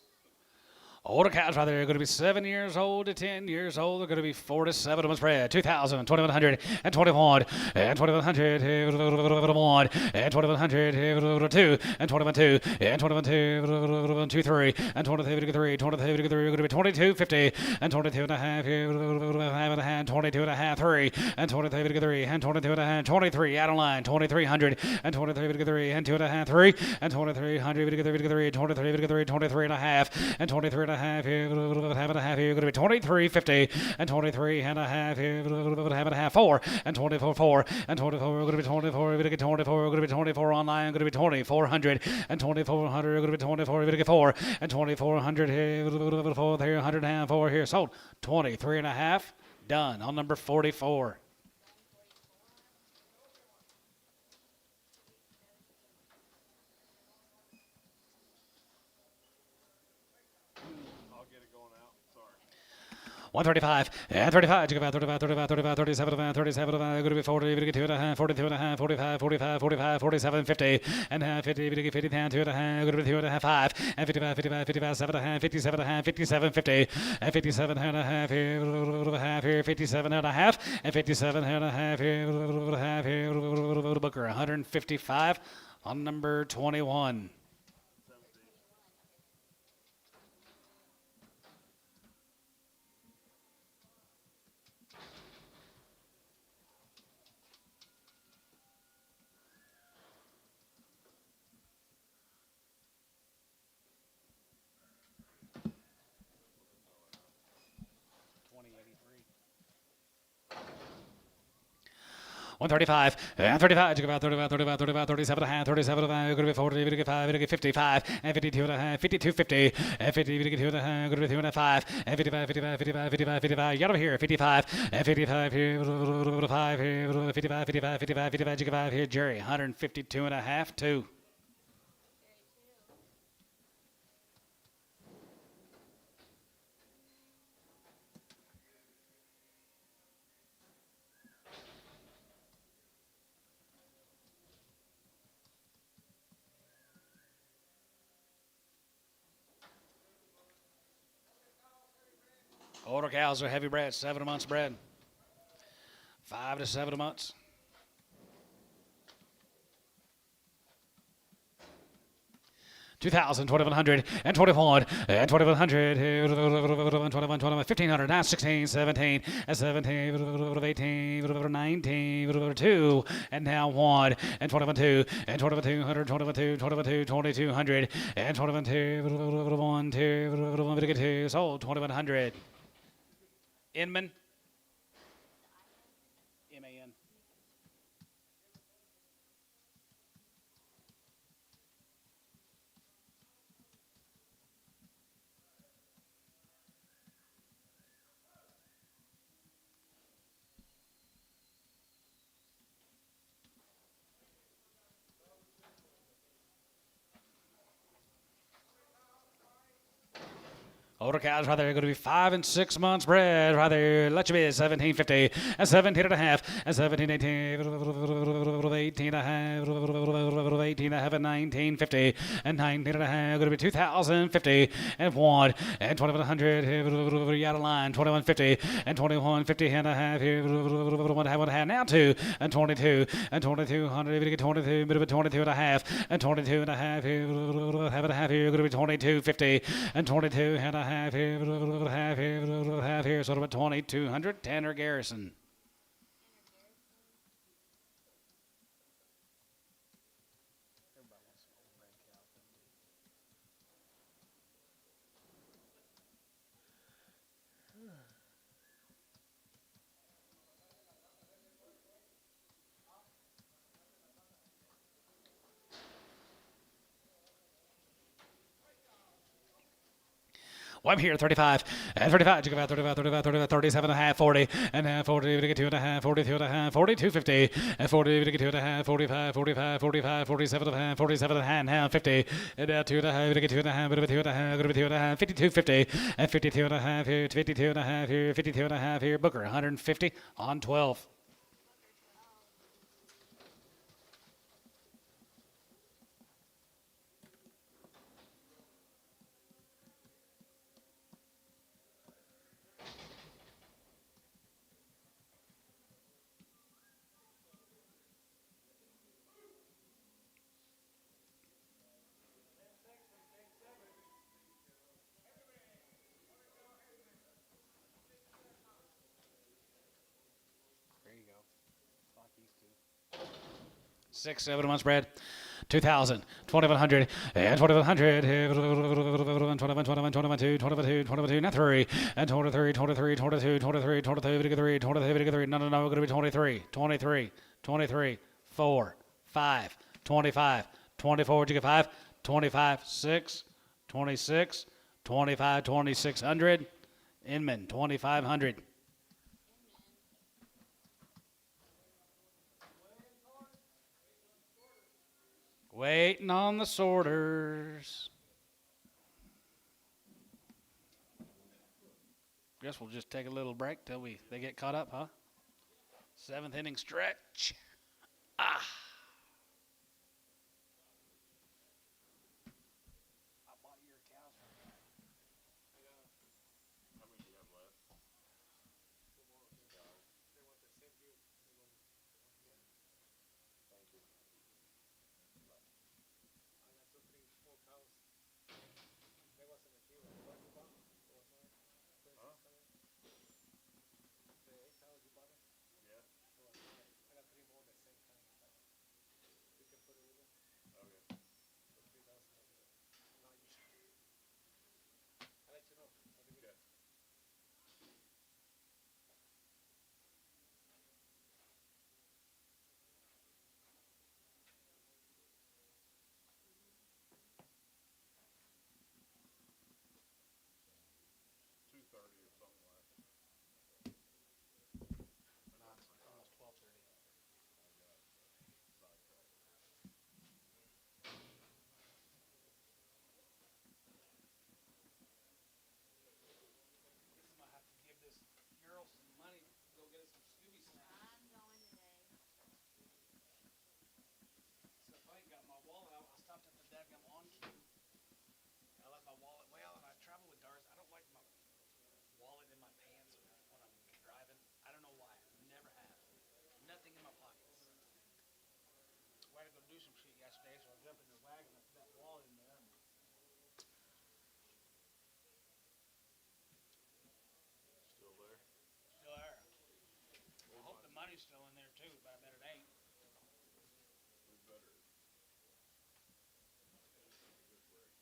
Older cows right there are going to be 7 years old to 10 years old. They're going to be 4 to 7 months bred. 2,000, 2,100, and 21, and 2,100, 1, and 2,100, 2, and 21, 2, and 21, 2, 3, and 23, 3, 23, 3, going to be 22, 50, and 22 and a half, 5 and a half, 22 and a half, 3, and 23, 3, and 22 and a half, 23 out of line, 2,300, and 23, 3, and 2 and a half, 3, and 2,300, 3, 23, 3, 23 and a half, and 23 and a half here, half and a half here, going to be 23, 50, and 23 and a half here, half and a half, 4, and 24, 4, and 24, going to be 24, we're going to get 24, we're going to be 24 online, going to be 2,400, and 2,400, we're going to be 24, we're going to get 4, and 2,400 here, 4 here, 100 and a half, 4 here, sold, 23 and a half, done on number 44.
I'll get it going out. Sorry.
135 and 35, 35, 35, 35, 37, 37, going to be 40, going to get 2 and a half, 42 and a half, 45, 45, 45, 47, 50, and a half, 50, going to get 50 down, 2 and a half, going to be 2 and a half, 5, and 55, 55, 55, 7 and a half, 57 and a half, 57, 50, and 57 and a half here, 57 and a half, and 57 and a half here, Booker, 155 on number 21.
$20.83.
135 and 35, 35, 35, 35, 37 and a half, 37 and a half, going to be 40, going to get 5, going to get 55, and 52 and a half, 52, 50, and 50, going to get 2 and a half, going to be 2 and a half, 5, and 55, 55, 55, 55, 55, get over here, 55, and 55 here, 5 here, 55, 55, 55, 55, you get 5 here, Jerry, 152 and a half, 2. Older cows are heavy bred, 7 months bred. 5 to 7 months. 2,000, 2,100, and 21, and 2,100, 21, 1,500, now 16, 17, and 17, 18, 19, 2, and now 1, and 21, 2, and 2,200, 22, 22, 2,200, and 22, 1, 2, 2, sold, 2,100. Inman.
MAN.
Older cows right there going to be 5 and 6 months bred right there. Let you be 17.50 and 17 and a half and 17, 18, 18 and a half, 18 and a half and 19.50 and 19 and a half going to be 2,050 and 1 and 2,100 out of line 21.50 and 21.50 and a half here 1 and a half now 2 and 22 and 2,200 22 bit of a 22 and a half and 22 and a half here half and a half here going to be 22.50 and 22 and a half here, half here, sort of a 2,200. Tanner Garrison. Well, I'm here, 35, and 35, you go about 35, 35, 35, 37 and a half, 40, and half, 40, to get 2 and a half, 42 and a half, 42, 50, and 40, to get 2 and a half, 45, 45, 45, 47 and a half, 47 and a half, 50, and now 2 and a half, to get 2 and a half, bit of a 2 and a half, bit of a 2 and a half, 52, 50, and 52 and a half here, 52 and a half here, 52 and a half here, Booker, 150 on 12.
There you go. Like these two.
6, 7 months bred. 2,000, 2,100, and 2,100, 21, 21, 21, 2, 22, 22, now 3, and 23, 23, 22, 23, 22, 23, 23, 23, no, we're going to be 23, 23, 23, 4, 5, 25, 24, did you get 5? 25, 6, 26, 25, 2,600, Inman, 2,500. Waiting on the sorters. Guess we'll just take a little break till they get caught up, huh? 7th inning stretch. Ah.
I bought your cows from you.
How many do you have left? Thank you.
Do some shit yesterday, so I jumped in the wagon and put that wallet in there. money's still in there too, but I bet it ain't.
We better. Good break.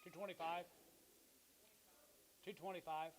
$225. $225.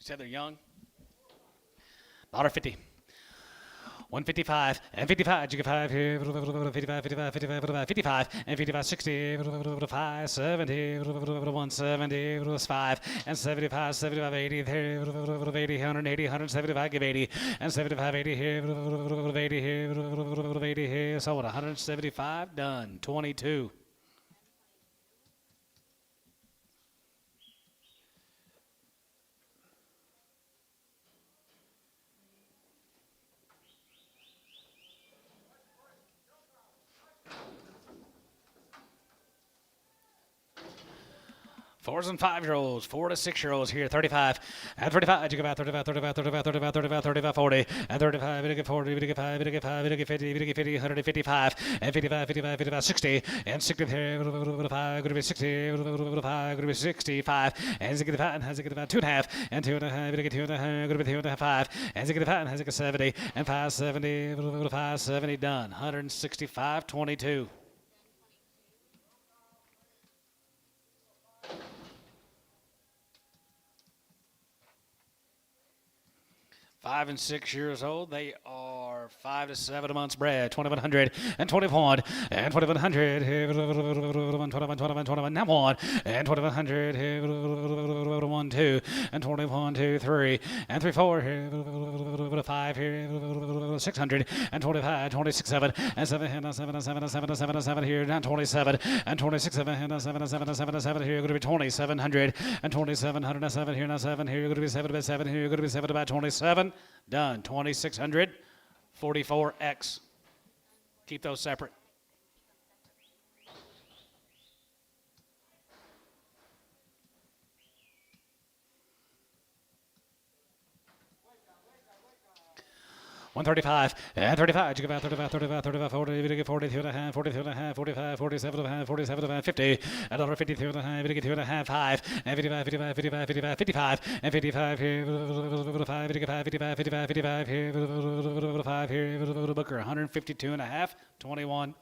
said they're young. $1.50. 155 and 55, you get 5 here, 55, 55, 55, 55, and 55, 60, 5, 70, 170, 5, and 75, 75, 80, 80, 180, 175, give 80, and 75, 80 here, 80 here, 80 here, so what, 175, done, 22. Fours and 5-year-olds, 4 to 6-year-olds here, 35, and 35, you get 35, 35, 35, 35, 35, 40, and 35, you get 40, you get 5, you get 5, you get 50, you get 50, 155, and 55, 55, 55, 60, and 60 here, 5, going to be 60, 5, going to be 65, and 65, and has it get 2.5, and 2.5, you get 2.5, going to be 2.5, 5, and 65, and has it get 70, and 570, 570, done, 165, 22. 5 and 6 years old. They are 5 to 7 months bred. 2100 and 21 and 2100. 21, 21, now 1 and 2100. 1, 2 and 21, 2, 3 and 3, 4. 5 here. 600 and 25, 26, 7 and 7 and 7 and 7 and 7 and 7 and 7 here. Down 27 and 26, 7 and 7 and 7 and 7 and 7 here. Going to be 2700 and 2700 and 7 here. Now 7 here. Going to be 7 about 7 here. Going to be 7 about 27. Done. 2600. 44X. Keep those separate. $135 and 35. You give out 35, 35, 35, 40. You get 42 and a half, 42 and a half, 45, 47 and a half, 47 and a half, 50. $1.52 and a half. You get 2 and a half, 5 and 55, 55, 55, 55, 55 and 55 here. 5. You get 5, 55, 55, 55 here. 5 here. Booker 152 and a half, 21.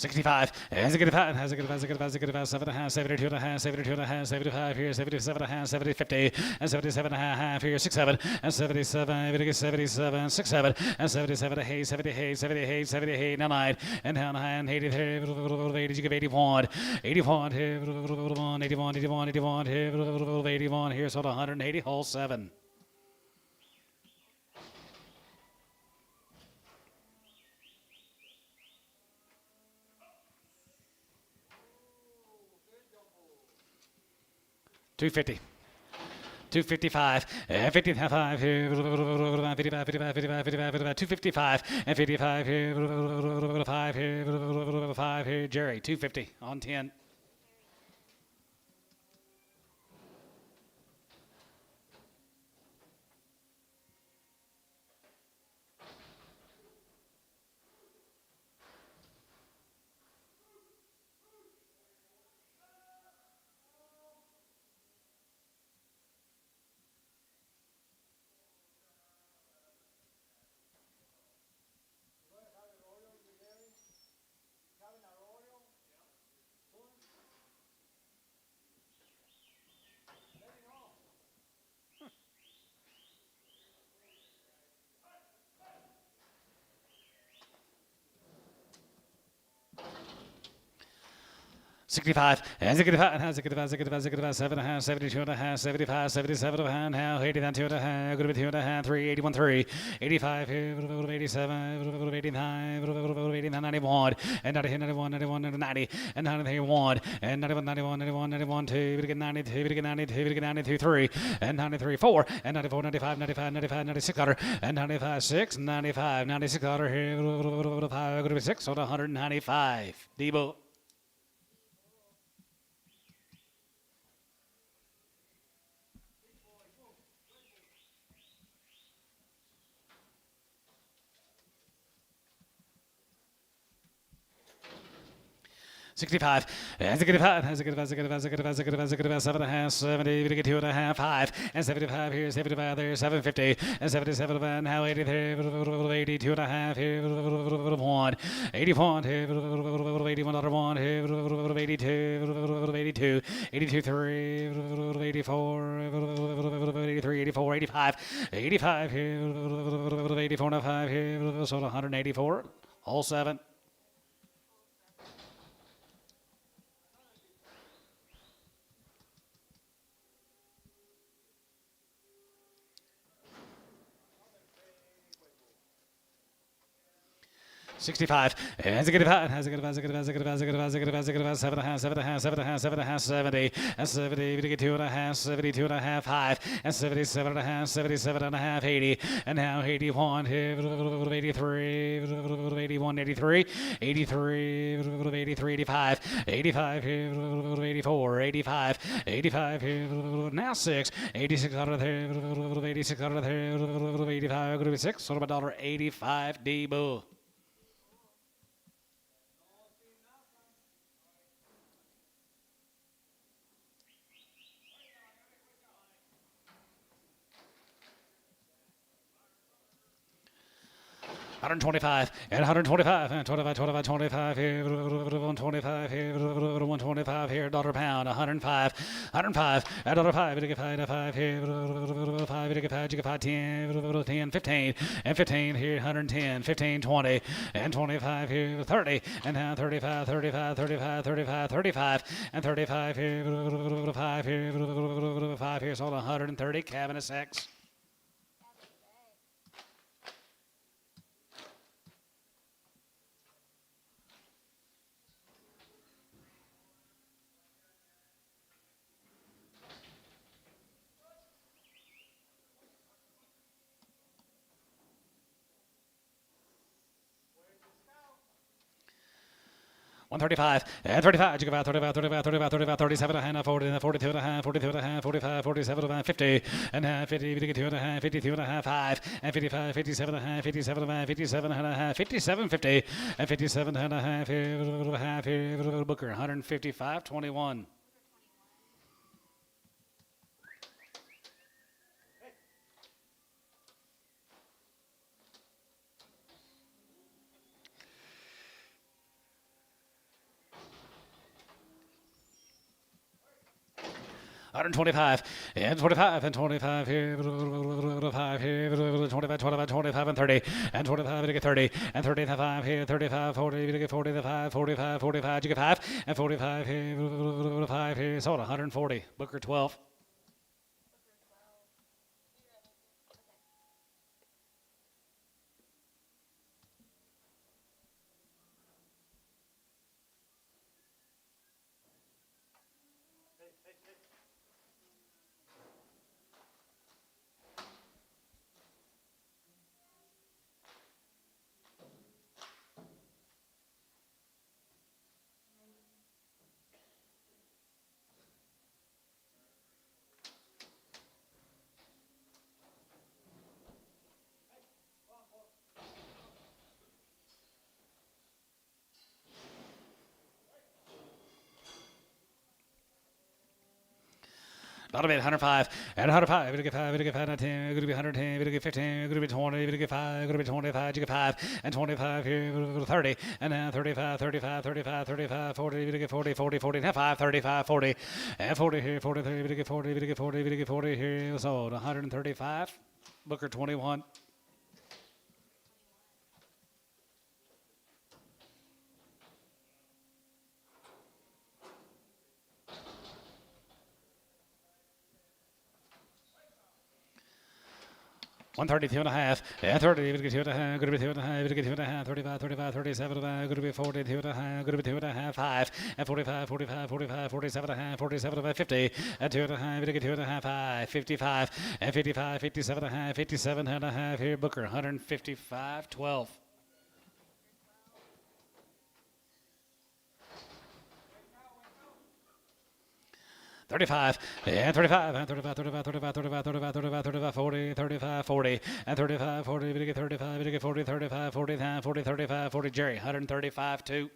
$65, has a good five, has a good five, has a good five, has a good five, 7.5, 72 and a half, 72 and a half, 75 here, 77 and a half, 70, 50, and 77 and a half here, 67, and 77, 77, 67, and 77, 8, 78, 78, 78, 9, and down high, and 80, 80, you give 81, 81 here, 81, 81, 81, 81 here, 81 here, so 180, hole 7. $250. 255 and 55 here, 55, 55, 55, 55, 255 and 55 here, 5 here, 5 here, Jerry, 250 on 10. $65 and 65 and 65, 65, 65, 7 and a half, 72 and a half, 75, 77 and a half, now 89, 2 and a half, going to be 2 and a half, 3, 81, 3, 85 here, 87, 89, 89, 91, and 90, 91, 91, 90, and 91, and 91, 91, 91, 91, 2, we get 92, we get 92, we get 92, 3, and 93, 4, and 94, 95, 95, 95, 96 $, and 95, 6, 95, 96 $, here, going to be 6 on 195. Debo. 65. That's a good 5. That's a good 5. That's a good 5. That's a good 5. That's a good 5. That's a good 5. 7 and a half. 70. We get 2 and a half. 5. And 75 here. 75 there. 750. And 77. And now 83. 82 and a half here. 1. 81 here. 81 dollar 1 here. 82. 82. 82 3. 84. 83. 84. 85. 85 here. 84 and a 5 here. So 184. All 7. $65. That's a good 5. That's a good 5. That's a good 5. That's a good 5. That's a good 5. That's a good 5. That's a good 5. 7 and a half. 7 and a half. 7 and a half. 7 and a half. 70. That's 70. We get 2 and a half. 72 and a half. 5. And 77 and a half. 77 and a half. 80. And now 81. 83. 81. 83. 83. 83. 85. 85. 84. 85. 85. Now 6. 86 out of there. 86 out of there. 85. Going to be 6. So about $1.85 D-Bull. $125 and $125 and 25, 25, 25 here, 125 here, 125 here, dollar pound, 105, 105, and dollar 5, we get 5 here, 5, we get 5, you get 5, 10, 10, 15, and 15 here, 110, 15, 20, and 25 here, 30, and now 35, 35, 35, 35, 35, and 35 here, 5 here, 5 here, sold 130, cabinet sex. $135 and 35. You go about 35, 35, 35, 35, 37 and a half, 40, 42 and a half, 42 and a half, 45, 47 and a half, 50 and a half, 50, 52 and a half, 52 and a half, 5 and 55, 57 and a half, 57 and a half, 57 and a half, 57, 50 and 57 and a half here, half here, Booker, 155, 21. $125 and 25 and 25 here, 5 here, 25, 25, 25 and 30 and 25, you get 30 and 35 here, 35, 40, you get 40, 45, 45, 45, you get 5 and 45 here, 5 here, sold 140, Booker 12. Not a bit, 105 and 105. We get 5, we get 5, 10, we get 110, we get 15, we get 20, we get 5, we get 25, you get 5 and 25 here, 30 and now 35, 35, 35, 35, 40, we get 40, 40, 40, now 5, 35, 40 and 40 here, 43, we get 40, we get 40, we get 40 here, sold 135. Booker 21. $132 and a half, and 30, we get 2 and a half, going to be 2 and a half, we get 2 and a half, 35, 35, 37, going to be 42 and a half, going to be 2 and a half, 5, and 45, 45, 45, 47 and a half, 47, 50, and 2 and a half, we get 2 and a half, 5, 55, and 55, 57 and a half, 57 and a half here, Booker, 155, 12. $35 and 35 and 35, 35, 35, 35, 35, 35, 35, 40, 35, 40 and 35, 40, we get 35, we get 40, 35, 40, 40, 35, 40, Jerry, 135, 2.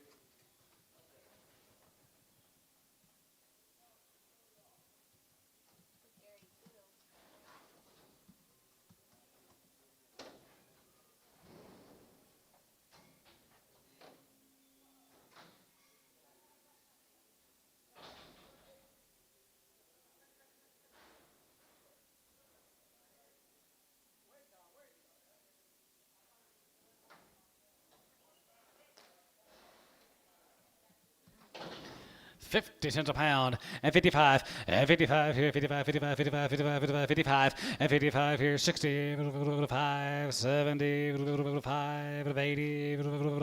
50 cents a pound, and 55, and 55 here, 55, 55, 55, 55, 55, 55, and 55 here, 60, 5, 70, 5, 80,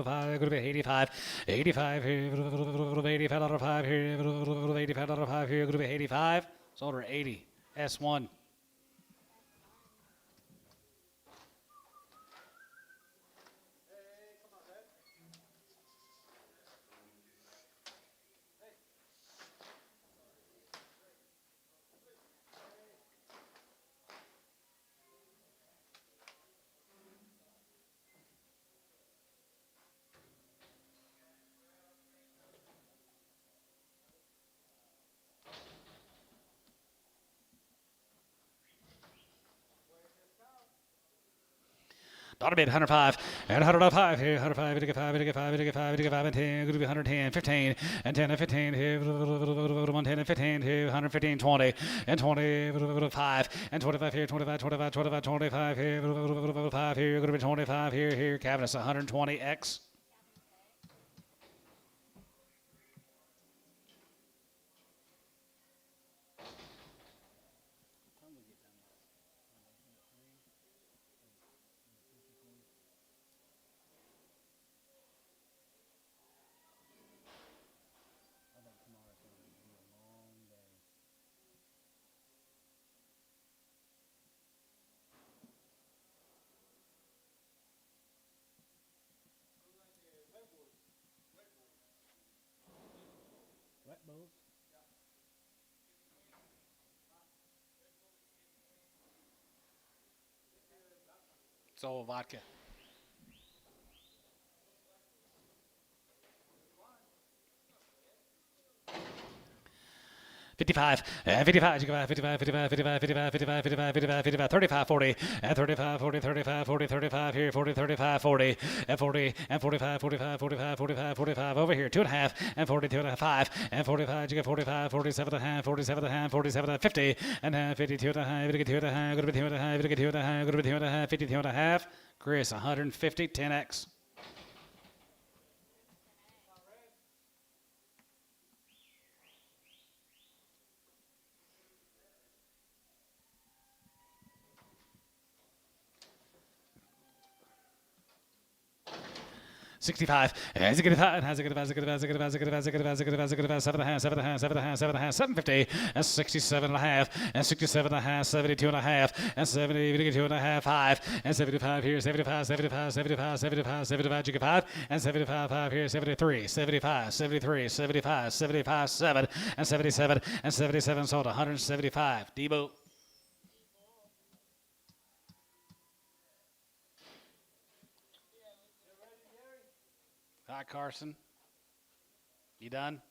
5, 85, 85 here, $85 here, $85 here, 85, sold her 80, S1. Daughter bid 105 and 105 here, 105, 85, 85, 85, 85, and 10, going to be 110, 15, and 10 and 15 here, 110 and 15 here, 115, 20, and 20, 5, and 25 here, 25, 25, 25, 25 here, 5 here, going to be 25 here, cabinets 120X.
Wet bulls.
So vodka. 55, 55, 55, 55, 55, 55, 55, 55, 55, 35, 40, and 35, 40, 35, 40, 35 here, 40, 35, 40, and 40, and 45, 45, 45, 45, 45 over here, 2.5, and 42 and a half, 5, and 45, you get 45, 47 and a half, 47 and a half, 47 and 50, and 52 and a half, 52 and a half, go to 2 and a half, 2 and a half, go to 2 and a half, 52 and a half, Chris, 150, 10X. $65. Has a good five. Has a good five. Has a good five. Has a good five. Has a good five. Has a good five. Has a good five. Has a good five. 7 and a half. 7 and a half. 7 and a half. 7 and a half. 750. And 67 and a half. And 67 and a half. 72 and a half. And 72 and a half. 5. And 75 here. 75. 75. 75. 75. 75. You get 5. And 75. 5 here. 73. 75. 73. 75. 75. 7. And 77. And 77 sold 175. Debo. Hi, Carson. You done?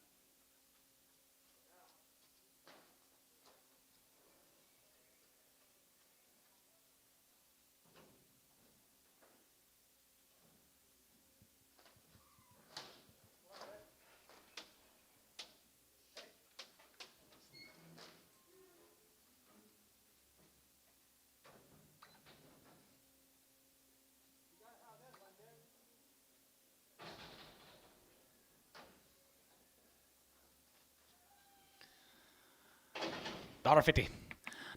$1.50.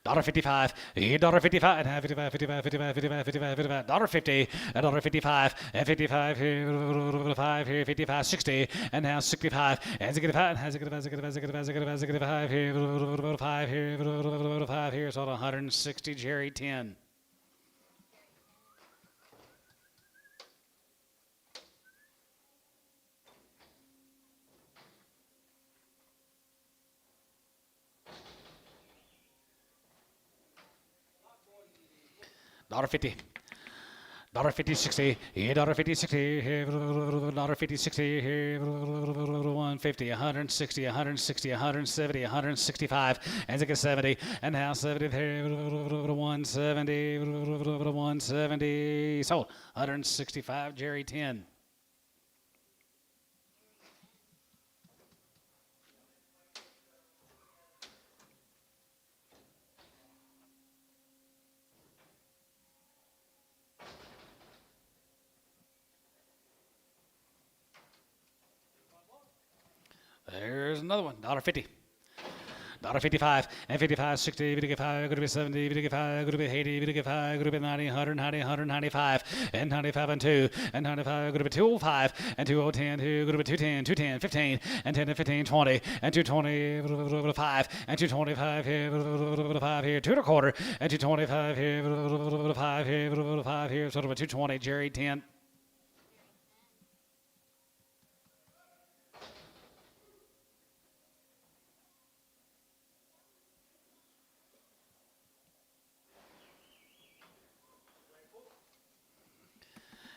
$1.55, $1.55, and $55, $55, $55, $55, $55, $55, $1.50, $1.55, and 55 here, 5 here, 55, 60, and now 65, and 65, has a good 5 here, 5 here, 5 here, so 160, Jerry 10. $1.50. $1.50, 60, $1.50, 60, $1.50, 60, $1.50, 160, 160, 170, 165, and it gets 70, and now 70 there, 170, 170, sold, 165, Jerry 10. There's another one. $1.50. $1.55 and 55, 60, 55, going to be 70, 55, going to be 80, 55, going to be 90, 190, 195, and 95 and 2, and 95, going to be 205, and 2010, going to be 210, 210, 15, and 10 and 15, 20, and 220, 5, and 225 here, 5 here, 2 and a quarter, and 225 here, 5 here, 5 here, sort of a 220, Jerry, 10.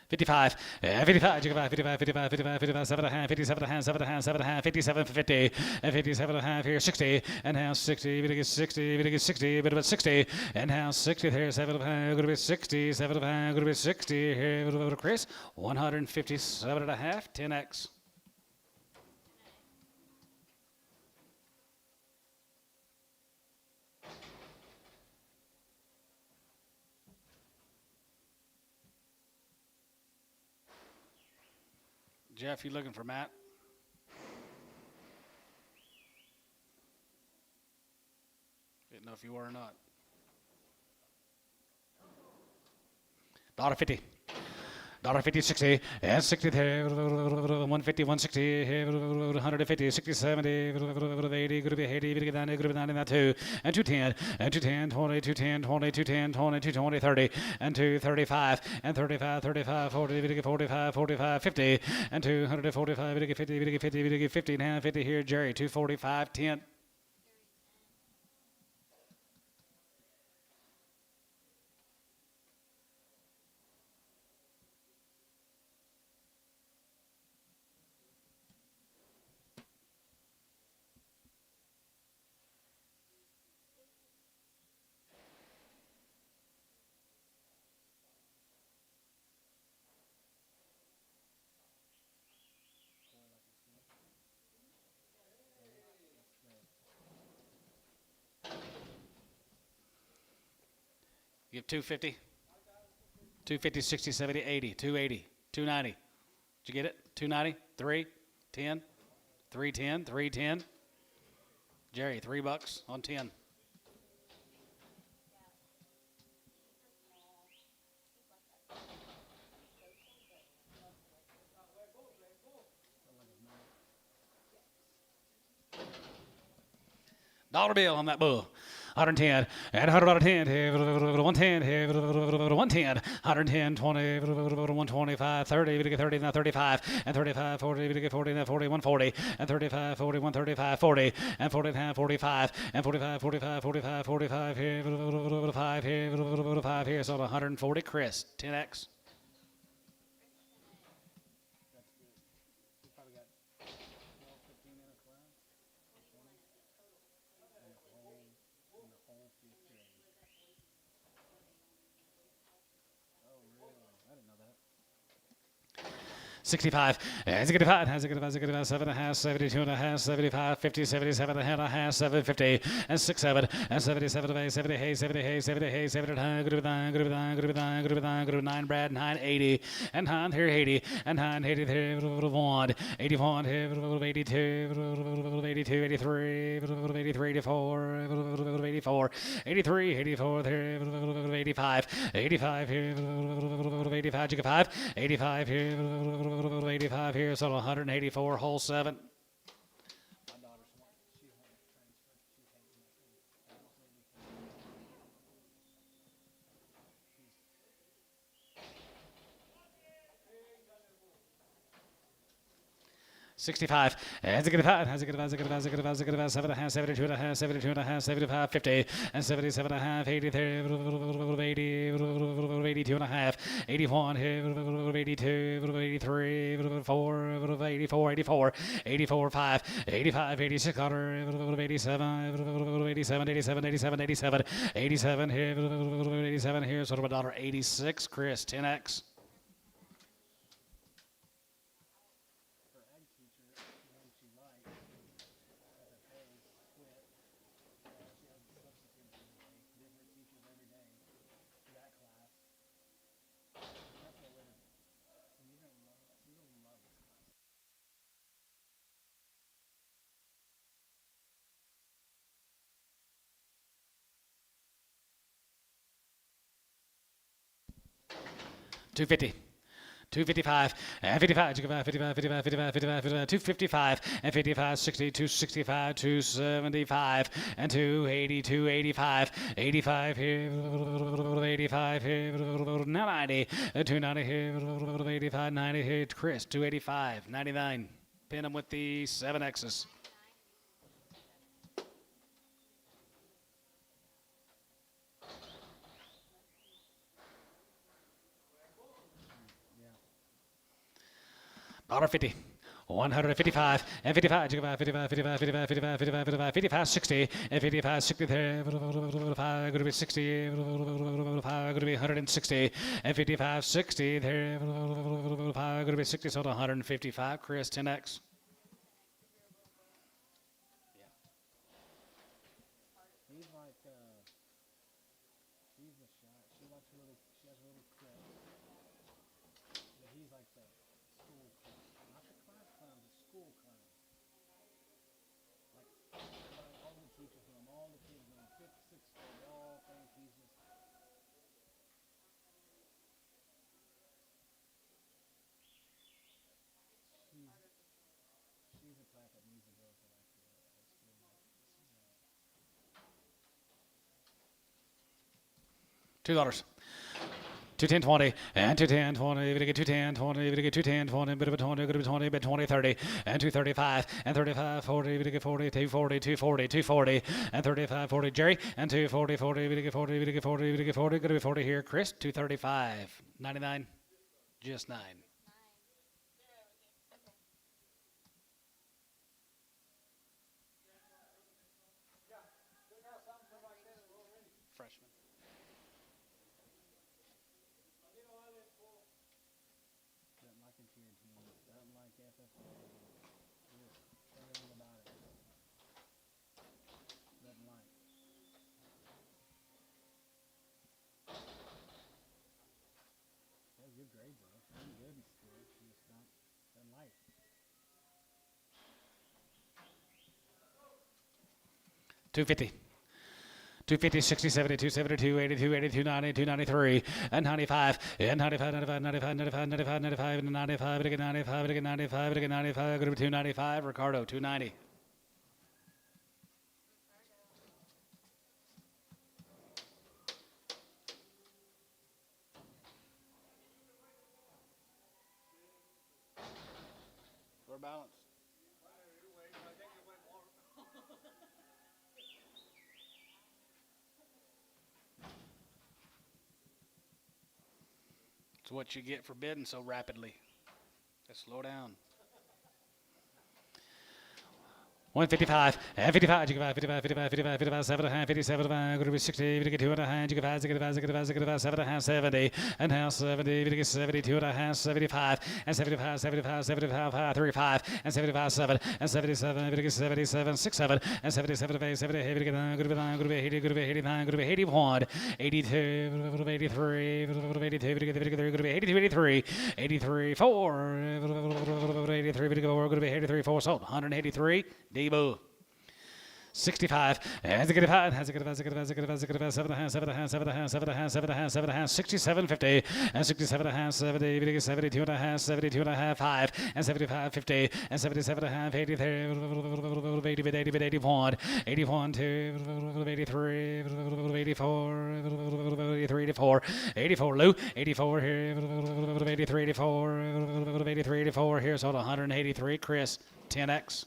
$55, 55, 55, 55, 55, 55, 7 and a half, 57 and a half, 7 and a half, 7 and a half, 57 for 50, and 57 and a half here, 60, and now 60, going to get 60, going to get 60, but about 60, and now 60 there, 7 and a half, going to be 60, 7 and a half, going to be 60 here, over to Chris, 157 and a half, 10x. Jeff, you looking for Matt? Didn't know if you were or not. $1.50. $1.50, 60, and 60 there, 150, 160, 150, 60, 70, 80, could be 80, could be 90, could be 90, not 2, and 210, and 210, 20, 210, 20, 210, 20, 220, 30, and 235, and 35, 35, 40, 45, 45, 50, and 245, 50, 50, 50, now 50 here, Jerry, 245, 10. You have 250, 250, 60, 70, 80, 280, 290. Did you get it? 290, 3, 10, 310, 310. Jerry, $3 on 10. Dollar bill on that bull. 110, and 110, 110, 110, 110, 20, 125, 30, 30, now 35, and 35, 40, 40, now 40, 140, and 35, 40, 135, 40, and 40, 45, and 45, 45, 45, 45 here, 5 here, 5 here, so 140, Chris, 10x. $65, and 65, 7 and a half, 72 and a half, 75, 50, 77 and a half, 750, and 67, and 77, 70, 70, 70, 79, good 9, good 9, good 9, good 9, good 9, Brad, 980, and 9 here, 80, and 980 there, 1, 81 here, 82, 82, 83, 83, 84, 84, 83, 84 there, 85, 85 here, 85, you get 5, 85 here, 85 here, so 184, hole 7. $65, and 65, 7 and a half, 72 and a half, 72 and a half, 75, 50, and 77 and a half, 80, 80, 82 and a half, 81, 82, 83, 4, 84, 84, 84, 5, 85, 86, 87, 87, 87, 87, 87, 87 here, 87 here, sort of $1.86, Chris, 10x. 250. 255 and 55, 55, 55, 55, 55, 55, 255 and 55, 60, 265, 275 and 280, 285, 85 here, 85 here, 90, 290 here, 85, 90 here, Chris, 285, 99. Pin him with the 7Xs. $1.50. 155 and 55, 55, 55, 55, 55, 55, 55, 55, 60 and 55, 60 there, 5, going to be 60, 5, going to be 160 and 55, 60 there, 5, going to be 60, so 155. Chris, 10X.
He's like, she's the shot. She likes a little, she has a little clip. But he's like the school clown. Not the class clown, the school clown. Like, all the teachers know him, all the kids know him, 5th, 6th grade, they all think he's just. She's the type that needs to go to like a school like
$2. 210.20 and 210.20. We get 210.20. We get 210.20. Bit of a 20. Good to be 20. Bit 20. 30 and 235 and 35. 40. We get 40. 240. 240. 240 and 35. 40. Jerry and 240. 40. We get 40. We get 40. We get 40. Good to be 40 here. Chris 235. 99. Just 9.
freshman. Doesn't like interior teams. Doesn't like FFA. Just everything about it. Doesn't like. She has good grades though. She's good in school. She just doesn't like it.
250. 250, 60, 70, 270, 280, 280, 290, 293, and 95, and 95, 95, 95, 95, 95, 95, and 95, and again 95, and again 95, and again 95, go to 295, Ricardo, 290.
We're balanced.
It's what you get for bidding so rapidly. Just slow down. 155, and 55, 55, 55, 55, 55, 55, 7.5, 57, going to be 60, you get 2.5, you get 5, you get 5, you get 5, you get 5, 7.5, 70, and now 70, you get 72.5, 75, and 75, 75, 75, 35, and 75, 7, and 77, you get 77, 6, 7, and 77, 8, 70, you get 9, good to be 80, good to be 89, good to be 81, 82, 83, 82, you get 83, good to be 82, 83, 83, 4, 83, good to be 83, 4, sold, 183, Debo. 65, has a good five, has a good five, 67, 50, and 67 and a half, 70, 72 and a half, 72 and a half, 5, and 75, 50, and 77 and a half, 80, 80, 81, 81, 2, 83, 84, 83, 84, 84, Lou, 84 here, 83, 84, 83, 84 here, so 183, Chris, 10X.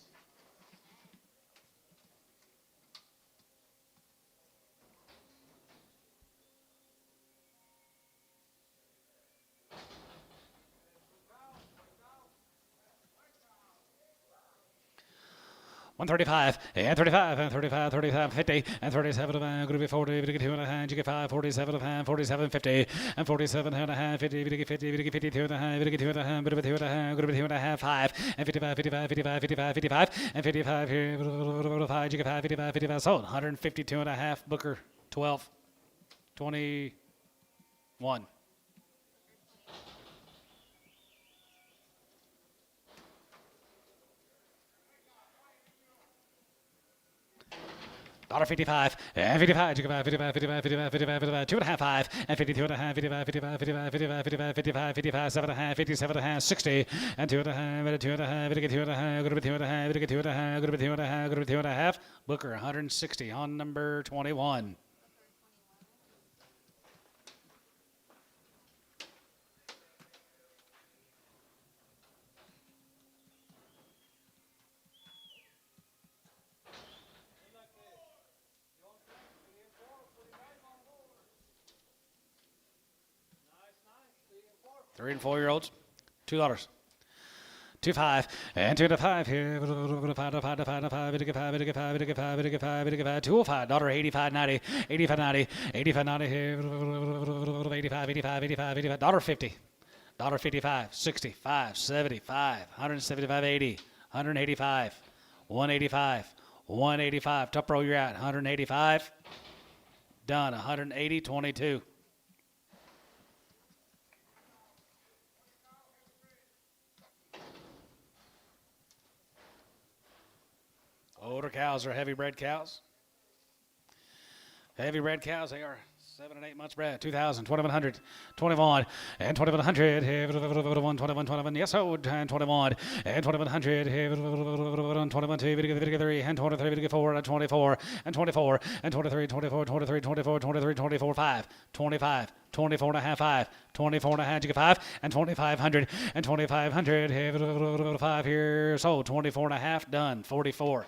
$135, and 35, and 35, 35, 50, and 37 of going to be 40, you get 2 and a half, you get 5, 47 of hand, 47, 50, and 47 and a half, 50, you get 50, you get 52 and a half, you get 2 and a half, bit of a 2 and a half, going to be 2 and a half, 5, and 55, 55, 55, 55, 55, and 55 here, 5, you get 5, 55, 55, sold, 152 and a half, Booker, 12, 21. $55, and 55, you can buy 55, 55, 55, 55, 55, 2.5, 5, and 52 and a half, 55, 55, 55, 55, 55, 55, 55, 7 and a half, 57 and a half, 60, and 2 and a half, and 2 and a half, and 2 and a half, go to 2 and a half, go to 2 and a half, go to 2 and a half, go to 2 and a half. Booker 160 on number 21. Three and 4 year olds, $2. 2 5 and 2 to 5 here. 5 to 5 to 5 to 5 to 5 to 5 to 5 to 5 to 5 205 $85 90 85 90 85 90 here. 85 85 85 85 $50 $55 65 75 175 80 185 185 185 top row you're at 185 done 180 22. Older cows are heavy bred cows. Heavy bred cows, they are 7 and 8 months bred. 2,000, 2,100, 21, and 2,100. 21, 21, 21. Yes, oh, and 21, and 2,100. 21, 2, 3, and 23, 4, and 24, and 24, and 23, 24, 23, 24, 23, 24, 5, 25, 24 and a half, 5, 24 and a half, you get 5, and 2,500, and 2,500. 5 here, so 24 and a half, done, 44.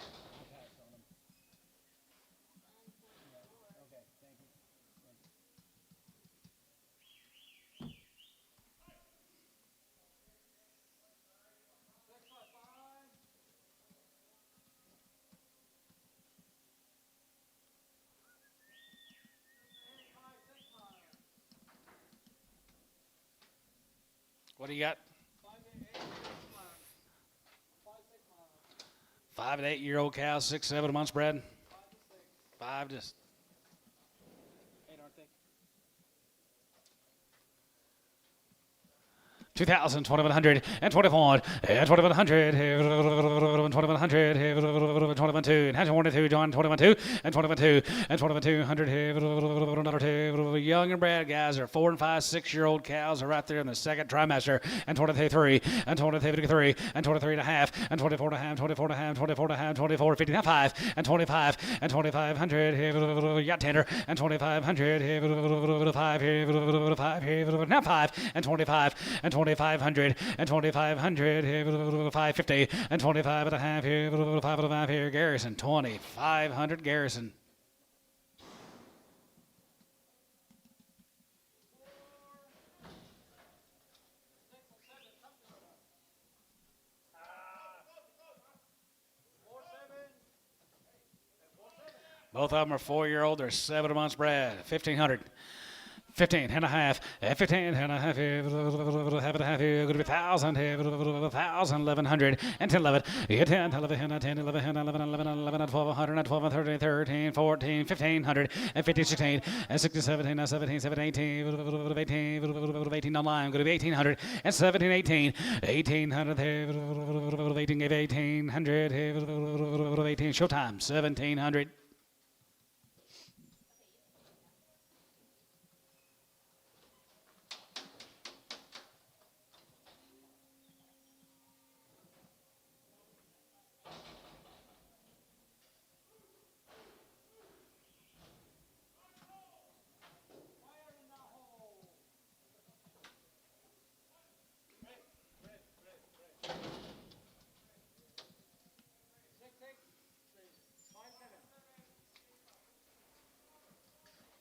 What do you got? 5 and 8 year old cows, 6, 7 months bred. 5 to
8, aren't they?
2,000, 2,100, and 21, and 2,100, 2,100, 21, 2, and 22, John, 21, 2, and 21, 2, and 21, 200, another 2. Young and bred guys are 4 and 5, 6 year old cows are right there in the second trimester, and 23, 3, and 23, 3, and 23 and a half, and 24 and a half, 24 and a half, 24 and a half, 24, 50, now 5, and 25, and 2,500, yacht tender, and 2,500, 5 here, 5 here, now 5, and 25, and 2,500, and 2,500, 550, and 25 and a half here, 5 and a half here, Garrison, 2,500, Garrison. Both of them are 4 year old, they're 7 months bred, 1,500. 15 and a half, 15 and a half, half and a half, go to 1,000, 1,000, 1,100, and 10, 11, 10, 11, 10, 11, 11, 11, 11, 1,200, 12, 13, 13, 14, 1,500, and 15, 16, and 16, 17, 17, 17, 18, 18 online, go to 1,800, and 17, 18, 1,800, 18 gave 1,800, 18, showtime, 1,700.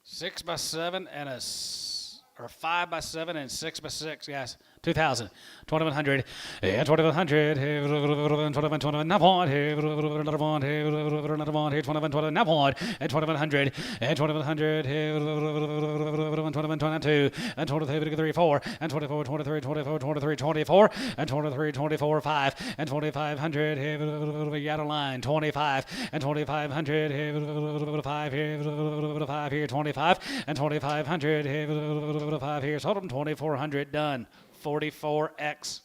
Six by 7 and or 5 by 7 and 6 by 6, yes. 2,000, 2,100, and 2,100, 2,100, now point, another point, another point, 2,100, now point, and 2,100, and 2,100, 2,122, and 23, 4, and 24, 23, 24, 23, 24, and 23, 24, 5, and 2,500, out of line, 25, and 2,500, 5 here, 5 here, 25, and 2,500, 5 here, so 2,400, done. 44X.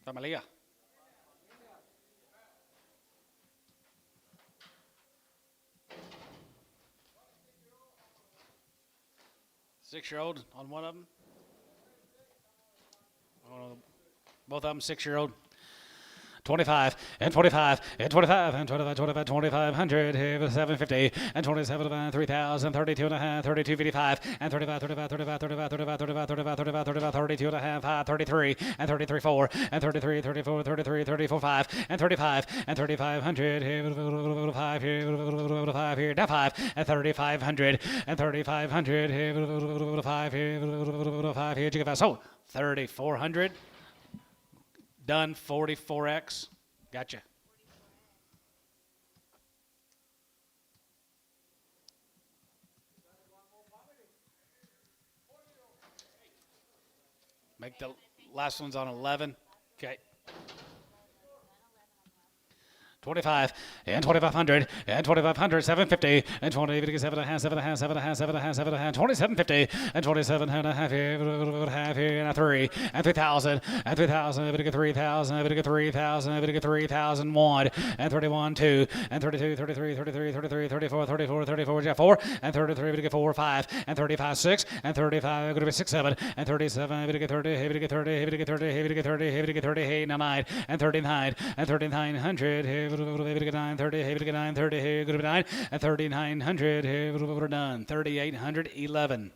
Familia. 6-year-old on one of them. Both of them 6-year-old. 25 and 25 and 25 and 25, 25, 2500, 750 and 27, 3000, 32 and a half, 3255 and 35, 35, 35, 35, 35, 35, 35, 35, 35, 32 and a half, 33 and 33 4 and 33, 34, 33, 34 5 and 35 and 3500, 5 here, 5 here, now 5 and 3500 and 3500, 5 here, 5 here, you so 3400. Done 44X. Gotcha. Make the last ones on 11. Okay. 25 and 2500 and 2500, 750 and 20, 7 and a half, 7 and a half, 7 and a half, 7 and a half, 7 and a half, 2750 and 27 and a half here, half here, and a 3 and 3000 and 3000, 3000, 3000, 3001 and 31 2 and 32, 33, 33, 33, 34, 34, 34, 4 and 33, 4 5 and 35 6 and 35, going to be 6 7 and 37, 30, 30, 30, 30, 30, 30, 30, 9 and 39 and 3900 here, 9 30, here, 9 30, here, going to be 9 and 3900 here, we're done. 3811.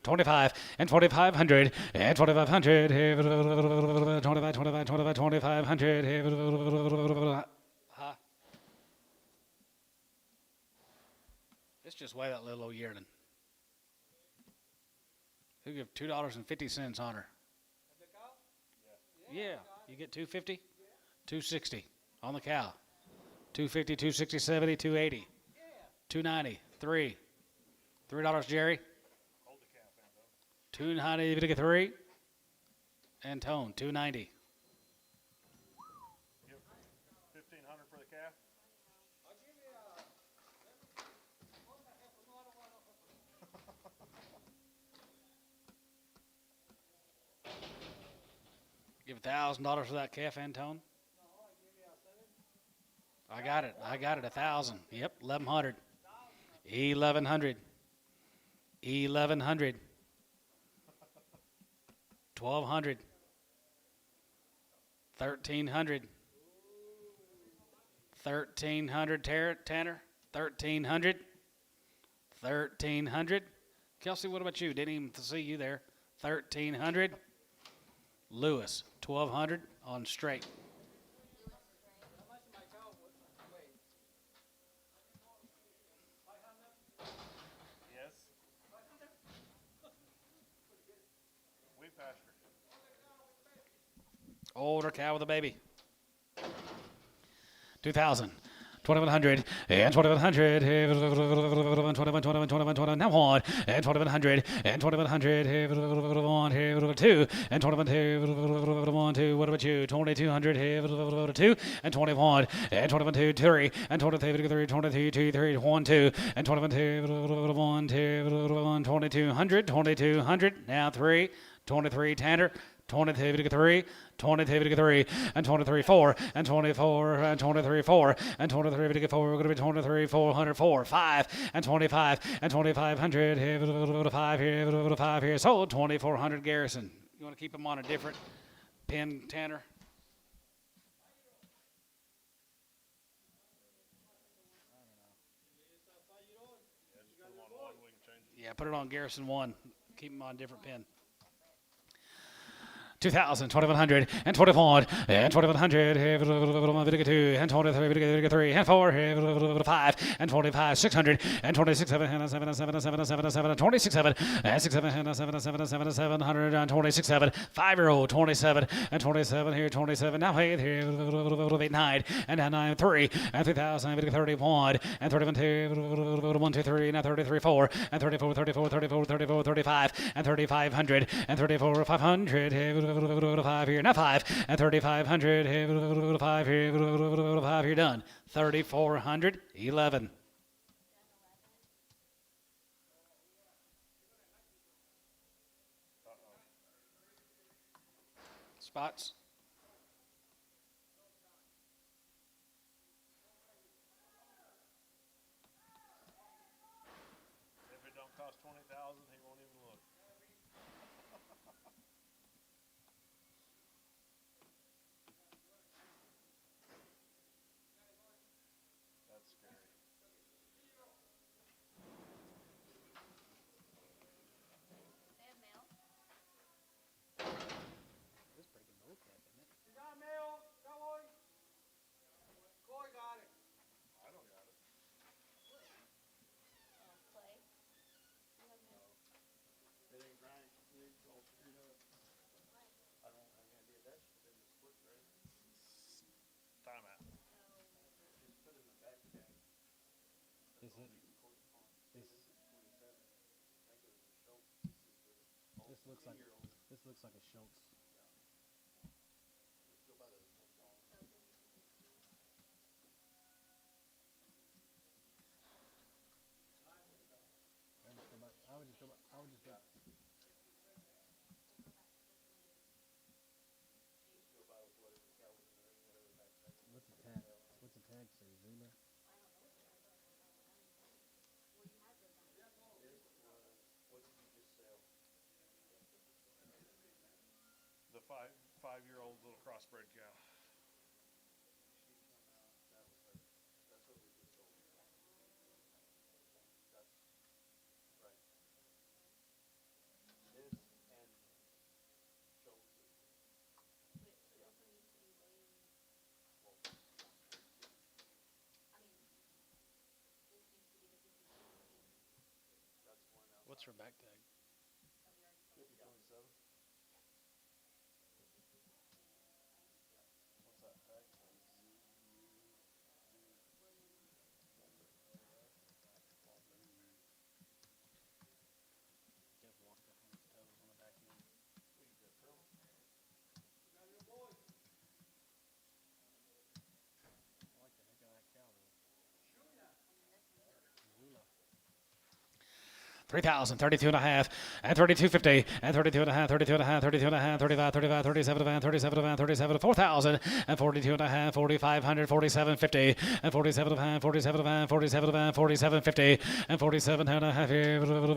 $25 and $2,500 and $2,500 here, 25, 25, 25, 2,500 here. It's just way that little old yearling. Who give $2.50 on her? Yeah, you get $2.50, $2.60 on the cow. $2.50, $2.60, $2.70, $2.80, $2.90, $3, Jerry. $2.90 if you get 3, and Tone $2.90.
$1,500 for the calf.
Give $1,000 for that calf, Antone. I got it. 1,000. Yep, 1,100. 1,100. 1,100. 1,200. 1,300. 1,300, Tanner. 1,300. 1,300. Kelsey, what about you? Didn't even see you there. 1,300. Lewis, 1,200 on straight.
Yes. We pasture.
Older cow with a baby. 2,000. 2,100 and 2,100 21 now on and 2,100 and 2,100 1 here 2 and 2,100 2 what about you 2,200 2 and 21 and 22 3 and 23 22 3 1 2 and 21 1 2 2,200 now 3 23 Tanner 23 3 and 23 4 and 24 and 23 4 and 23 4 we're going to be 23 404 5 and 25 and 2,500 here 5 here 5 here sold 2,400 Garrison. You want to keep them on a different pin, Tanner? Yeah, put it on Garrison 1. Keep them on a different pin. 2,000, 2,100, and 21, and 2,100, and 23, 3, and 4, 5, and 25, 600, and 26, 7, and 7, and 7, and 7, and 7, and 7, and 26, 7, and 6, 7, and 7, and 7, and 7, and 700, and 26, 7, 5-year-old, 27, and 27 here, 27, now 8 here, 8, 9, and now 9, 3, and 3,000, 31, and 31, 2, 1, 2, 3, now 33, 4, and 34, 34, 34, 34, 35, and 3,500, and 34, 500, 5 here, not 5, and 3,500, 5 here, 5 here, done. 3,400, 11. Spots.
If it don't cost 20,000, he won't even look. That's scary.
They have mail.
This is pretty good bull cap, isn't it?
You got mail, cowboy? Coy got it.
I don't got it.
Oh, Clay. You have mail.
It ain't right. It's all screwed up. I don't have any idea. That should have been the split, right?
Time out.
Just put it in the back tag.
This is, this, this looks like a Schultz. I would just go. What's the tag? What's the tag say? Zula?
The 5-year-old little crossbred cow.
What's her back tag?
5027. What's that tag?
Jeff walked up on his toes on the back end. I like the heck of that cow though. Zula.
3,000, 32 and a half, and 32.50, and 32 and a half, 32 and a half, 32 and a half, 35, 35, 37 and 37 and 37 4,000, and 42 and a half, 4,500, 47.50, and 47 and a half, 47 and a half, 47 and a half, 47.50, and 47 and a half,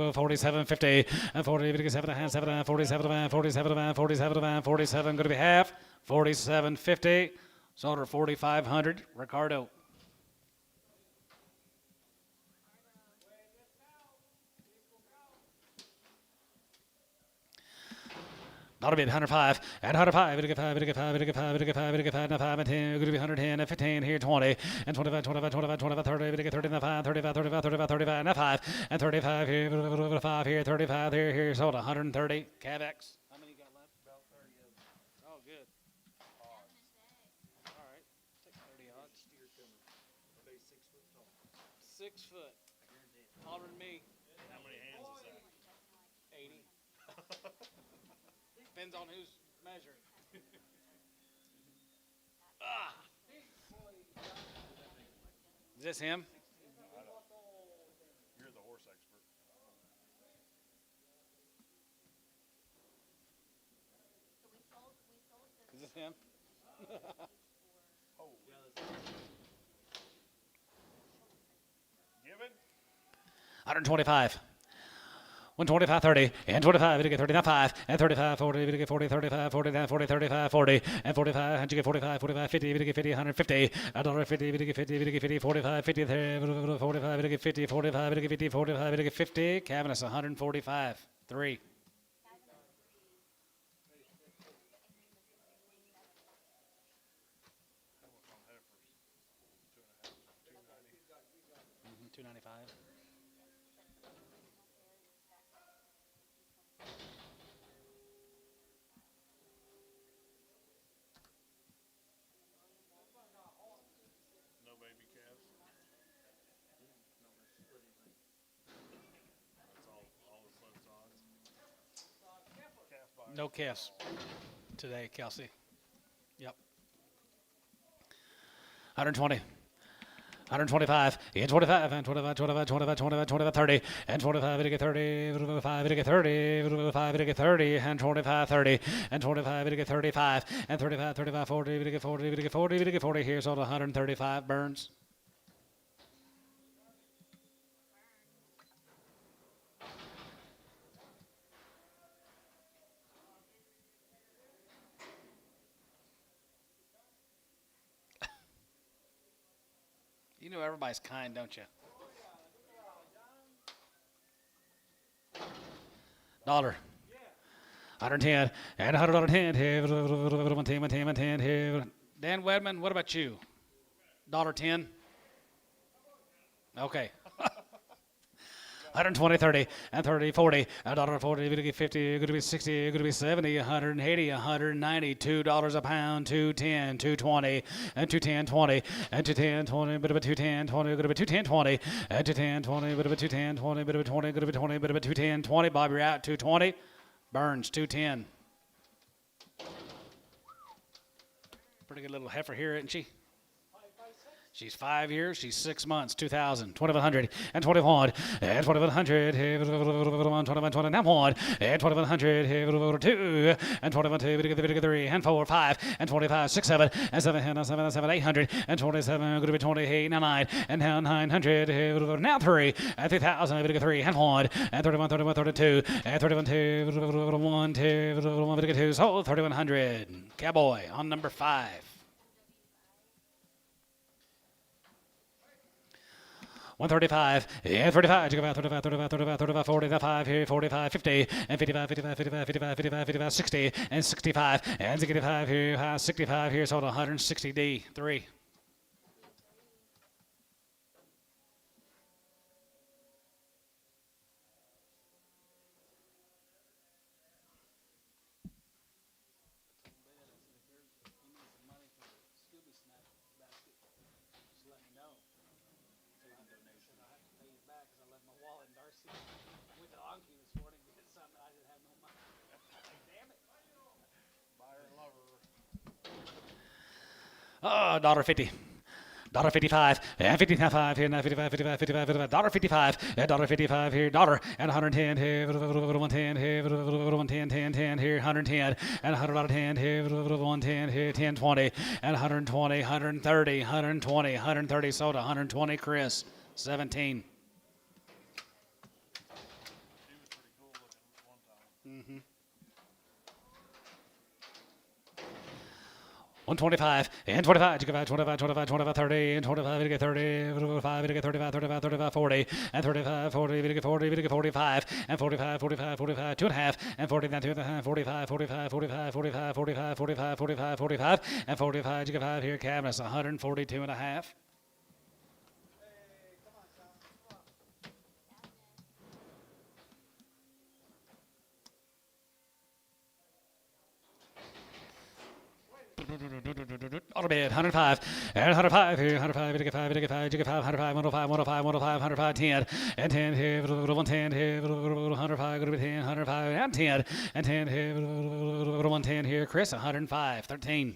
47.50, and 47 and a half, 7 and a half, 47 and a half, 47 and a half, 47 and a half, 47 going to be half, 47.50, sold her 4,500, Ricardo. Not a bit, 105, and 105, it'll get 5, it'll get 5, it'll get 5, it'll get 5, it'll get 5, and 5, and 10, going to be 110, and 15, here 20, and 25, 25, 25, 25, 30, it'll get 30, and 5, 35, 35, 35, 35, and 5, and 35 here, 5 here, 35 here, sold 130, Cavex.
How many you got left?
About 30 of them.
Oh, good. All right. Take 30 odds.
Steer coming. They 6 foot tall.
6 foot. Taller than me.
How many hands is that?
80. Depends on who's measuring.
Is this him?
You're the horse expert.
Is this him?
Oh. Given?
125. 125, 30, and 25, it'll get 39, 5, and 35, 40, it'll get 40, 35, 49, 40, 35, 40, and 45, and you get 45, 45, 50, it'll get 50, 150, $1.50, it'll get 50, it'll get 50, 45, 50, 45, it'll get 50, 45, it'll get 50, 45, it'll get 50, Cavernous, 145, 3.
On heifers. 2.5. 290.
295.
No baby calves. That's all the slopes odds. Calf buyer.
No kiss. today, Kelsey. Yep. 120. 125, and 25, and 25, 25, 25, 25, 25, 30, and 25, it'll get 30, 5, it'll get 30, 5, it'll get 30, and 25, 30, and 25, it'll get 35, and 35, 35, 40, it'll get 40, it'll get 40, it'll get 40. Here's all the 135 Burns. You know everybody's kind, don't you? Dollar. 110 and 110 here. 110 here. Dan Wedman, what about you? $1.10. Okay. 120, 30, and 30, 40, and $1.40, going to be 50, going to be 60, going to be 70, 180, 190, $2 a pound, 210, 220, and 210, 20, and 210, 20, bit of a 210, 20, going to be 210, 20, and 210, 20, bit of a 210, 20, bit of a 20, going to be 20, bit of a 210, 20. Bobby Rout, 220. Burns, 210. Pretty good little heifer here, isn't she? She's 5 years. She's 6 months. 2,000, 2,100, and 21, and 2,100, 2,120, now 1, and 2,100, 2, and 22, 3, and 4, 5, and 25, 6, 7, and 7, 7, 800, and 27, going to be 28, now 9, and now 900, now 3, and 3,000, 3, and 1, and 31, 31, 32, and 31, 2, 1, 2, 2, sold 3,100. Cowboy on number 5. 135, and 35, 35, 35, 35, 35, 45, here, 45, 50, and 55, 55, 55, 55, 55, 55, 60, and 65, and 65 here, 65 here, sold 160D, 3. Oh, $1.50. $1.55, and 55 here, now 55, 55, 55, 55, $1.55, and $1.55 here, dollar, and 110 here, 110 here, 110, 10, 10 here, 110, and $110 here, 110 here, 10, 20, and 120, 130, 120, 130 sold, 120, Chris, 17. Mm-hmm. 125, and 25, 25, 25, 25, 25, 30, and 25, it'll get 30, 45, it'll get 35, 35, 35, 40, and 35, 40, it'll get 40, it'll get 45, and 45, 45, 45, 2.5, and 40, then 2.5, 45, 45, 45, 45, 45, 45, 45, 45, and 45, you get 5 here, cabinets, 142 and a half. Autobid, 105, and 105 here, 105, you get 5, you get 5, you get 5, 105, 105, 105, 105, 105, 10, and 10 here, 110 here, 105, going to be 10, 105, and 10, and 10 here, 110 here, Chris, 105, 13.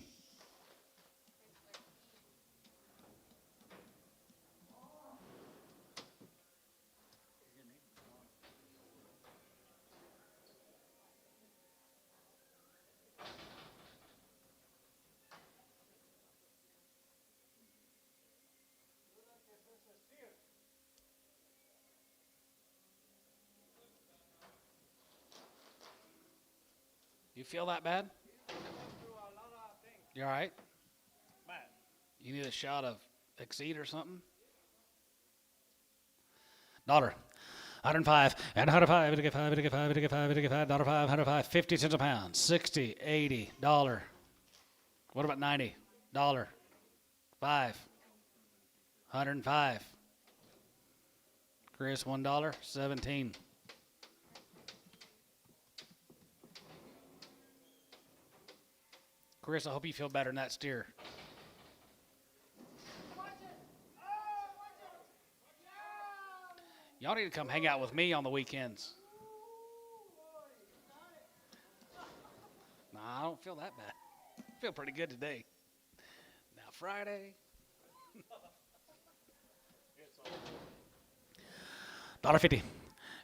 You feel that bad? You all right? You need a shot of Exceed or something? $1. 105, and 105, it'll get 5, it'll get 5, it'll get 5, it'll get 5, $5, 105, 50 cents a pound, 60, 80, $1. What about 90? $5, 105. Chris, $1, 17. Chris, I hope you feel better than that steer. Y'all need to come hang out with me on the weekends. No,
don't feel that bad. I feel pretty good today. Now Friday.
$1.50.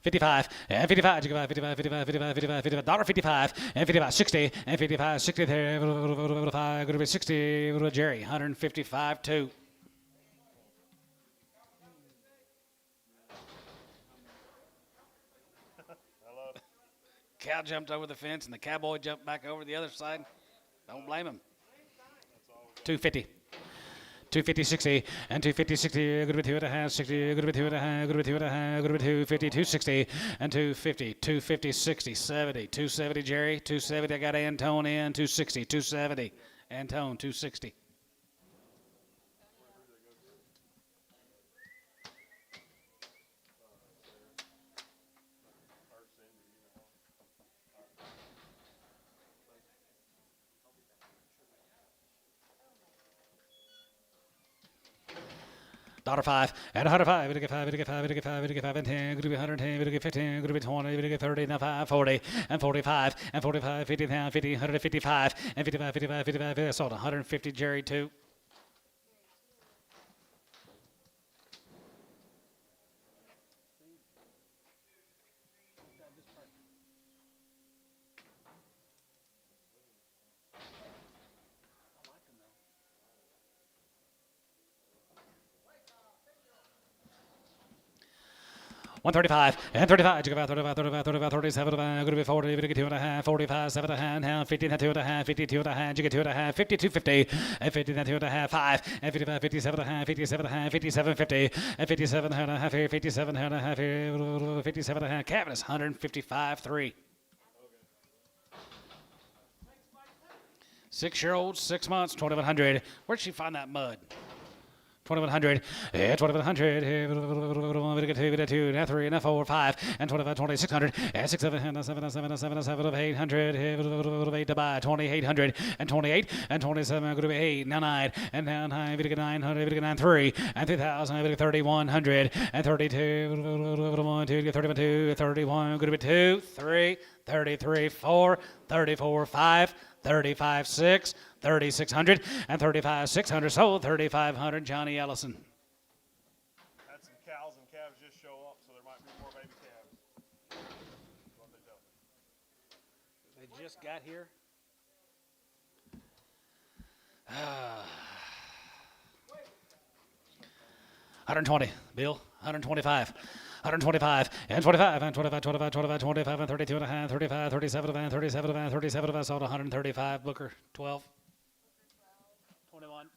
55 and 55, 55, 55, 55, 55, 55, $1.55 and 55, 60 and 55, 60 there, going to be 60, Jerry, 155, 2.
Hello.
Cow jumped over the fence and the cowboy jumped back over the other side. Don't blame him.
250. 250, 60, and 250, 60, good to be 2.5, 60, good to be 2.5, good to be 2.5, good to be 250, 260, and 250, 250, 60, 70, 270, Jerry, 270, I got Antone in, 260, 270, Antone, 260. $1.05 and 105, we get 5, we get 5, we get 5, we get 5 and 10, good to be 110, we get 15, good to be 20, we get 30, now 5, 40, and 45, and 45, 50, now 50, 155, and 55, 55, 55, I sold 150, Jerry, 2. $135 and 35, you got 35, 35, 35, 37, going to be 40, we get 2.5, 45, 7.5, now 50, now 2.5, 52.5, you get 2.5, 52, 50, and 50, now 2.5, 5, and 55, 57.5, 57.5, 57, 50, and 57.5 here, 57.5 here, 57.5, Cavernous, 155, 3. 6-year-old, 6 months, 2,100. Where'd she find that mud? 2,100, yeah, 2,100, we get 2, we get 2, now 3, now 4, 5, and 25, 2,600, and 6, 7, 7, 7, 7, 7, 800, 8 to buy, 2,800, and 28, and 27, going to be 8, now 9, and now 9, we get 900, we get 9, 3, and 2,000, we get 3,100, and 32, 1, 2, get 31, 2, 31, going to be 2, 3, 33, 4, 34, 5, 35, 6, 3,600, and 35, 600, sold 3,500, Johnny Ellison.
Had some cows and calves just show up, so there might be more baby calves. That's what they tell me.
They just got here.
120, Bill, 125. 125 and 25 and 25, 25, 25, 25 and 32 and a half, 35, 37 and 37 and 37 and sold 135. Booker 12.
21.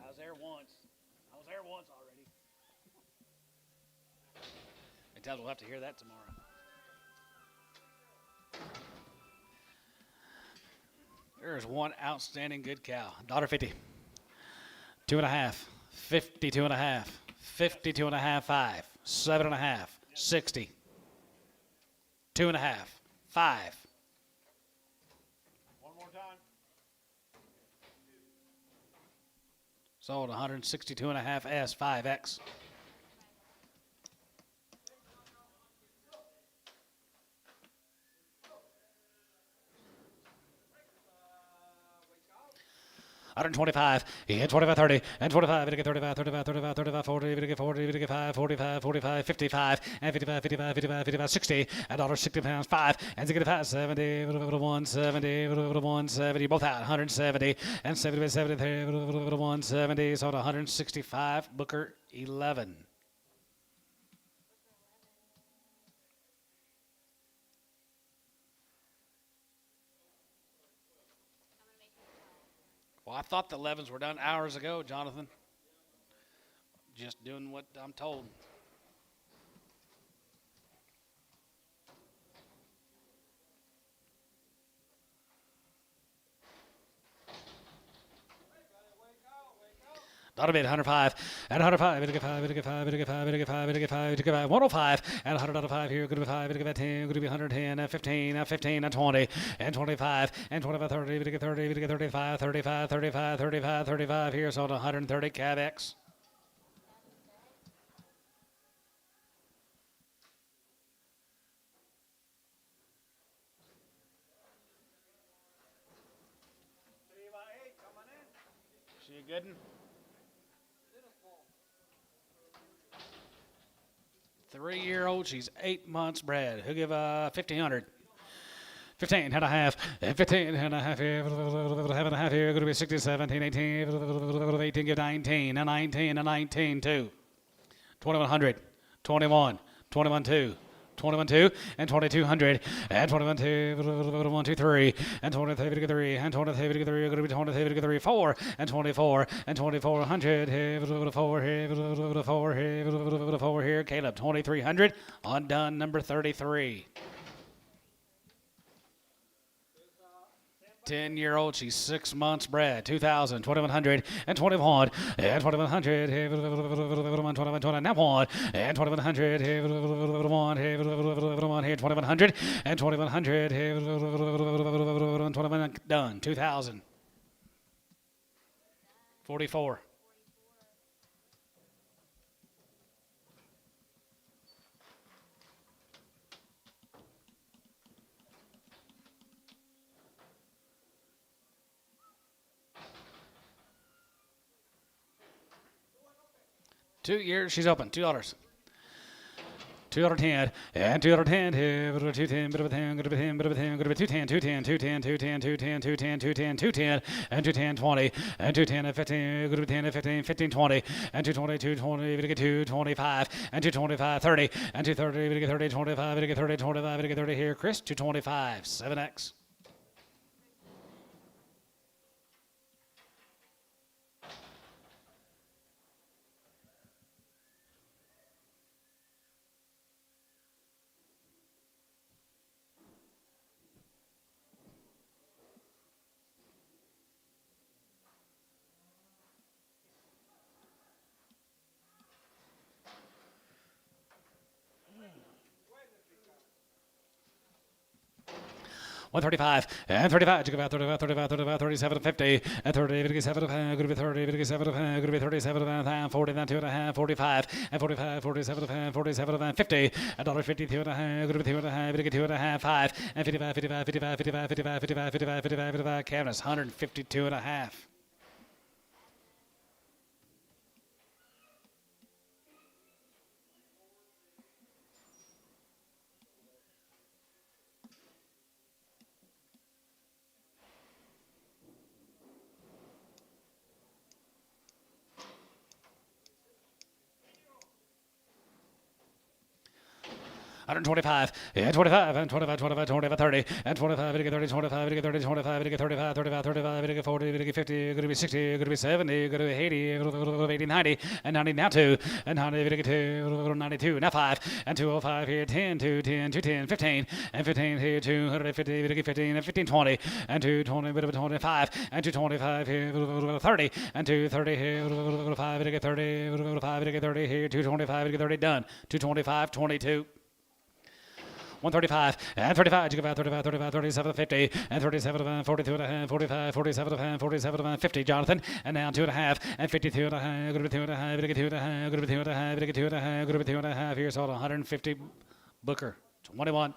I was there once. Already. It tells we'll have to hear that tomorrow. There's one outstanding good cow.
$1.50. 2.5. 52.5. 52.5. 5. 7.5. 60. 2.5. 5.
One more time.
Sold 162.5 S 5X. $125, and 25, 30, and 25, we get 35, 35, 35, 35, 40, we get 40, we get 5, 45, 45, 55, and 55, 55, 55, 55, 60, and £60, 5, and 65, 70, 170, 170, both out, 170, and 70, 73, 170, sold 165, Booker 11.
Well, I thought the 11s were done hours ago, Jonathan. Just doing what I'm told.
Not a bit, 105, and 105, it'll get 5, it'll get 5, it'll get 5, it'll get 5, it'll get 5, it'll get 5, 105, and 100 out of 5 here, going to be 5, it'll get 10, going to be 110, and 15, and 15, and 20, and 25, and 25, 30, it'll get 30, it'll get 35, 35, 35, 35, 35 here, so 130 Cav X.
She a good one?
3-year-old, she's 8 months bred. He'll give 1,500. 15 and a half, 15 and a half here, half and a half here, going to be 16, 17, 18, 18, give 19, and 19, and 19, 2. 2,100, 21, 21, 2. 21, 2, and 2,200, and 21, 2, 1, 2, 3, and 23, 3, and 23, 3, going to be 23, 3, 4, and 24, and 2,400, here, 4 here, 4 here, 4 here, Caleb, 2,300, undone, number 33. 10-year-old, she's 6 months bred, 2,000, 2,100, and 21, and 2,100, here, 21, now 1, and 2,100, here, 1, here, 1, here, 2,100, and 2,100, here, 21, done, 2,000. 44. $2 she's open, $2. $2.10, and $2.10, here, $2.10, bit of a 10, good of a 10, bit of a 10, good of a 210, 210, 210, 210, 210, 210, 210, 210, and 210, 20, and 210, and 15, good of a 10, and 15, 15, 20, and 220, 220, we get 225, and 225, 30, and 230, we get 30, 25, we get 30, 25, we get 30 here, Chris, 225, 7X. $135, and 35, you go about 35, 35, 35, 37, 50, and 30, 57, going to be 30, 57, going to be 37, 40, then 2.5, 45, and 45, 47, 47, 50, $1.50, 2.5, going to be 2.5, going to get 2.5, 5, and 55, 55, 55, 55, 55, 55, 55, 55, 55, cabinets, 152.5. $125, and 25, and 25, 25, 25, 30, and 25, we get 30, 25, we get 30, 25, we get 35, 35, 35, we get 40, we get 50, going to be 60, going to be 70, going to be 80, 80, 90, and 90 now 2, and 90, we get 2, 92, now 5, and 205 here, 10, 2, 10, 2, 10, 15, and 15 here, 250, we get 15, and 15, 20, and 220, bit of 25, and 225 here, 30, and 230 here, 5, we get 30, 5, we get 30 here, 225, we get 30, done, 225, 22. 135, and 35, you go about 35, 35, 37, 50, and 37, 42 and a half, 45, 47, 47, 50, Jonathan, and now 2.5, and 52 and a half, going to be 2.5, going to get 2.5, going to be 2.5, going to get 2.5, going to be 2.5, here's all 150, Booker, 21.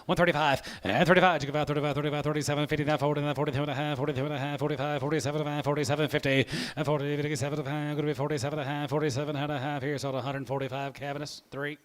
$135, and 35, you go about 35, 35, 37, 50, now 40, now 42 and a half, 42 and a half, 45, 47 and a half, 47, 50, and 40, 57 and a half, going to be 47 and a half, 47 and a half, here, so 145 cabinets, 3.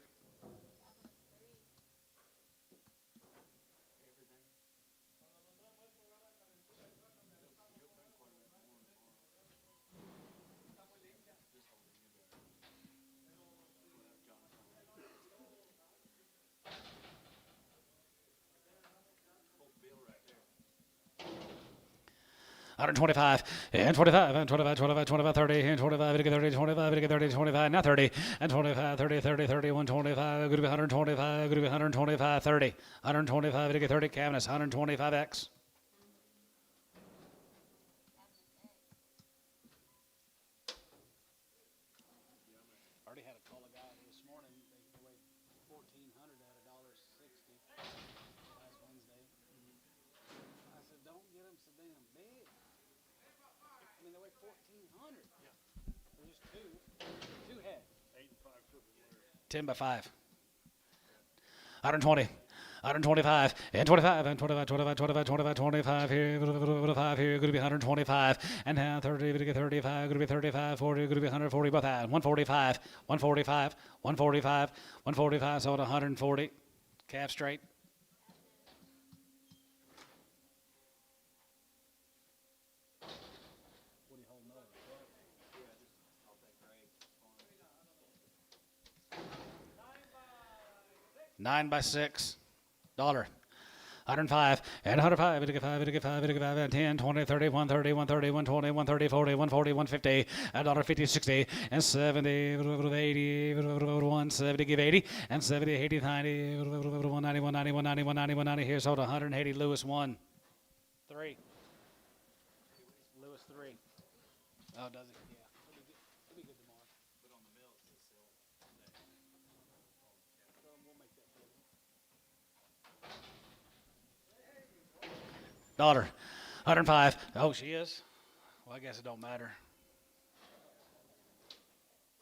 125 and 25 and 25, 25, 25, 30 and 25, 30, 25, 30, 25, now 30 and 25, 30, 30, 30, 125, good to be 125, good to be 125, 30, 125, 30, cabinets, 125X.
Already had to call a guy this morning. They weighed 1,400 at $1.60 last Wednesday. I said, don't get them so damn big. I mean, they weigh 1,400. Yeah. There's just two head.
8 and 5 triple layers.
10 by 5. 120. 125 and 25 and 25, 25, 25, 25, 25 here, 5 here, going to be 125 and now 30, going to be 35, going to be 35, 40, going to be 140, both out, 145, 145, 145, 145, so at 140, calf straight.
What do you hold over?
9 by 6. Dollar. 105 and 105, 5, 5, and 10, 20, 30, 130, 130, 120, 130, 40, 140, 150, $1.50, 60, and 70, 80, 170, give 80, and 70, 80, 90, 190, 190, 190, 190, 190, here's sold 180, Lewis 1. 3.
Lewis 3.
Oh, does it?
Yeah. It'll be good tomorrow. But on the mills, they sell today. So we'll make that payment.
Dollar. 105. Oh, she is? Well, I guess it don't matter.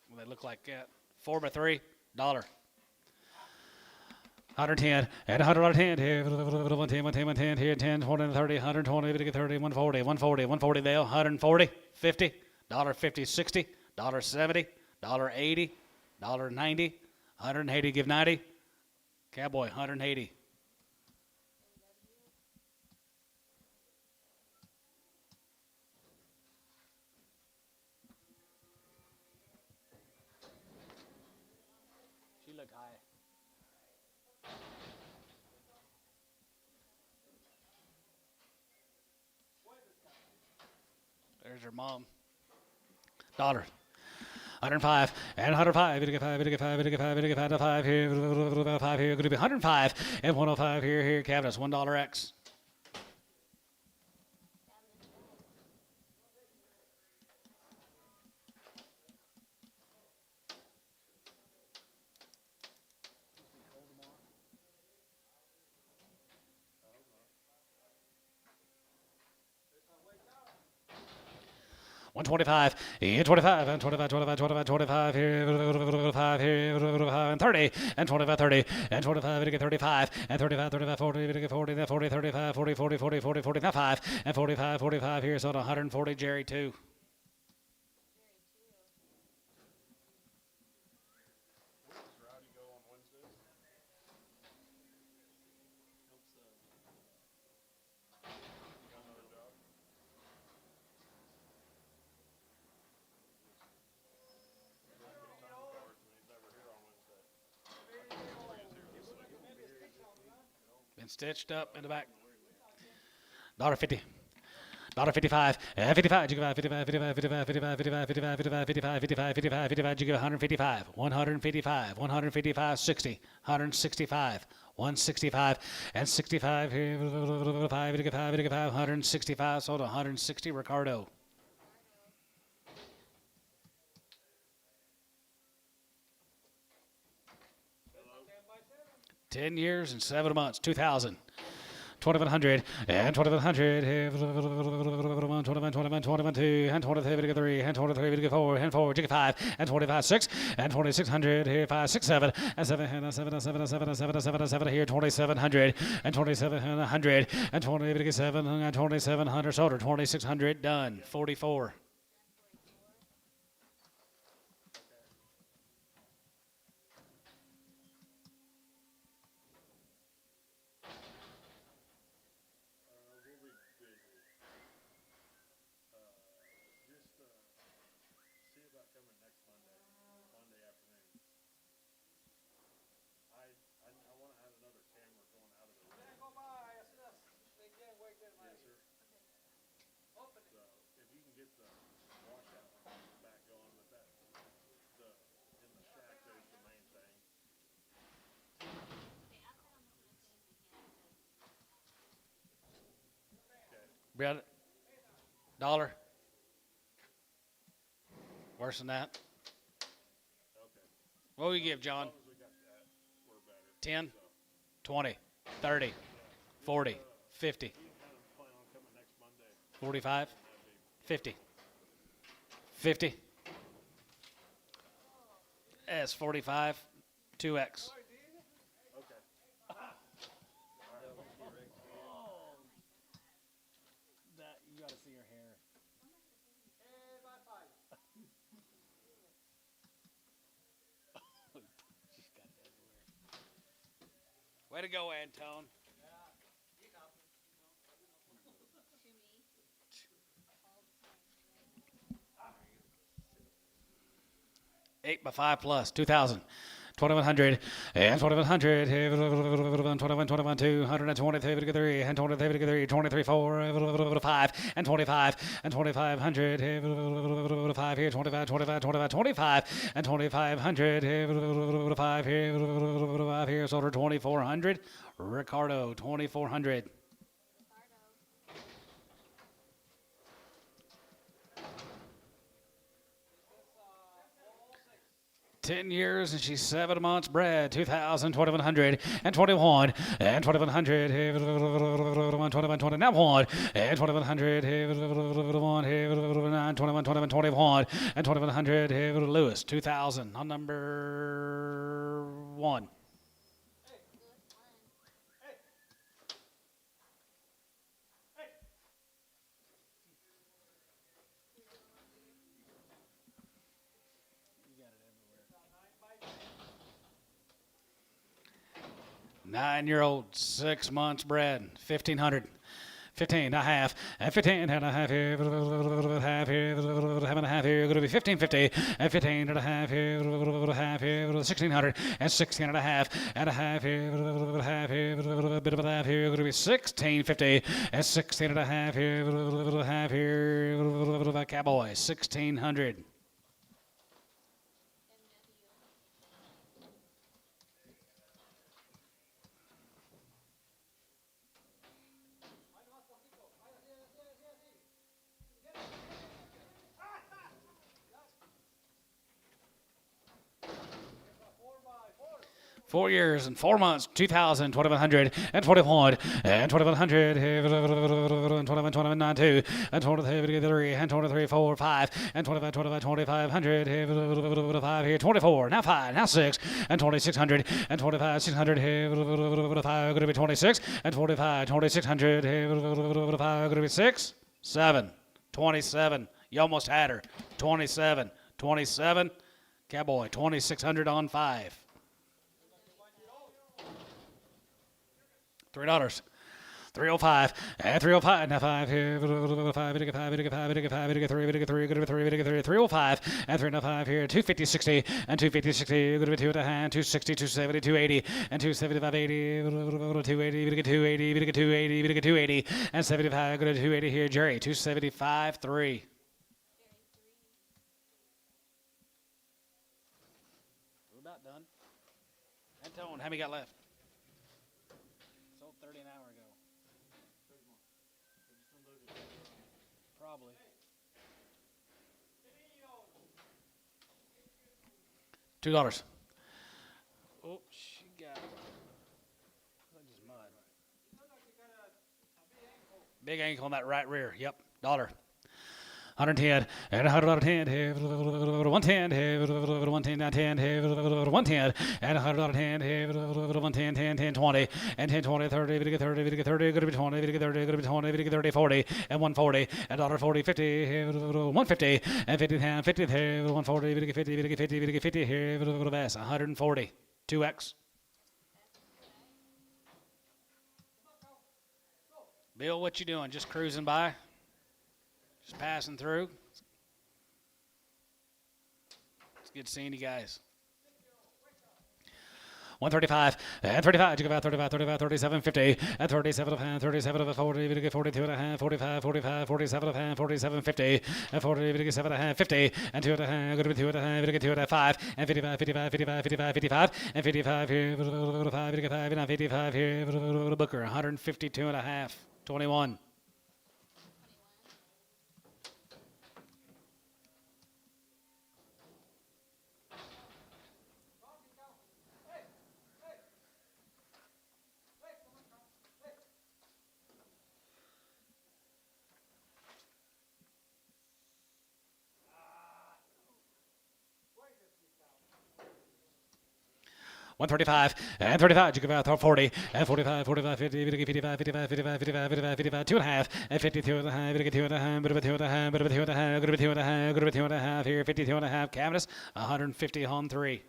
Well, they look like that. 4 by 3. Dollar. 110 and 110 here, 110, 110 here, 10, 20, 30, 120, 30, 140, 140, 140 there, 140, 50, $50, 60, $70, $80, $90, 180, give 90, cowboy, 180.
She looked high.
There's her mom. Dollar. 105 and 105, 5 to 5 here, 5 here, going to be 105 and 105 here, cabinets, $1X. $125 and 25 and 25, 25, 25, 25 here, 5 here, 5 and 30 and 25, 30 and 25, 35 and 35, 35, 40, 40, 40, 35, 40, 40, 40, 40, 40, now 5 and 45, 45 here, so 140, Jerry 2.
Where does Rowdy go on Wednesdays? You got another job? He doesn't get time cards and he's never here on Wednesday. I can tell he is here this week.
Been stitched up in the back. $50. $55, 55, you give 55, 55, 55, 55, 55, 55, 55, 55, 55, 55, you give 155, 155, 155, 60, 165, 165, and 65 here, 5, 165, sold 160, Ricardo.
Hello.
10 years and 7 months, 2000. 2100 and 2100 here, 21, 21, 21, 2 and 23, 3 and 23, 4 and 4, 5 and 25, 6 and 2600 here, 5, 6, 7 and 7 and 7 and 7 and 7 and 7 and 7 and 7 here, 2700 and 2700 and 27 and 2700 sold, 2600 done, 44.
See about coming next Monday afternoon. I want to have another camera going out of the room.
Go by, yes, yes. They can't wait that
Yes,
night.
sir.
Open it.
Bred, dollar. Worse than that.
Okay.
What will you give, John?
As long as we got that, we're better.
10, 20, 30, 40, 50,
We kind of plan on coming next Monday.
45,
That'd be
50, 50. S 45, 2X.
okay.
That you got to see her hair. She's got it everywhere.
Way to go, Antone.
To me.
8 by 5 plus 2,000. 2,100 and 2,100, 21, 21, 223, and 23, 23, 4, 5, and 25, and 2,500, 5 here, 25, 25, 25, 25, and 2,500, 5 here, 5 here, sold her 2,400. Ricardo, 2,400.
Ricardo.
10 years and she's 7 months bred. 2,000, 2,100, and 21, and 2,100, 21, 21, 20, now 1, and 2,100, 1, 9, 21, 21, 21, and 2,100, Lewis, 2,000 on number 1.
You got it everywhere.
9-year-old, 6 months bred, 1,500. 15 and a half, and 15 and a half here, half here, half and a half here, going to be 1550, and 15 and a half here, half here, 1,600, and 16 and a half here, a bit of a half here, going to be 1,650, and 16 and a half here, cowboy, 1,600. Four years and 4 months, 2,000, 2,100, and 21, and 2,100, and 21, 21, 92, and 23, and 23, 4, 5, and 25, 25, 2,500, 5 here, 24, now 5, now 6, and 2,600, and 25, 600, 5, going to be 26, and 45, 2,600, 5, going to be 6, 7, 27, you almost had her, 27, 27, cowboy, 2,600 on 5. $3. 305 and 305 now 5 here 5 5 3 305 and 305 here 250 60 and 250 60 going to be 2 at a hand 260 270 280 and 275 80 280 280 280 280 and 75 going to 280 here Jerry 275 3.
We're about done.
Antone, how many got left?
Sold 30 an hour ago. Probably.
$2.
Oh, she got it. Look at this mud.
Big ankle on that right rear. Yep. $1. 110 and 110 here 110 here 110 now 10 here 110 and 110 here 110 10 10 20 and 10 20 30 30 30 30 going to be 20 30 30 20 30 40 and 140 and $40 50 here 150 and 50 10 50 here 140 50 50 50 50 here 140 2x. Bill, what you doing? Just cruising by? Just passing through. It's good seeing you guys. 135 and 35. You go about 35, 35, 37, 50 and 37 of hand, 37 of a 40, 42 and a half, 45, 45, 47 of hand, 47, 50 and 40, 7 and a half, 50 and 2 and a half, going to be 2 and a half, 2 and a half, 5 and 55, 55, 55, 55, 55 and 55 here, 5, 55 and 55 here, Booker, 152 and a half, 21. 135 and 35. You give out 40 and 45, 45, 50, 55, 55, 55, 55, 55, 55, 2 and a half and 52 and a half, 2 and a half, bit of a 2 and a half, bit of a 2 and a half, bit of a 2 and a half, bit of a 2 and a half here, 52 and a half. Cabinet 150 on 3.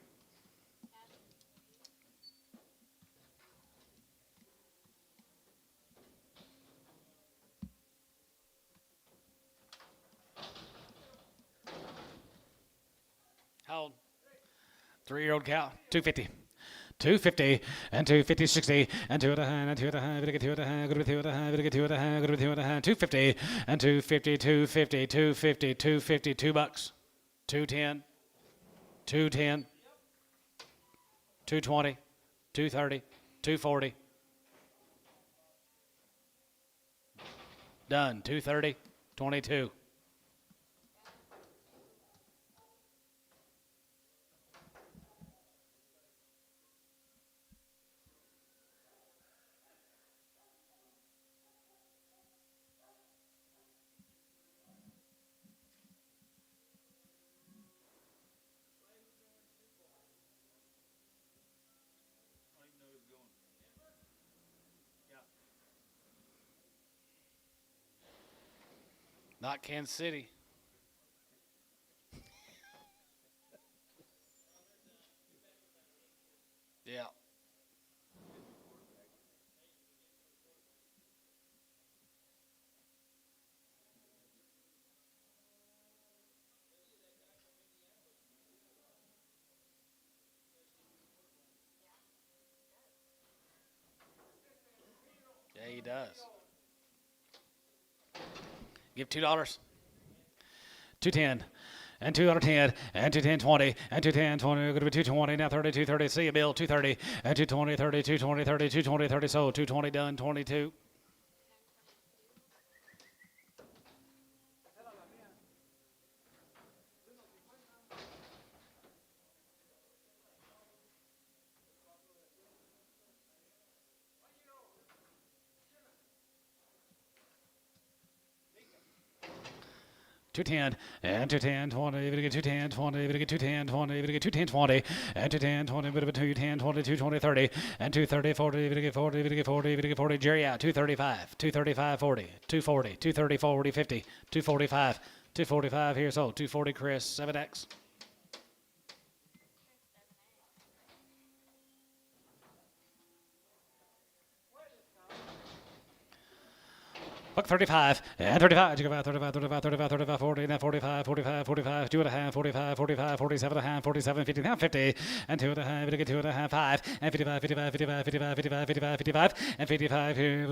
How old? 3-year-old cow, 250. 250 and 250, 60 and 2 and a half and 2 and a half, 2 and a half, 2 and a half, 2 and a half, 2 and a half, 250 and 250, 250, 250, 250, $2. 210, 210, 220, 230, 240. Done. 230, 22. Not Kansas City. Yeah. Yeah, he does. Give $2. 210 and 210 and 210 20 and 210 20. Going to be 220 now. 30 230. See you, Bill. 230 and 220 30 220 30 220 30. Sold. 220 done. 22. Two ten and 210 20. Even get 210 20. Even get 210 20. Even get 210 20 and 210 20. Bit of a 210 20 220 30 and 230 40. Even get 40. Even get 40. Even get 40. Jerry out. 235 235 40 240 230 40 50 245 245 here. So 240 Chris 7X. Buck 35 and 35. You go about 35, 35, 35, 35, 40, and then 45, 45, 45, 2 and a half, 45, 45, 47 and a half, 47, 50, now 50, and 2 and a half, 2 and a half, 5, and 55, 55, 55, 55, 55, 55, 55, and 55 here,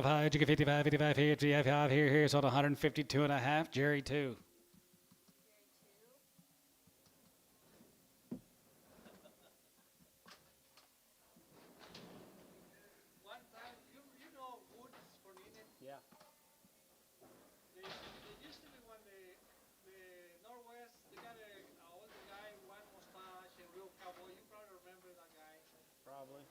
5, you get 55, 55 here, 55 here, so 152 and a half, Jerry 2.
One time, you know Woods for Nene?
Yeah.
They used to be when the Northwest, they got a older guy, one mustache and real cowboy. You probably remember that guy.
Probably.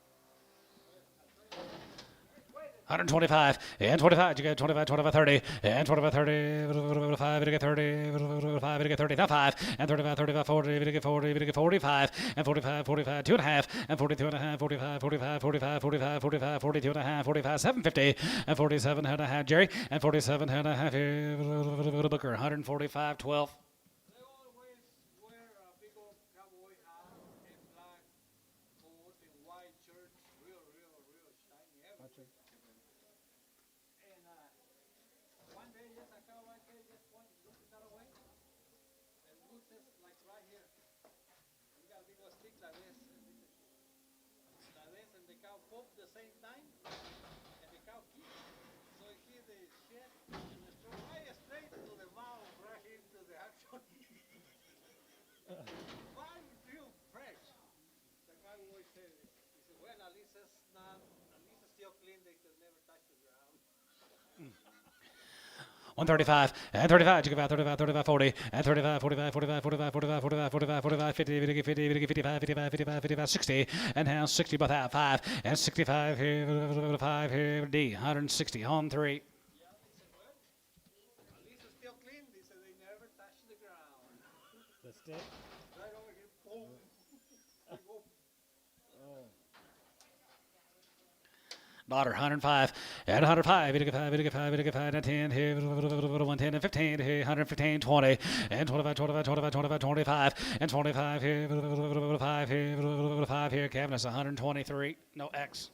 125 and 25. You get 25, 25, 30 and 25, 30, 5, you get 30, 5, you get 30, now 5 and 35, 35, 40, you get 40, you get 45 and 45, 45, 2 and a half and 42 and a half, 45, 45, 45, 45, 45, 42 and a half, 45, 750 and 47 and a half, Jerry, and 47 and a half, Booker, 145, 12.
They always wear a big old cowboy hat and black coat and white shirt, real shiny everywhere. And one day, just a cow right there, just one look that away, and Woods is like right here. You got a big old stick like this, and the cow poke the same time, and the cow kicks. So he hear the shit and the straw right straight to the mouth, right into the action. Why real fresh? The guy always said, he said, well, at least it's still clean, they could never touch the ground.
135 and 35. You give out 35, 35, 40 and 35, 45, 45, 45, 45, 45, 45, 45, 50, 50, 55, 55, 55, 55, 60, and now 60 both out 5 and 65 here, 5 here, D, 160 on 3.
Yeah, he said, well, at least it's still clean. He said they never touch the ground.
The stick?
Right over here, boom. They go,
Oh.
Daughter, 105, and 105, 85, 85, 85, and 10, here, 110, and 15, here, 115, 20, and 25, 25, 25, 25, 25, and 25, here, 5, here, 5, here, cabinets, 123, no X.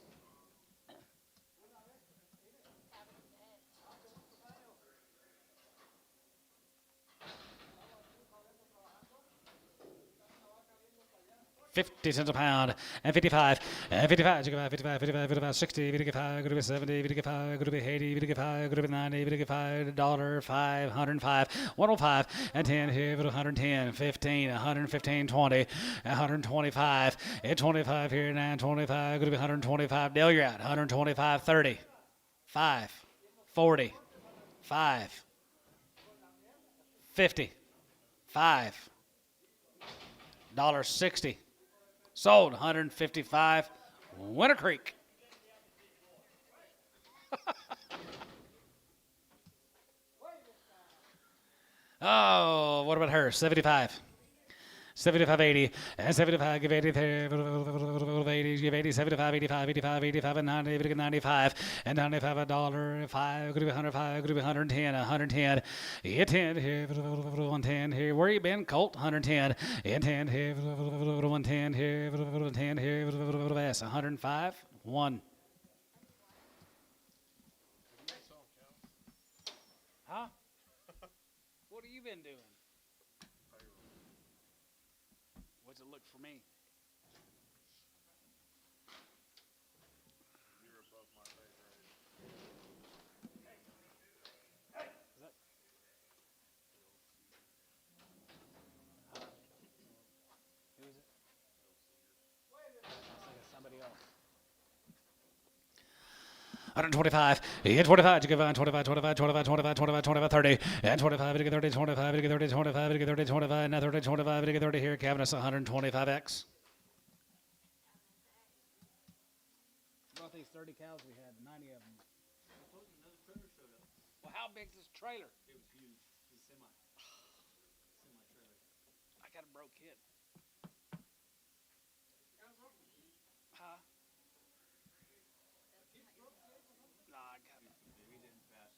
$0.50 a pound, and 55, and 55, 55, 55, 55, 60, 55, could be 70, 55, could be 80, 55, could be 90, 55, dollar, 5, 105, 105, and 10, here, 110, 15, 115, 20, 125, and 25 here, 9, 25, could be 125, Dale, you're out, 125, 30, 5, 40, 5, 50, 5, $1.60. Sold 155, Winter Creek. Oh, what about her? 75. 75, 80, and 75, give 80, 80, give 80, 75, 85, 85, 85, and 90, 95, and 95, a dollar, 5, could be 105, could be 110, 110, hit 10, here, 110, here, where you been, Colt, 110, hit 10, here, 110, here, 10, here, S, 105, 1. Huh? What have you been doing? What's it look for me?
You're above my pay grade.
Who is it? I think it's somebody else.
125, hit 25, you give 25, 25, 25, 25, 25, 25, 30, and 25, you get 30, 25, you get 30, 25, you get 30, 25, and 30, 25, you get 30 here, cabinets 125X.
Brought these 30 cows we had, 90 of them. Well, how big's this trailer?
It was huge. It was semi trailer.
I got a broke kid. Huh? Nah, I got it.
We didn't pass.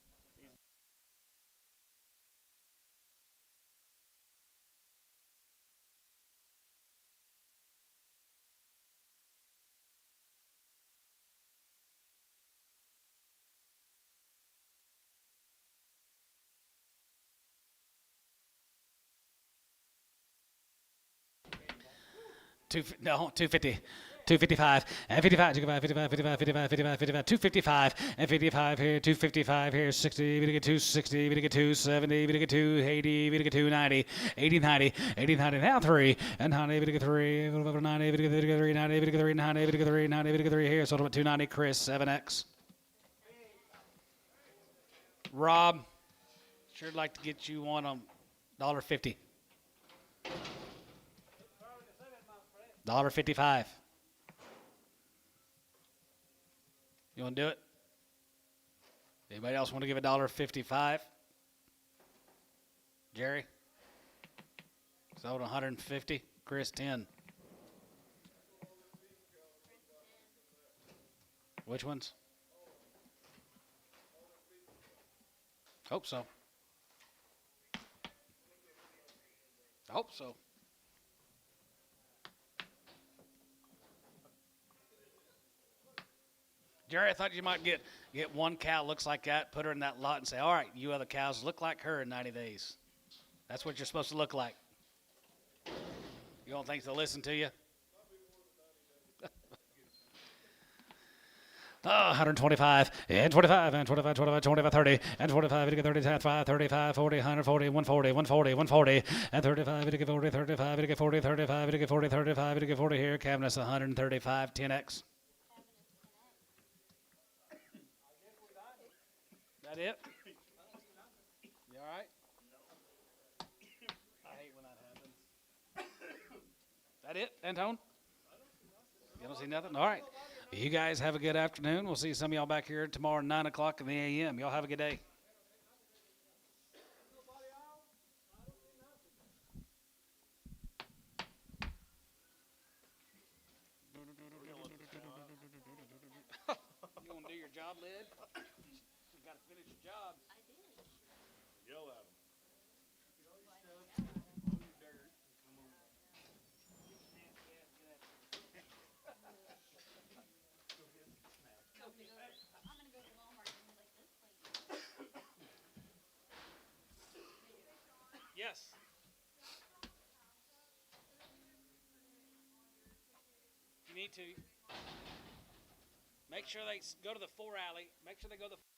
No, 250. 255 and 55, 55, 55, 55, 55, 55, 55, 255 and 55 here, 255 here, 60, we get 260, we get 270, we get 280, we get 290, 80, 90, 80, 90, now 3, and 90, we get 3, 90, we get 3, 90, we get 3, 90, we get 3, 90, we get 3 here, so about 290, Chris, 7X. Rob, sure like to get you one on $1.50. $1.55. You want to do it? Anybody else want to give $1.55? Jerry? Sold 150. Chris 10. Which ones? Hope so. I hope so. Jerry, I thought you might get one cow looks like that, put her in that lot and say, all right, you other cows look like her in 90 days. That's what you're supposed to look like. You don't think they'll listen to you? 125, and 25, and 25, 25, 25, 30, and 45, 35, 35, 40, 140, 140, 140, 140, and 35, 40, 35, 40, 35, 40, 35, 40 here, cabinets 135, 10X. That it? You all right?
I hate when that happens.
That it, Antone? You don't see nothing? All right. You guys have a good afternoon. We'll see some of y'all back here tomorrow at 9 o'clock in the a.m. Y'all have a good day. You gonna do
your job, Lid? You got to finish your job.
I did.
Yell at them.
I'm gonna go to Walmart and be like this place.
Yes. You need to. Make sure they go to the 4 alley. Make sure they go to the